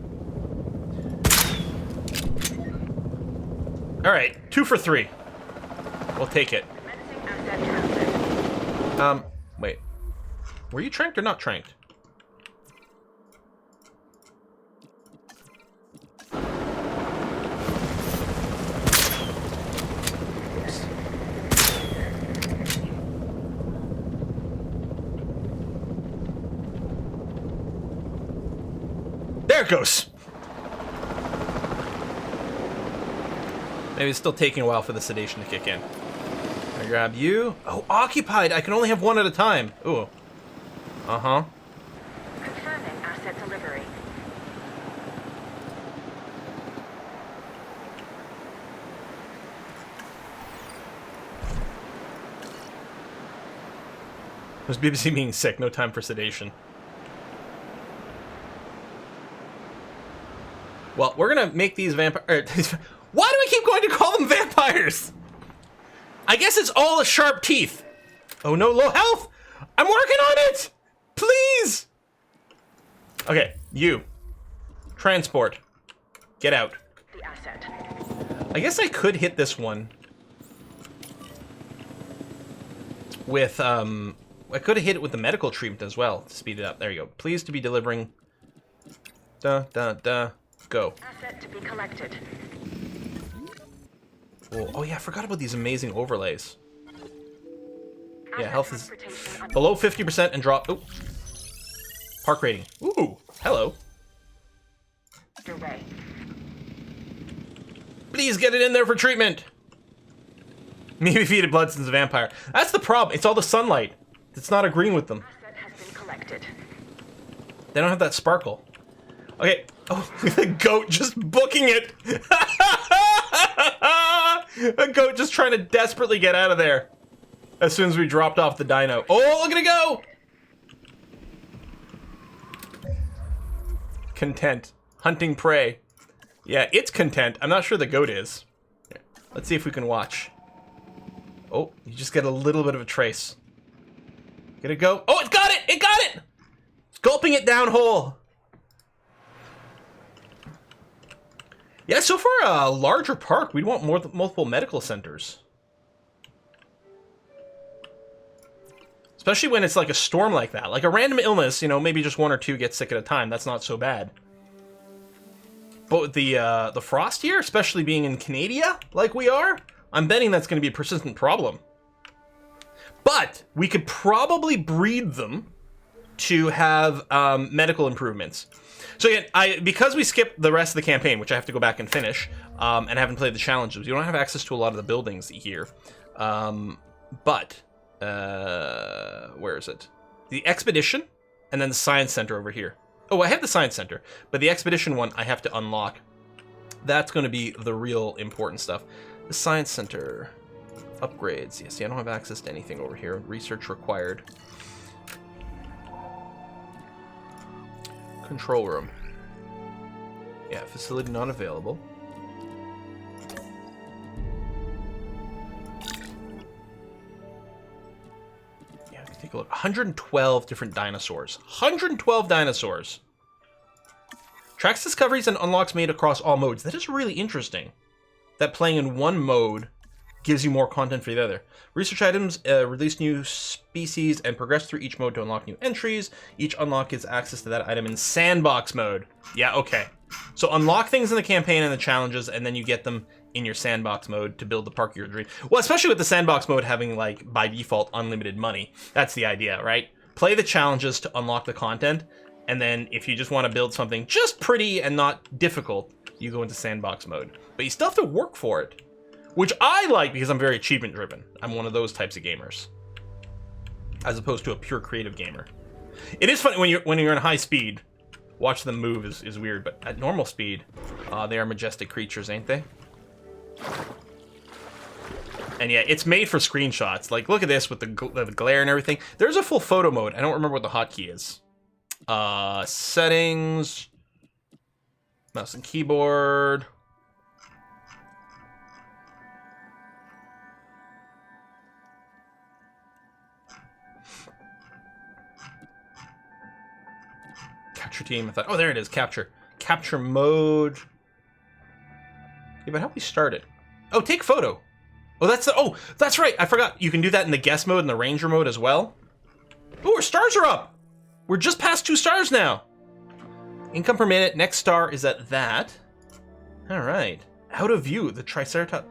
Alright, 2 for 3. We'll take it. Wait. Were you tranked or not tranked? Oops. There it goes! Maybe it's still taking a while for the sedation to kick in. I grab you. Oh, occupied. I can only have one at a time. Ooh. Uh-huh. Confirming asset delivery. Was BBC being sick? No time for sedation. Well, we're gonna make these vampires. Why do we keep going to call them vampires? I guess it's all the sharp teeth. Oh no, low health! I'm working on it! Please! Okay, you. Transport. Get out. The asset. I guess I could hit this one with, I could have hit it with the medical treatment as well to speed it up. There you go. Pleased to be delivering. Go. Asset to be collected. Oh yeah, I forgot about these amazing overlays. Yeah, Asset health is transportation below 50% and drop. Oh, park rating. Ooh, hello. underway. Please get it in there for treatment. Maybe feed it blood since a vampire. That's the problem. It's all the sunlight. It's not agreeing with them. Asset has been collected. They don't have that sparkle. Okay. Oh, the goat just booking it. A goat just trying to desperately get out of there. As soon as we dropped off the dino. Oh, look at it go! Content. Hunting prey. Yeah, it's content. I'm not sure the goat is. Let's see if we can watch. Oh, you just get a little bit of a trace. Get it go. Oh, it got it! It got it! It's gulping it down whole. Yeah, so for a larger park, we'd want multiple medical centers. Especially when it's like a storm like that. Like a random illness, you know, maybe just one or two get sick at a time. That's not so bad. But with the frost here, especially being in Canada, like we are, I'm betting that's going to be a persistent problem. But we could probably breed them to have medical improvements. So again, because we skipped the rest of the campaign, which I have to go back and finish, and haven't played the challenges, you don't have access to a lot of the buildings here. But where is it? The expedition, and then the science center over here. Oh, I have the science center, but the expedition one I have to unlock. That's going to be the real important stuff. The science center upgrades. Yes, I don't have access to anything over here. Research required. Control room. Yeah, facility not available. Yeah, take a look. 112 different dinosaurs. 112 dinosaurs. Tracks discoveries and unlocks made across all modes. That is really interesting. That playing in one mode gives you more content for the other. Research items release new species and progress through each mode to unlock new entries. Each unlock gives access to that item in Sandbox mode. Yeah, okay. So unlock things in the campaign and the challenges, and then you get them in your Sandbox mode to build the park of your dream. Well, especially with the Sandbox mode having, like, by default, unlimited money. That's the idea, right? Play the challenges to unlock the content, and then if you just want to build something just pretty and not difficult, you go into Sandbox mode. But you still have to work for it. Which I like because I'm very achievement driven. I'm one of those types of gamers. As opposed to a pure creative gamer. It is funny when you're in high speed, watch them move is weird, but at normal speed, they are majestic creatures, ain't they? And yeah, it's made for screenshots. Like, look at this with the glare and everything. There's a full photo mode. I don't remember what the hotkey is. Settings, mouse and keyboard. Capture team. I thought, oh, there it is. Capture mode. Yeah, but how do we start it? Oh, take photo. Oh, that's right. I forgot. You can do that in the guest mode and the ranger mode as well. Oh, our stars are up. We're just past 2 stars now. Income per minute. Next star is at that. All right. Out of view. The triceratops.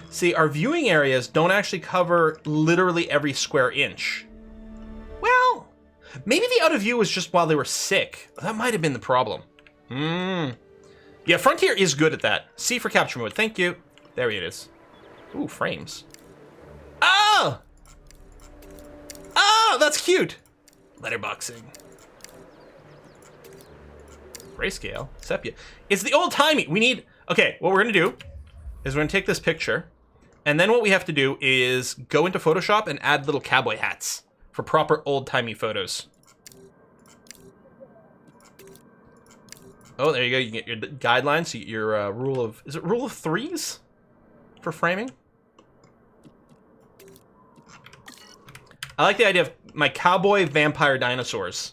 See, our viewing areas don't actually cover literally every square inch. Well, maybe the out of view was just while they were sick. That might have been the problem. Yeah, Frontier is good at that. C for capture mode. Thank you. There it is. Ooh, frames. Ah! Ah, that's cute. Letterboxing. Grayscale. Sepia. It's the old-timey. We need... Okay, what we're going to do is we're going to take this picture, and then what we have to do is go into Photoshop and add little cowboy hats for proper old-timey photos. Oh, there you go. You get your guidelines, your rule of... Is it rule of threes for framing? I like the idea of my cowboy vampire dinosaurs.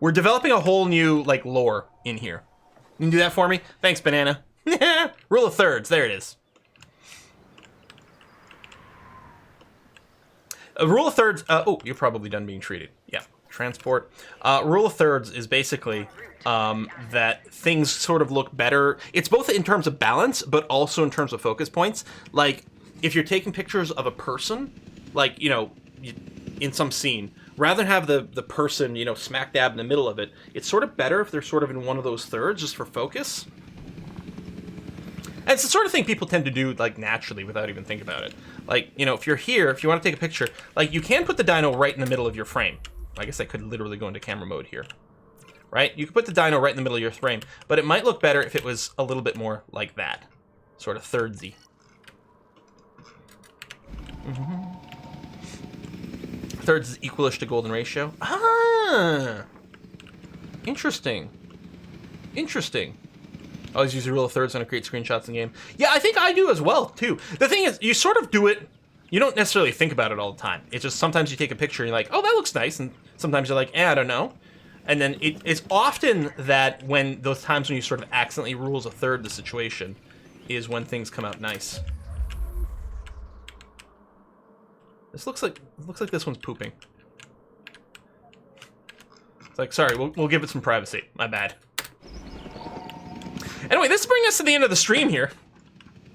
We're developing a whole new, like, lore in here. You can do that for me? Thanks, Banana. Rule of thirds. There it is. A rule of thirds... oh, you're probably done being treated. Yeah. Transport. Rule of thirds is basically that things sort of look better. It's both in terms of balance, but also in terms of focus points. Like, if you're taking pictures of a person, like, you know, in some scene, rather than have the person, you know, smack dab in the middle of it, it's sort of better if they're sort of in one of those thirds just for focus. And it's the sort of thing people tend to do, like, naturally without even thinking about it. Like, you know, if you're here, if you want to take a picture, like, you can put the dino right in the middle of your frame. I guess I could literally go into camera mode here. Right? You could put the dino right in the middle of your frame, but it might look better if it was a little bit more like that. Sort of thirdsy. Thirds is equalish to golden ratio. Ah! Interesting. Interesting. Always use your rule of thirds when I create screenshots in game. Yeah, I think I do as well, too. The thing is, you sort of do it, you don't necessarily think about it all the time. It's just sometimes you take a picture and you're like, oh, that looks nice. And sometimes you're like, I don't know. And then it's often that when those times when you sort of accidentally rules a third the situation is when things come out nice. This looks like this one's pooping. It's like, sorry, we'll give it some privacy. My bad. Anyway, this brings us to the end of the stream here.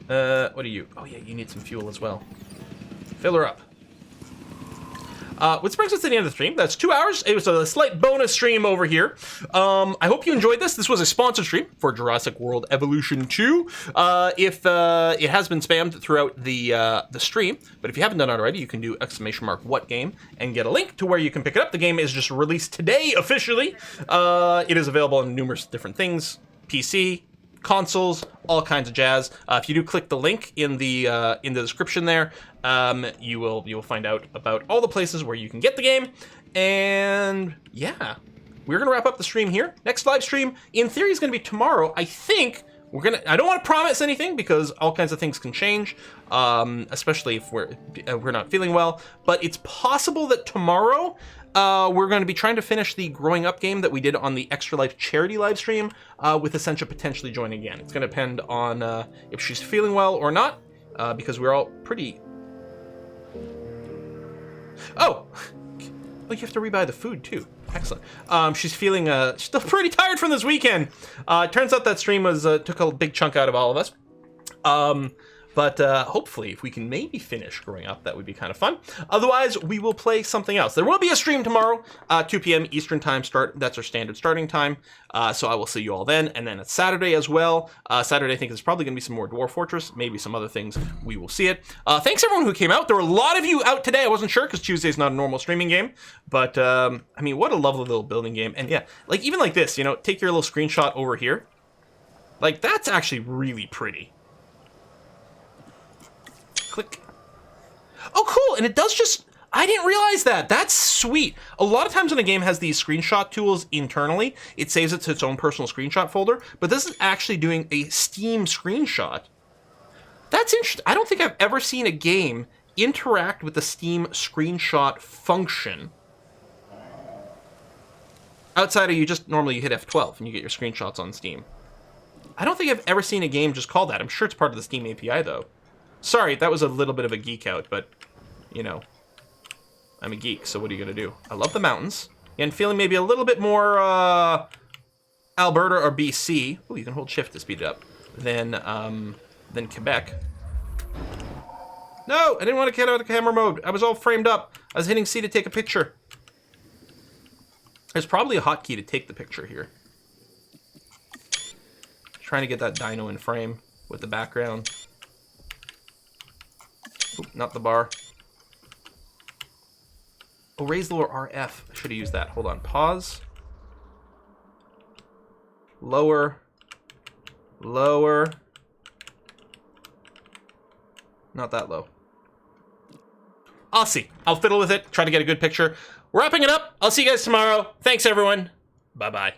What are you? Oh yeah, you need some fuel as well. Fill her up. Which brings us to the end of the stream. That's 2 hours. It was a slight bonus stream over here. I hope you enjoyed this. This was a sponsored stream for Jurassic World Evolution 2. If it has been spammed throughout the stream, but if you haven't done it already, you can do !what game and get a link to where you can pick it up. The game is just released today officially. It is available on numerous different things, PC, consoles, all kinds of jazz. If you do click the link in the description there, you will find out about all the places where you can get the game. And yeah, we're gonna wrap up the stream here. Next live stream, in theory, is gonna be tomorrow. I think I don't want to promise anything because all kinds of things can change, especially if we're not feeling well. But it's possible that tomorrow we're going to be trying to finish the Growing Up game that we did on the Extra Life charity live stream, with Essentia potentially joining again. It's going to depend on if she's feeling well or not, because we're all pretty... Oh! Well, you have to rebuy the food, too. Excellent. She's feeling still pretty tired from this weekend. It turns out that stream took a big chunk out of all of us. But hopefully, if we can maybe finish Growing Up, that would be kind of fun. Otherwise, we will play something else. There will be a stream tomorrow, 2 p.m. Eastern time start. That's our standard starting time. So I will see you all then. And then it's Saturday as well. Saturday, I think, there's probably going to be some more Dwarf Fortress, maybe some other things. We will see it. Thanks, everyone who came out. There were a lot of you out today. I wasn't sure because Tuesday's not a normal streaming game. But, I mean, what a lovely little building game. And yeah, like even like this, take your little screenshot over here. Like, that's actually really pretty. Click. Oh, cool. And it does just... I didn't realize that. That's sweet. A lot of times when a game has these screenshot tools internally, it saves it to its own personal screenshot folder. But this is actually doing a Steam screenshot. That's interesting. I don't think I've ever seen a game interact with the Steam screenshot function. Outside of you hit F12 and you get your screenshots on Steam. I don't think I've ever seen a game just call that. I'm sure it's part of the Steam API, though. Sorry, that was a little bit of a geek out, but, I'm a geek, so what are you going to do? I love the mountains. And feeling maybe a little bit more Alberta or BC. Oh, you can hold shift to speed it up. Than Quebec. No, I didn't want to get out of camera mode. I was all framed up. I was hitting C to take a picture. There's probably a hotkey to take the picture here. Trying to get that dino in frame with the background. Oop, not the bar. Oh, raise lower RF. I should have used that. Hold on. Pause. Lower. Lower. Not that low. I'll see. I'll fiddle with it. Try to get a good picture. We're wrapping it up. I'll see you guys tomorrow. Thanks, everyone. Bye-bye.